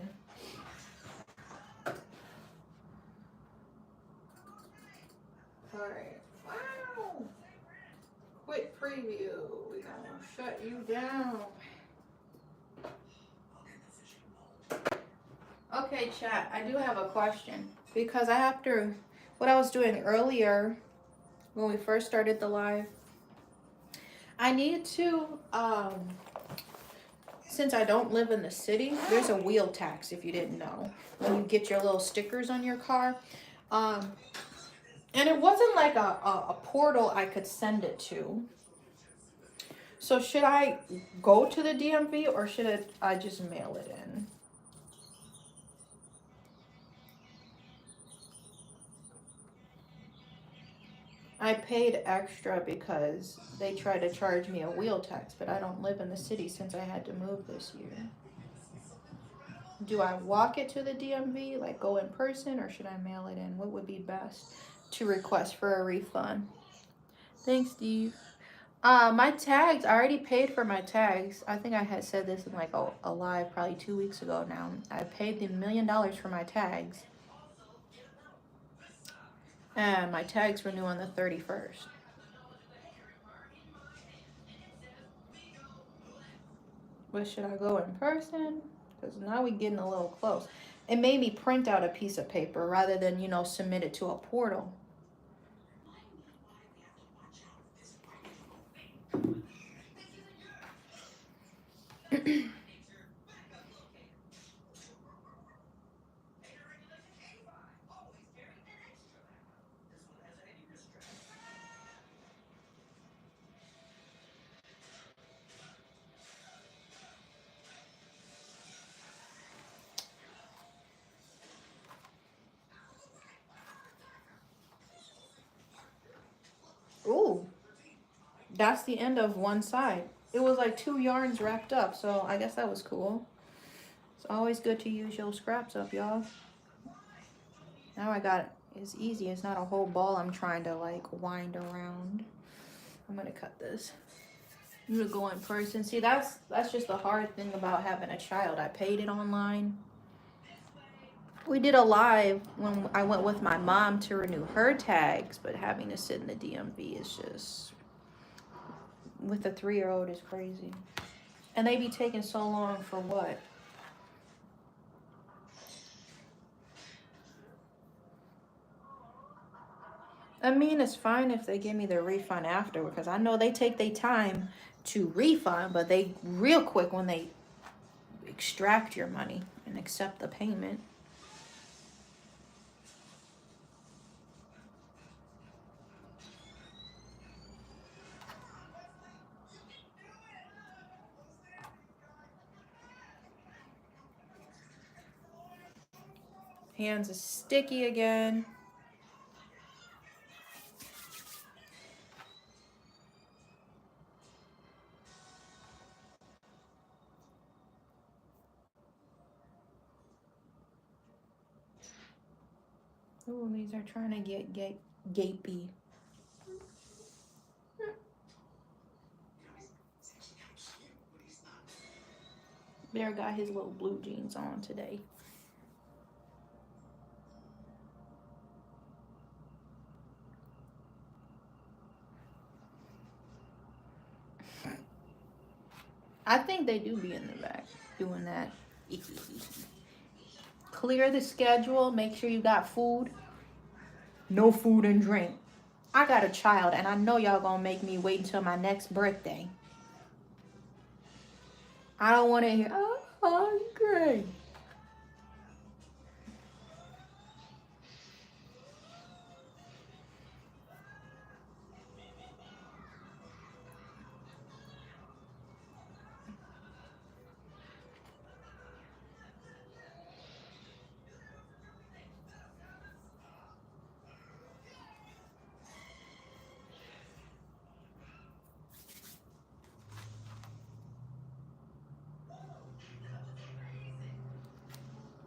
Alright. Wow. Quick preview. We're gonna shut you down. Okay, chat, I do have a question because I have to, what I was doing earlier when we first started the live, I need to, since I don't live in the city, there's a wheel tax if you didn't know, when you get your little stickers on your car. And it wasn't like a portal I could send it to. So should I go to the DMV or should I just mail it in? I paid extra because they tried to charge me a wheel tax, but I don't live in the city since I had to move this year. Do I walk it to the DMV, like go in person, or should I mail it in? What would be best to request for a refund? Thanks, Steve. My tags, I already paid for my tags. I think I had said this in like a live probably 2 weeks ago now. I paid the $1 million for my tags. And my tags renew on the 31st. But should I go in person? Because now we're getting a little close. It made me print out a piece of paper rather than, submit it to a portal. Ooh, that's the end of one side. It was like 2 yarns wrapped up, so I guess that was cool. It's always good to use your scraps up, y'all. Now I got it. It's easy. It's not a whole ball I'm trying to like wind around. I'm gonna cut this. I'm gonna go in person. See, that's just the hard thing about having a child. I paid it online. We did a live when I went with my mom to renew her tags, but having to sit in the DMV is just, with a 3-year-old, is crazy. And they be taking so long for what? I mean, it's fine if they give me the refund after, because I know they take their time to refund, but they real quick when they extract your money and accept the payment. Hands is sticky again. Ooh, these are trying to get gapey. Bear got his little blue jeans on today. I think they do be in the back doing that. Clear the schedule. Make sure you got food. No food and drink. I got a child, and I know y'all gonna make me wait until my next birthday. I don't want to hear, oh, hungry.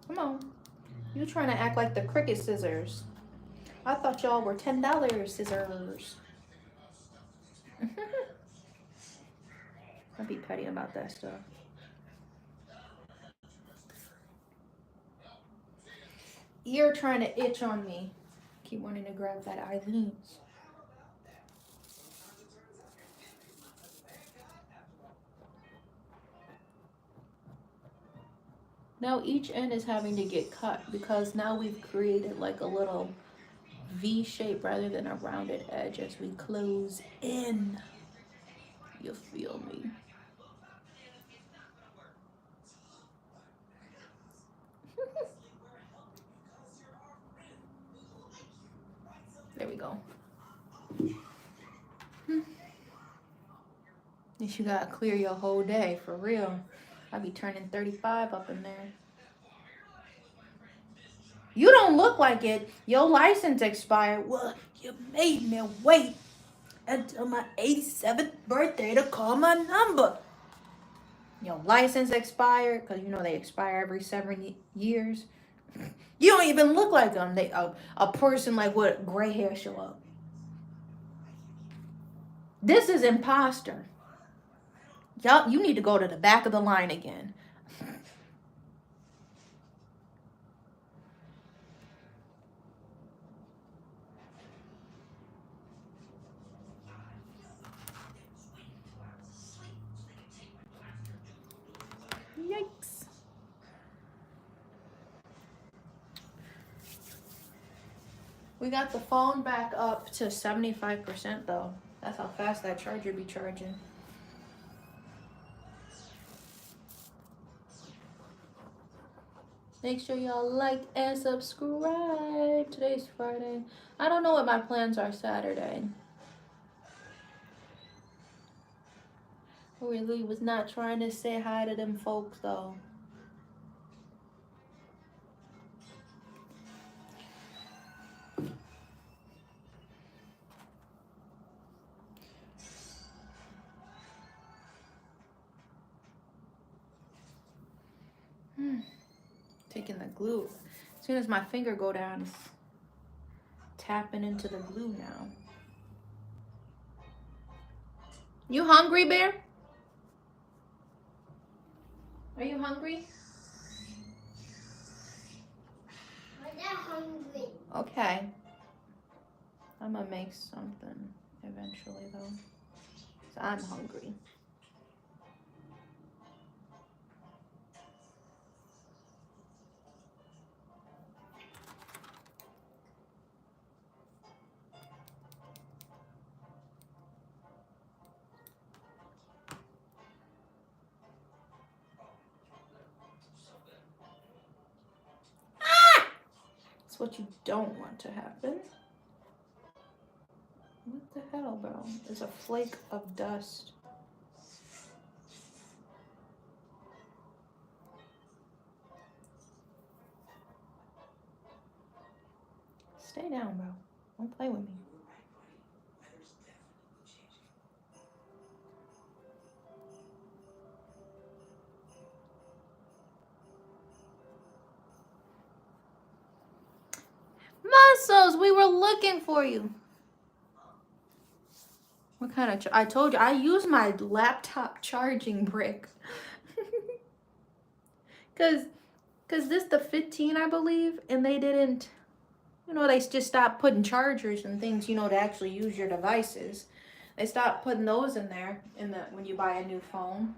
Come on. You trying to act like the Cricut scissors. I thought y'all were $10 scissors. I'll be petty about that stuff. You're trying to itch on me. Keep wanting to grab that Eileen's. Now each end is having to get cut because now we've created like a little V shape rather than a rounded edge as we close in. You feel me? There we go. You gotta clear your whole day, for real. I be turning 35 up in there. You don't look like it. Your license expired. Well, you made me wait until my 87th birthday to call my number. Your license expired, because you know they expire every 7 years. You don't even look like them. A person like with gray hair show up. This is imposter. Y'all, you need to go to the back of the line again. Yikes. We got the phone back up to 75% though. That's how fast that charger be charging. Make sure y'all like and subscribe. Today's Friday. I don't know what my plans are Saturday. I really was not trying to say hi to them folks though. Taking the glue. As soon as my finger go down, it's tapping into the glue now. You hungry, Bear? Are you hungry? I'm not hungry. Okay. I'm gonna make something eventually though. 'Cause I'm hungry. It's what you don't want to happen. What the hell, bro? There's a flake of dust. Stay down, bro. Don't play with me. Muscles, we were looking for you. What kind of? I told you I use my laptop charging brick. Cause this the 15, I believe, and they didn't. You know, they just stopped putting chargers and things. You know, to actually use your devices. They stopped putting those in there when you buy a new phone.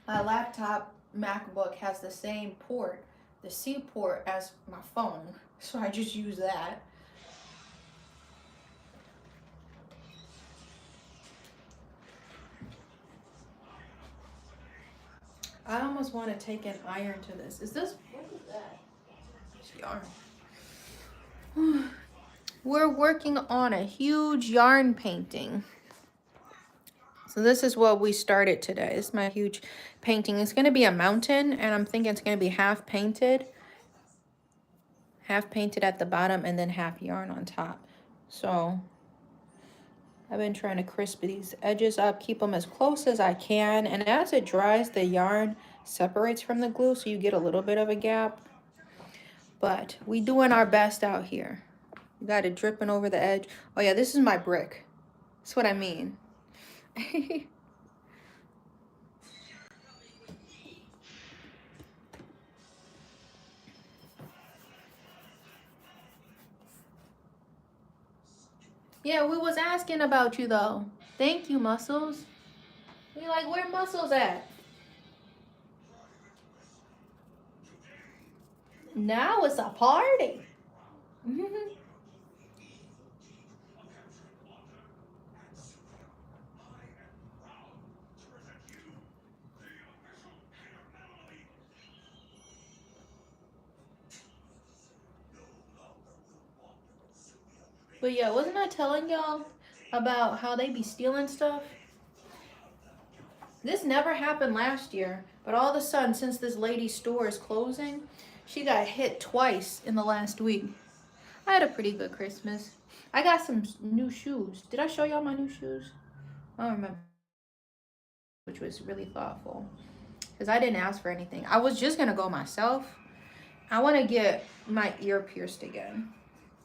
My laptop MacBook has the same port, the C port, as my phone, so I just use that. I almost want to take an iron to this. Is this, what is that? It's yarn. We're working on a huge yarn painting. So this is what we started today. This is my huge painting. It's going to be a mountain, and I'm thinking it's going to be half painted at the bottom and then half yarn on top. So I've been trying to crisp these edges up, keep them as close as I can. And as it dries, the yarn separates from the glue, so you get a little bit of a gap. But we doing our best out here. You got it dripping over the edge. Oh yeah, this is my brick. That's what I mean. Yeah, we was asking about you though. Thank you, Muscles. We like, where Muscles at? Now it's a party. But yeah, wasn't I telling y'all about how they be stealing stuff. This never happened last year, but all of a sudden, since this lady's store is closing, she got hit twice in the last week. I had a pretty good Christmas. I got some new shoes. Did I show y'all my new shoes? I don't remember, which was really thoughtful because I didn't ask for anything. I was just gonna go myself. I want to get my ear pierced again.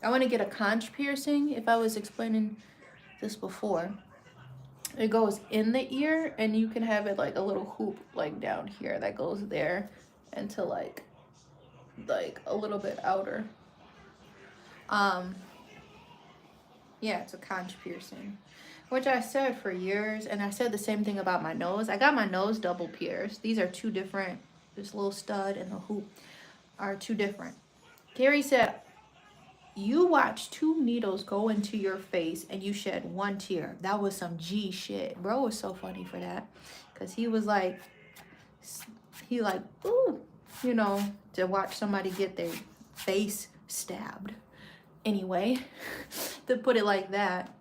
I want to get a conch piercing. If I was explaining this before, it goes in the ear and you can have it like a little hoop like down here that goes there and to like a little bit outer. Yeah, it's a conch piercing, which I said for years, and I said the same thing about my nose. I got my nose double pierced. These are two different. This little stud and the hoop are two different. Carrie said, you watched 2 needles go into your face and you shed 1 tear. That was some G shit. Bro was so funny for that. Because he was like, ooh, you know, to watch somebody get their face stabbed. Anyway, to put it like that,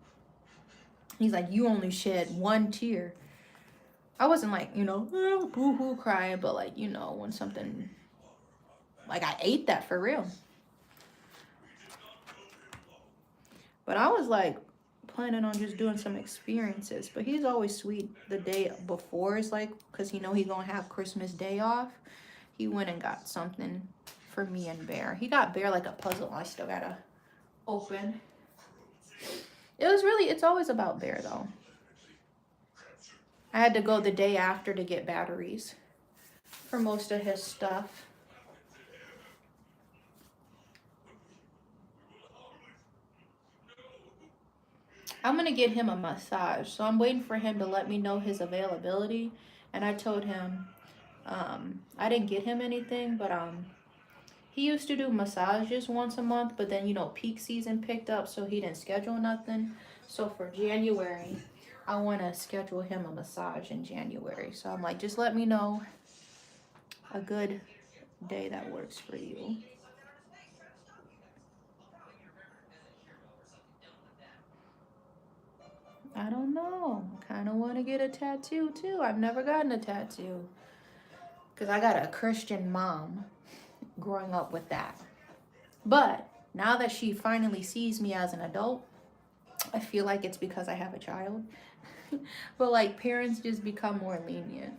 he's like, you only shed 1 tear. I wasn't like, you know, boo-hoo crying, but like, you know, when something, like I ate that for real. But I was like planning on just doing some experiences. But he's always sweet the day before. It's like, because he know he gonna have Christmas Day off. He went and got something for me and Bear. He got Bear like a puzzle I still gotta open. It's always about Bear though. I had to go the day after to get batteries for most of his stuff. I'm gonna get him a massage, so I'm waiting for him to let me know his availability. And I told him, I didn't get him anything, but he used to do massages once a month, but then, you know, peak season picked up, so he didn't schedule nothing. So for January, I want to schedule him a massage in January. So I'm like, just let me know a good day that works for you. I don't know. Kind of want to get a tattoo too. I've never gotten a tattoo because I got a Christian mom growing up with that. But now that she finally sees me as an adult, I feel like it's because I have a child. But like parents just become more lenient.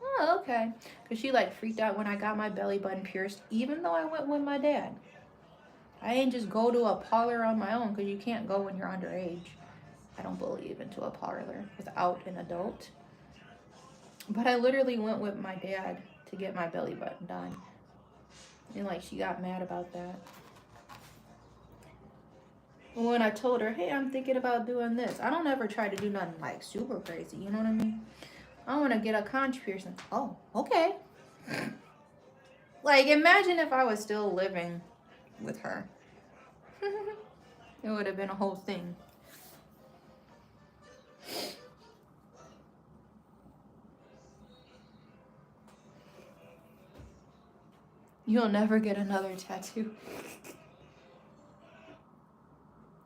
Oh, okay. Because she like freaked out when I got my belly button pierced, even though I went with my dad. I ain't just go to a parlor on my own because you can't go when you're underage. I don't believe into a parlor without an adult. But I literally went with my dad to get my belly button done. And like she got mad about that. When I told her, hey, I'm thinking about doing this. I don't ever try to do nothing like super crazy, you know what I mean? I want to get a conch piercing. Oh, okay. Like imagine if I was still living with her. It would have been a whole thing. You'll never get another tattoo.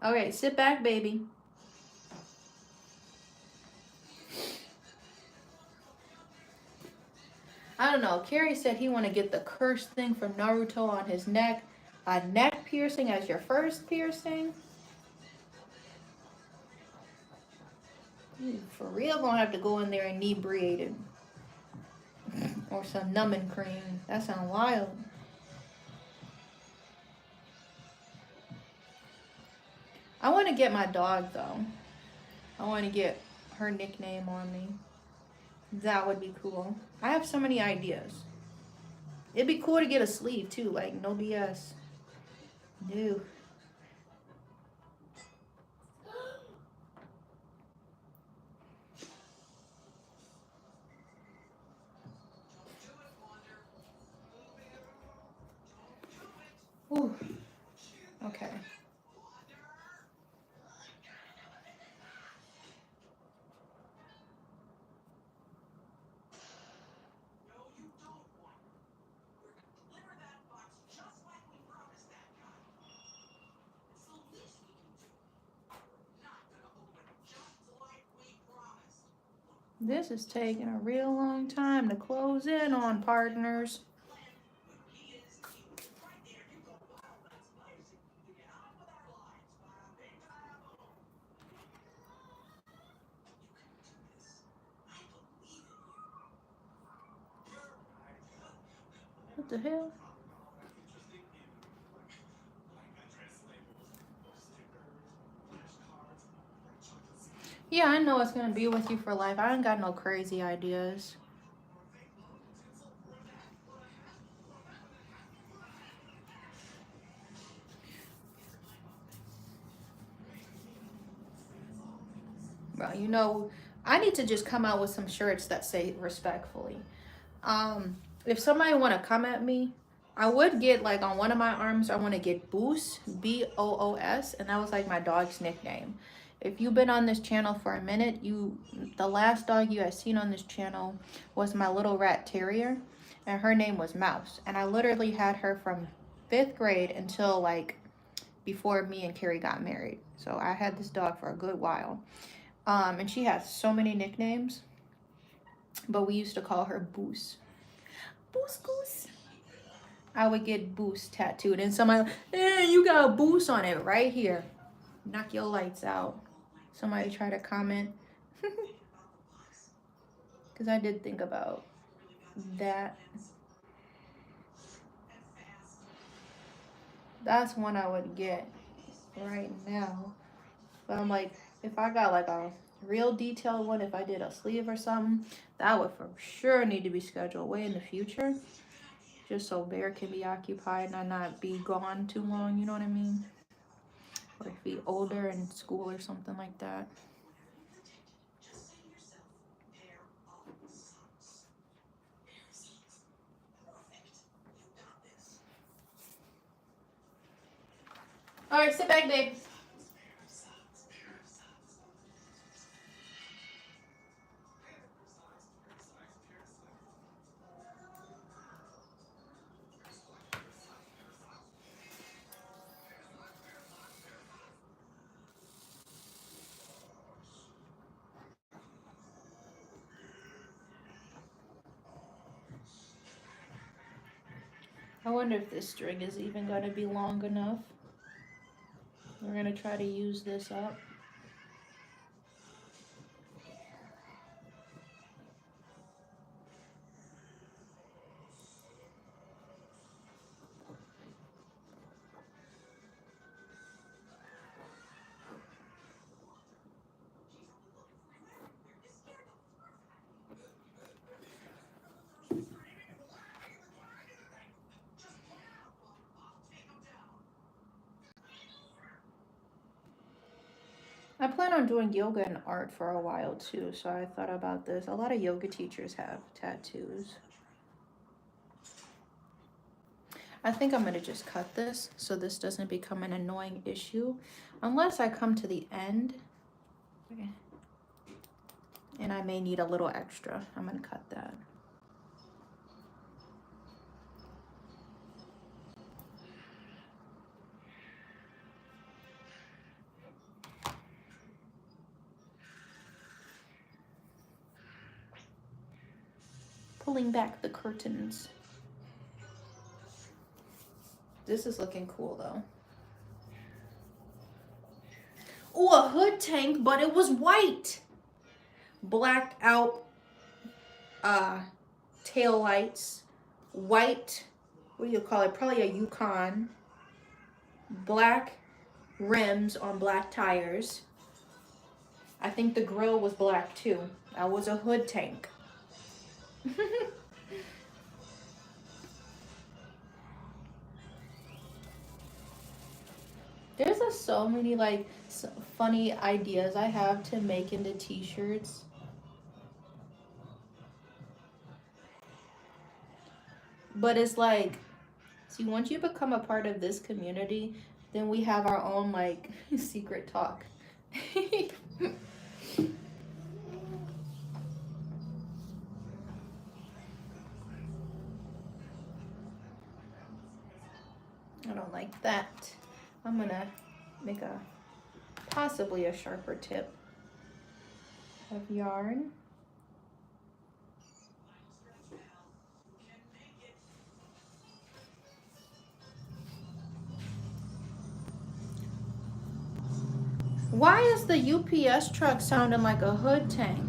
Okay, sit back, baby. I don't know. Carrie said he want to get the curse thing from Naruto on his neck. A neck piercing as your first piercing? You for real gonna have to go in there inebriated. Or some numbing cream. That sounds wild. I want to get my dog though. I want to get her nickname on me. That would be cool. I have so many ideas. It'd be cool to get a sleeve too, like no BS. No. Ooh. Okay. This is taking a real long time to close in on, partners. What the hell? Yeah, I know it's gonna be with you for life. I ain't got no crazy ideas. Well, you know, I need to just come out with some shirts that say respectfully. If somebody want to come at me, I would get like on one of my arms, I want to get Boos, Boos, and that was like my dog's nickname. If you've been on this channel for a minute, the last dog you had seen on this channel was my little rat terrier, and her name was Mouse. And I literally had her from 5th grade until like before me and Carrie got married. So I had this dog for a good while. And she has so many nicknames, but we used to call her Boos. Boos Goose. I would get Boost tattooed, and somebody, you got a Boost on it right here. Knock your lights out. Somebody try to comment. Because I did think about that. That's one I would get right now. But I'm like, if I got like a real detailed one, if I did a sleeve or something, that would for sure need to be scheduled way in the future. Just so Bear can be occupied and not be gone too long, you know what I mean? Or be older in school or something like that. All right, sit back, babe. I wonder if this string is even going to be long enough. We're going to try to use this up. I plan on doing yoga and art for a while too, so I thought about this. A lot of yoga teachers have tattoos. I think I'm going to just cut this so this doesn't become an annoying issue. Unless I come to the end. Okay. And I may need a little extra. I'm going to cut that. Pulling back the curtains. This is looking cool though. Oh, a hood tank, but it was white. Blacked out tail lights. White, what do you call it? Probably a Yukon. Black rims on black tires. I think the grill was black too. That was a hood tank. There's so many like funny ideas I have to make into t-shirts. But it's like, see, once you become a part of this community, then we have our own like secret talk. I don't like that. I'm gonna make possibly a sharper tip of yarn. Why is the UPS truck sounding like a hood tank?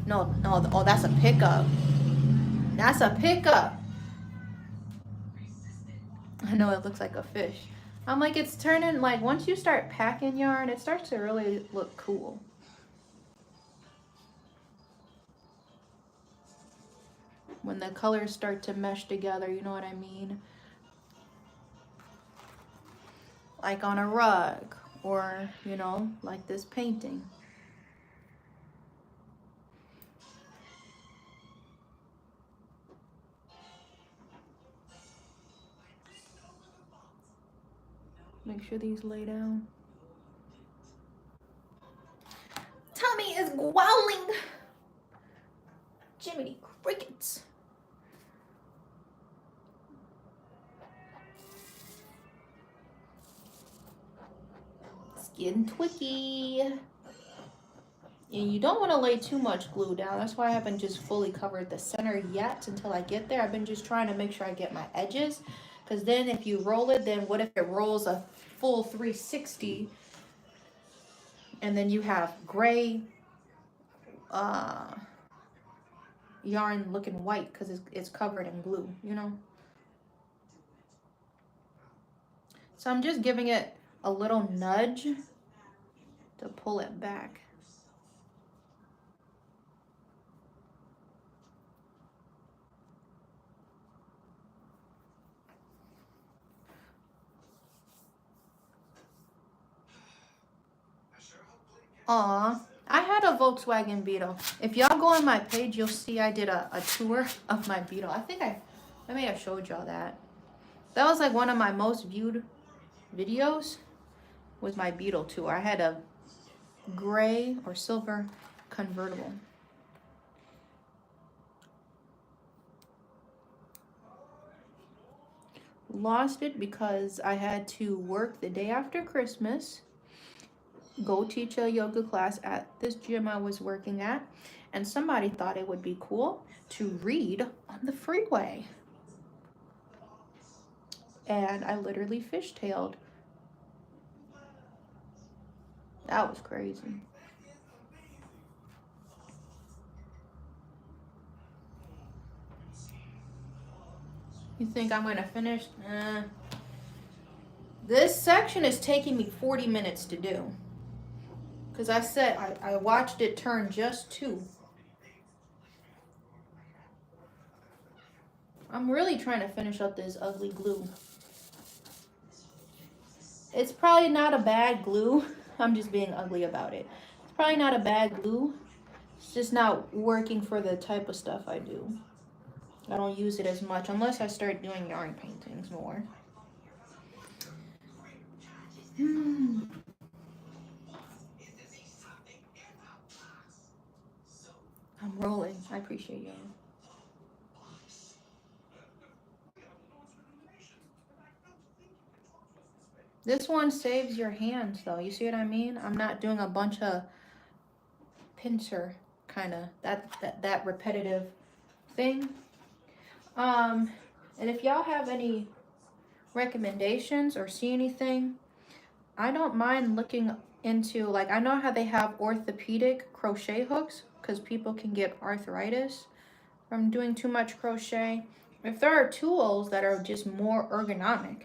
No, oh, that's a pickup. That's a pickup. I know it looks like a fish. I'm like, it's turning, like, once you start packing yarn, it starts to really look cool. When the colors start to mesh together, you know what I mean? Like on a rug, or, you know, like this painting. Make sure these lay down. Tummy is growling. Jiminy crickets. It's getting twicky. And you don't want to lay too much glue down. That's why I haven't just fully covered the center yet until I get there. I've been just trying to make sure I get my edges. Because then if you roll it, then what if it rolls a full 360 and then you have gray yarn looking white because it's covered in glue, you know? So I'm just giving it a little nudge to pull it back. Aw, I had a Volkswagen Beetle. If y'all go on my page, you'll see I did a tour of my Beetle. I think I may have showed y'all that. That was like one of my most viewed videos, was my Beetle tour. I had a gray or silver convertible. Lost it because I had to work the day after Christmas, go teach a yoga class at this gym I was working at, and somebody thought it would be cool to read on the freeway. And I literally fishtailed. That was crazy. You think I'm gonna finish? This section is taking me 40 minutes to do. Because I said I watched it turn just 2. I'm really trying to finish up this ugly glue. It's probably not a bad glue. I'm just being ugly about it. It's probably not a bad glue. It's just not working for the type of stuff I do. I don't use it as much unless I start doing yarn paintings more. I'm rolling. I appreciate you. This one saves your hands though. You see what I mean? I'm not doing a bunch of pincer kind of that repetitive thing. And if y'all have any recommendations or see anything, I don't mind looking into, like, I know how they have orthopedic crochet hooks because people can get arthritis from doing too much crochet. If there are tools that are just more ergonomic,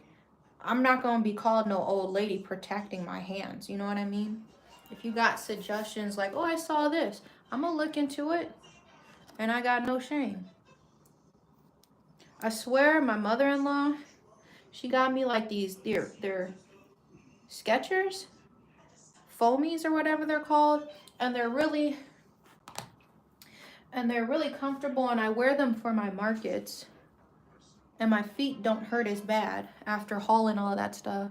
I'm not going to be called no old lady protecting my hands. You know what I mean? If you got suggestions like, oh, I saw this, I'm going to look into it, and I got no shame. I swear my mother-in-law, she got me like these, they're Skechers, foamies or whatever they're called, and they're really comfortable, and I wear them for my markets, and my feet don't hurt as bad after hauling all of that stuff.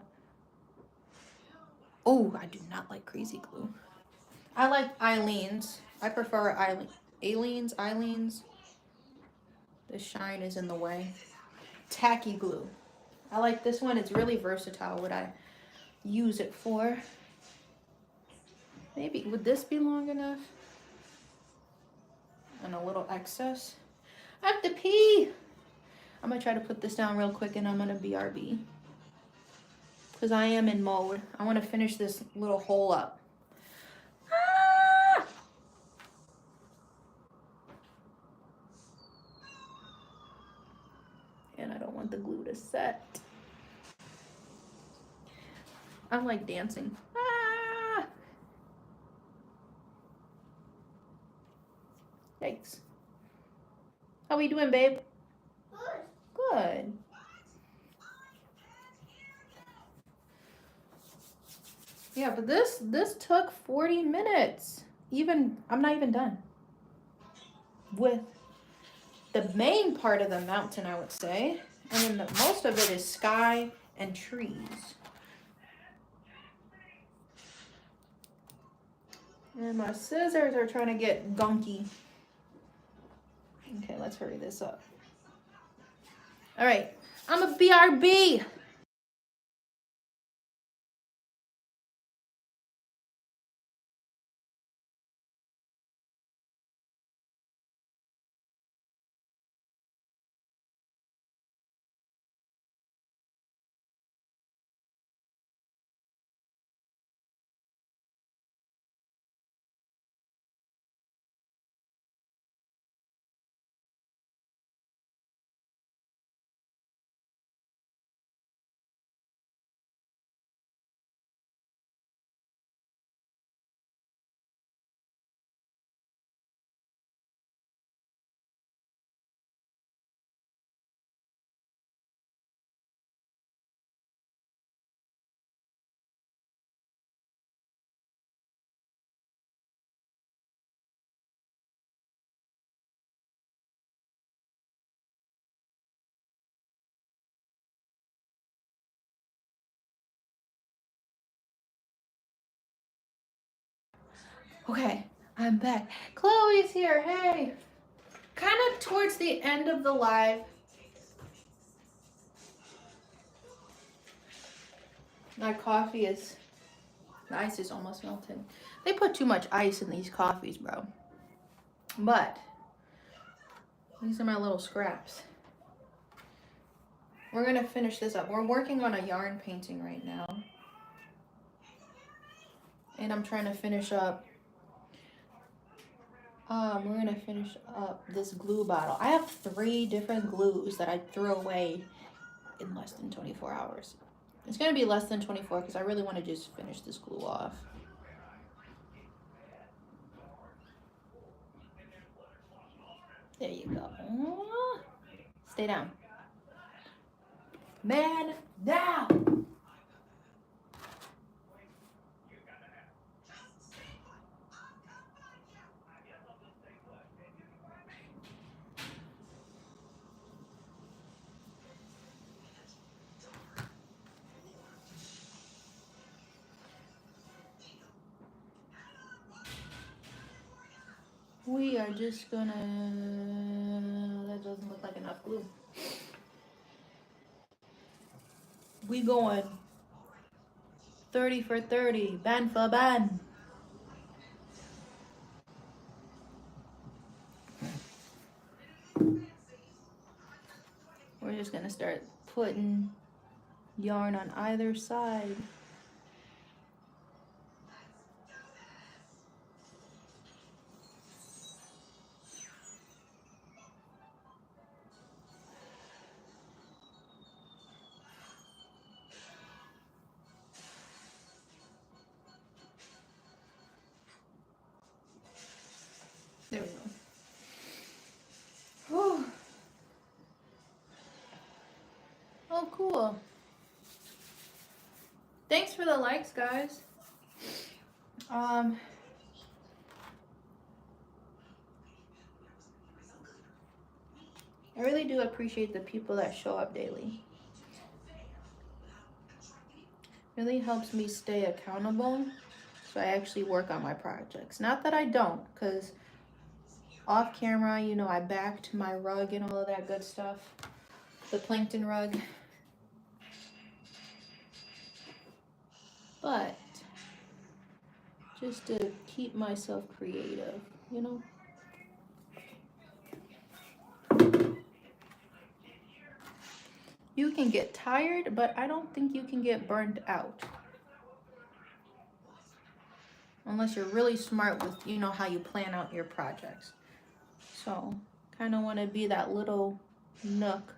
Oh, I do not like Crazy Glue. I like Eileen's. I prefer Eileen's. The shine is in the way. Tacky glue. I like this one. It's really versatile what I use it for. Maybe, would this be long enough? And a little excess. I have to pee. I'm going to try to put this down real quick and I'm going to BRB. because I am in mode. I want to finish this little hole up. Ah! And I don't want the glue to set. I'm like dancing. Ah! Yikes. How we doing, babe? Good. Yeah, but this took 40 minutes. I'm not even done with the main part of the mountain, I would say. And then most of it is sky and trees. And my scissors are trying to get gunky. Okay, let's hurry this up. All right, I'm a BRB. Okay, I'm back. Chloe's here. Hey. Kind of towards the end of the live. My coffee is, the ice is almost melted. They put too much ice in these coffees, bro. But these are my little scraps. We're gonna finish this up. We're working on a yarn painting right now. And I'm trying to finish up, we're gonna finish up this glue bottle. I have 3 different glues that I threw away in less than 24 hours. It's gonna be less than 24 because I really want to just finish this glue off. There you go. Stay down. Man down. We are just gonna, that doesn't look like enough glue. We going 30 for 30, band for band. We're just gonna start putting yarn on either side. There we go. Whew. Oh, cool. Thanks for the likes, guys. I really do appreciate the people that show up daily. Really helps me stay accountable, so I actually work on my projects. Not that I don't, because off camera, you know, I backed my rug and all of that good stuff. The plankton rug. But just to keep myself creative, you know? You can get tired, but I don't think you can get burned out. Unless you're really smart with, you know, how you plan out your projects. So, kind of want to be that little nook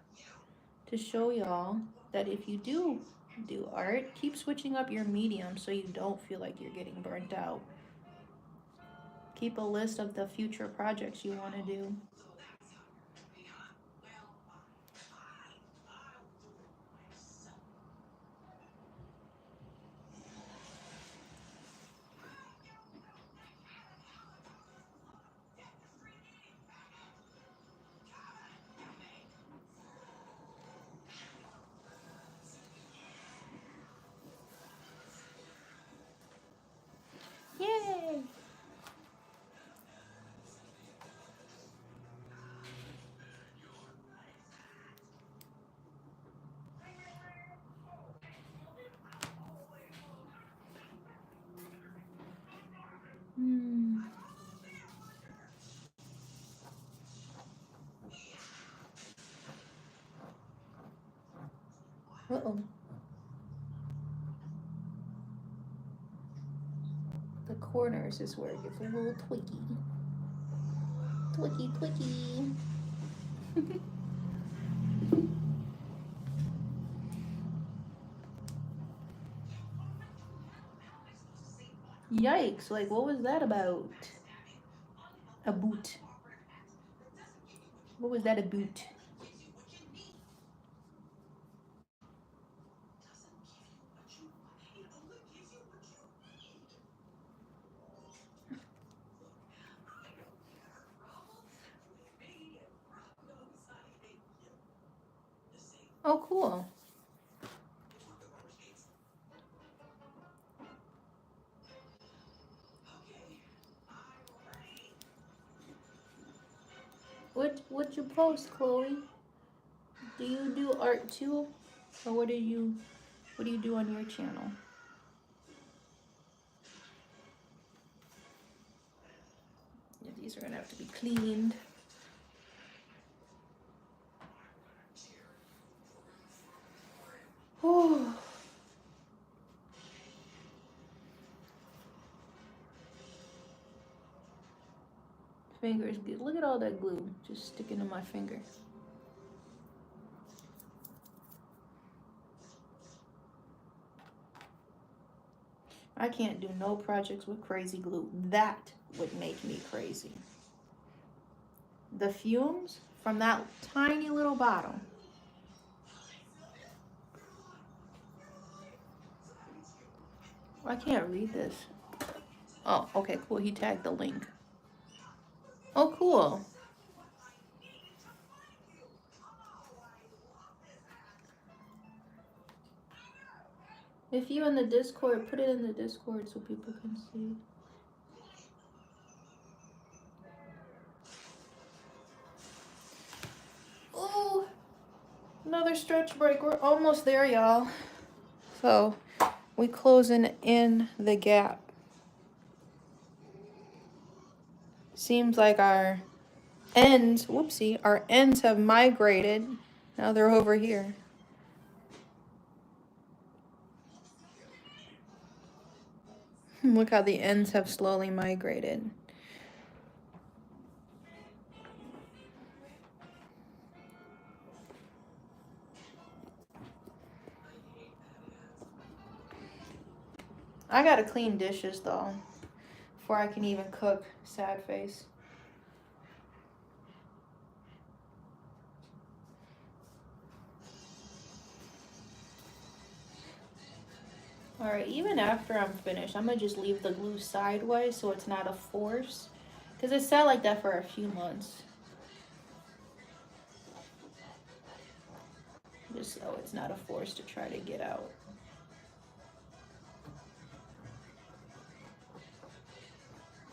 to show y'all that if you do art, keep switching up your medium so you don't feel like you're getting burnt out. Keep a list of the future projects you want to do. Yay! Hmm. Uh-oh. The corners is where it gets a little twicky. Twicky, twicky. Yikes, like what was that about? A boot. What was that about? Oh, cool. What you post, Chloe? Do you do art too? Or what do you do on your channel? Yeah, these are gonna have to be cleaned. Oh. Fingers good. Look at all that glue just sticking to my finger. I can't do no projects with crazy glue. That would make me crazy. The fumes from that tiny little bottle. I can't read this. Oh, okay, cool. He tagged the link. Oh, cool. If you in the Discord, put it in the Discord so people can see. Oh, another stretch break. We're almost there, y'all. So we closing in the gap. Seems like our ends, whoopsie, our ends have migrated. Now they're over here. Look how the ends have slowly migrated. I gotta clean dishes though, before I can even cook. Sad face. Alright, even after I'm finished, I'm gonna just leave the glue sideways so it's not a force. Because it sat like that for a few months. Just so it's not a force to try to get out.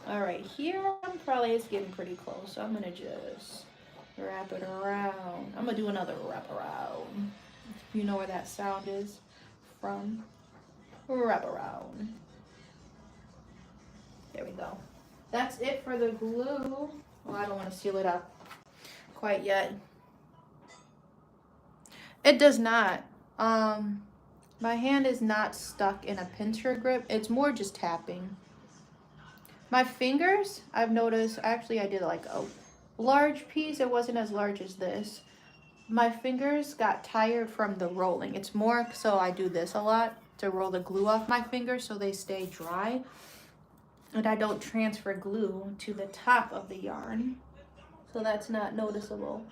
Alright, here it's getting pretty close. So I'm gonna just wrap it around. I'm gonna do another wrap around. You know where that sound is from? Wrap around. There we go. That's it for the glue. Well, I don't want to seal it up quite yet. It does not. My hand is not stuck in a pincer grip. It's more just tapping. My fingers, I've noticed, actually I did like a large piece. It wasn't as large as this. My fingers got tired from the rolling. It's more so I do this a lot to roll the glue off my fingers so they stay dry. And I don't transfer glue to the top of the yarn. So that's not noticeable.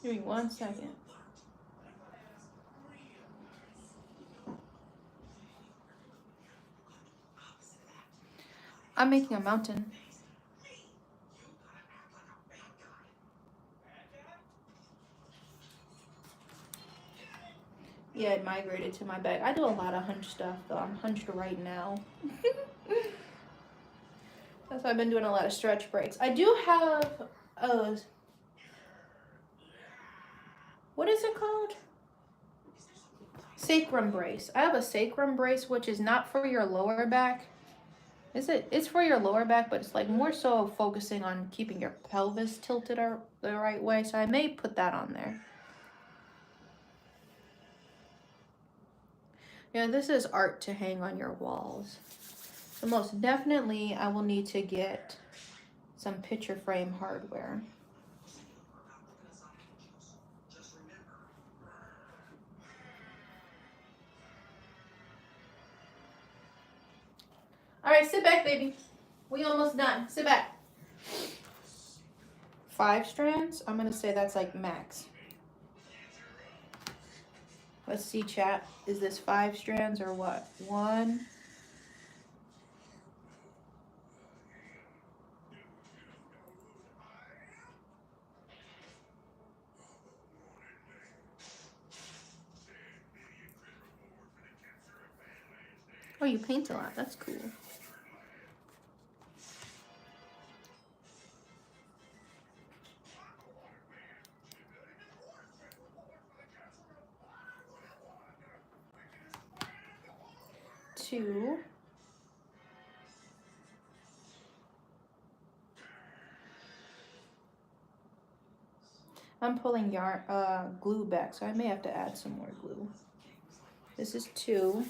Give me 1 second. I'm making a mountain. Yeah, it migrated to my back. I do a lot of hunch stuff though. I'm hunched right now. That's why I've been doing a lot of stretch breaks. I do have a, what is it called? Sacrum brace. I have a sacrum brace, which is not for your lower back. It's for your lower back, but it's like more so focusing on keeping your pelvis tilted the right way. So I may put that on there. Yeah, this is art to hang on your walls. So most definitely I will need to get some picture frame hardware. All right, sit back, baby. We almost done. Sit back. 5 strands. I'm gonna say that's like max. Let's see, chat. Is this 5 strands or what? 1. Oh, you paint a lot. That's cool. 2. I'm pulling yarn glue back, so I may have to add some more glue. This is 2.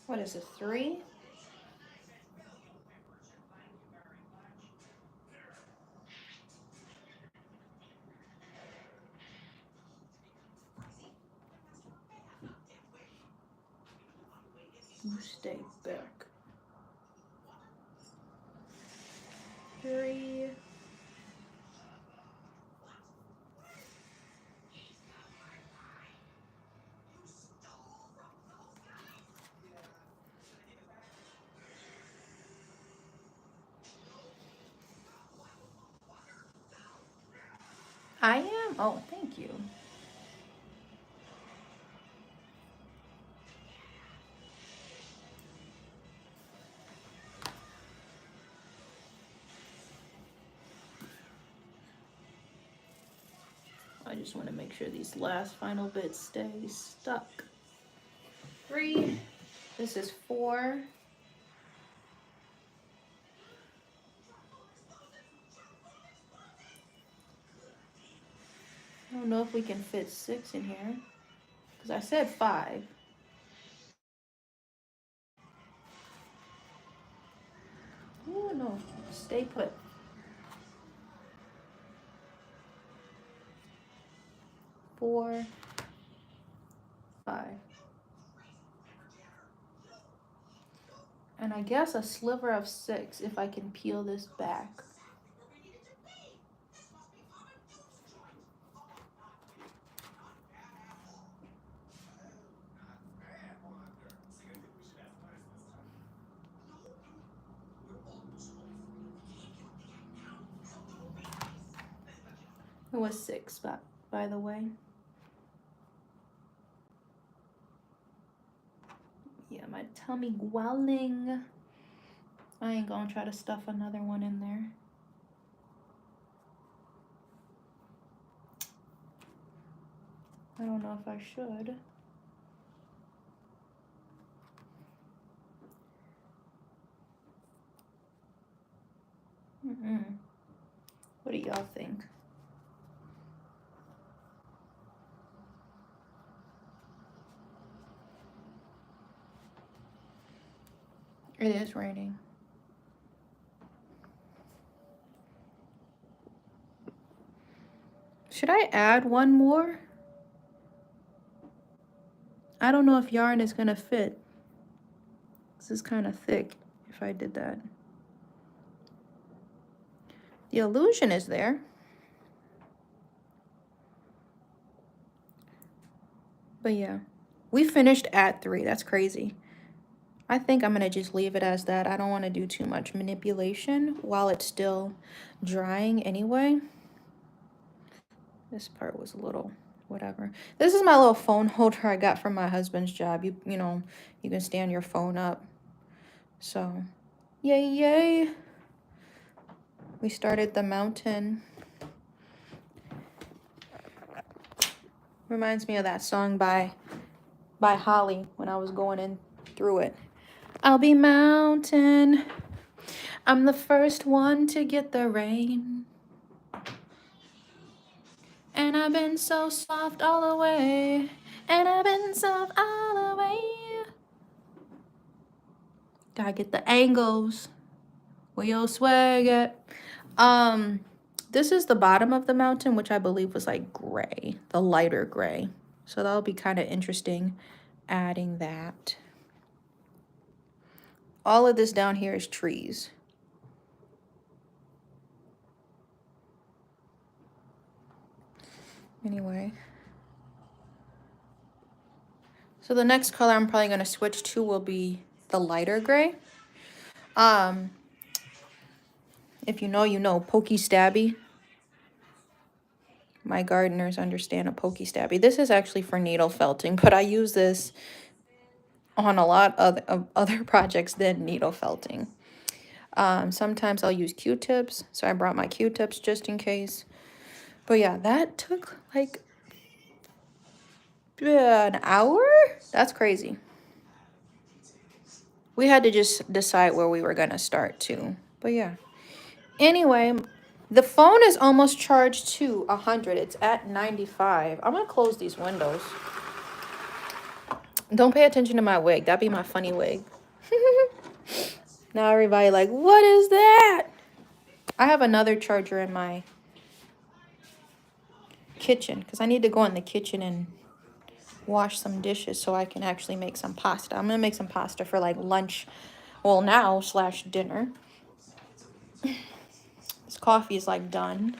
What is this, 3? You stay back. 3. I am? Oh, thank you. I just want to make sure these last final bits stay stuck. 3. This is 4. I don't know if we can fit 6 in here, because I said 5. Oh no, stay put. 4, 5. And I guess a sliver of 6 if I can peel this back. It was 6, by the way. Yeah, my tummy growling. I ain't gonna try to stuff another one in there. I don't know if I should. What do y'all think? It is raining. Should I add one more? I don't know if yarn is gonna fit. This is kind of thick if I did that. The illusion is there. But yeah, we finished at 3. That's crazy. I think I'm gonna just leave it as that. I don't want to do too much manipulation while it's still drying anyway. This part was a little whatever. This is my little phone holder I got from my husband's job. You know, you can stand your phone up. So, yay, yay. We started the mountain. Reminds me of that song by Holly when I was going in through it. I'll be mountain. I'm the first one to get the rain. And I've been so soft all the way. And I've been soft all the way. Gotta get the angles. Where your swag at? This is the bottom of the mountain, which I believe was like gray, the lighter gray. So that'll be kind of interesting adding that. All of this down here is trees. Anyway. So the next color I'm probably going to switch to will be the lighter gray. If you know, you know, pokey stabby. My gardeners understand a pokey stabby. This is actually for needle felting, but I use this on a lot of other projects than needle felting. Sometimes I'll use Q-tips, so I brought my Q-tips just in case. But yeah, that took like an hour? That's crazy. We had to just decide where we were gonna start too. But yeah. Anyway, the phone is almost charged to 100. It's at 95. I'm gonna close these windows. Don't pay attention to my wig. That'd be my funny wig. Now everybody like, what is that? I have another charger in my kitchen because I need to go in the kitchen and wash some dishes so I can actually make some pasta. I'm gonna make some pasta for like lunch, well now / dinner. This coffee is like done.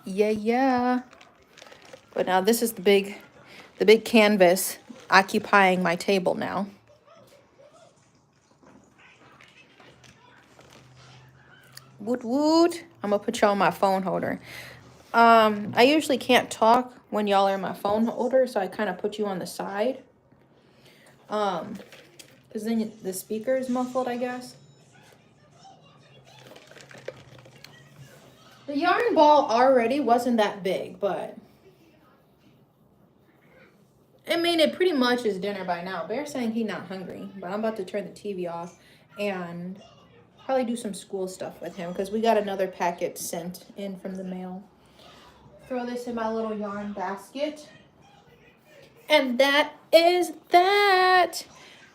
Yeah. But now this is the big canvas occupying my table now. Woot woot. I'm gonna put y'all on my phone holder. I usually can't talk when y'all are in my phone holder, so I kind of put you on the side. Because then the speaker is muffled, I guess. The yarn ball already wasn't that big, but I mean, it pretty much is dinner by now. Bear's saying he's not hungry, but I'm about to turn the TV off and probably do some school stuff with him because we got another packet sent in from the mail. Throw this in my little yarn basket. And that is that.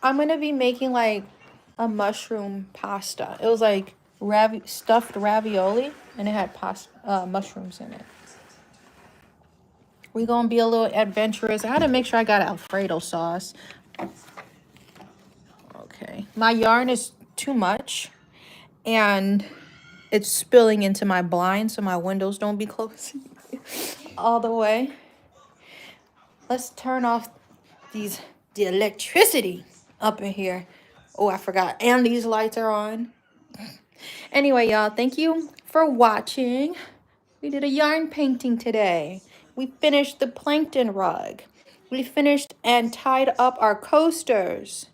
I'm going to be making like a mushroom pasta. It was like stuffed ravioli and it had mushrooms in it. We're going to be a little adventurous. I had to make sure I got Alfredo sauce. Okay, my yarn is too much and it's spilling into my blinds so my windows don't be closed all the way. Let's turn off the electricity up in here. Oh, I forgot. And these lights are on. Anyway, y'all, thank you for watching. We did a yarn painting today. We finished the plankton rug. We finished and tied up our coasters.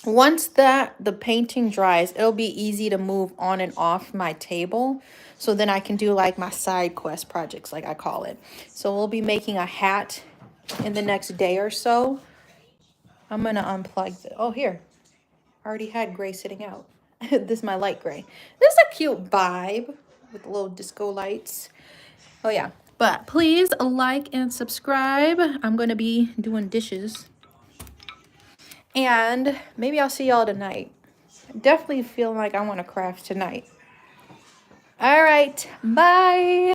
Once the painting dries, it'll be easy to move on and off my table. So then I can do like my side quest projects, like I call it. So we'll be making a hat in the next day or so. I'm gonna unplug the, oh here, I already had gray sitting out. This is my light gray. This is a cute vibe with little disco lights. Oh yeah, but please like and subscribe. I'm gonna be doing dishes. And maybe I'll see y'all tonight. Definitely feel like I want to craft tonight. All right, bye.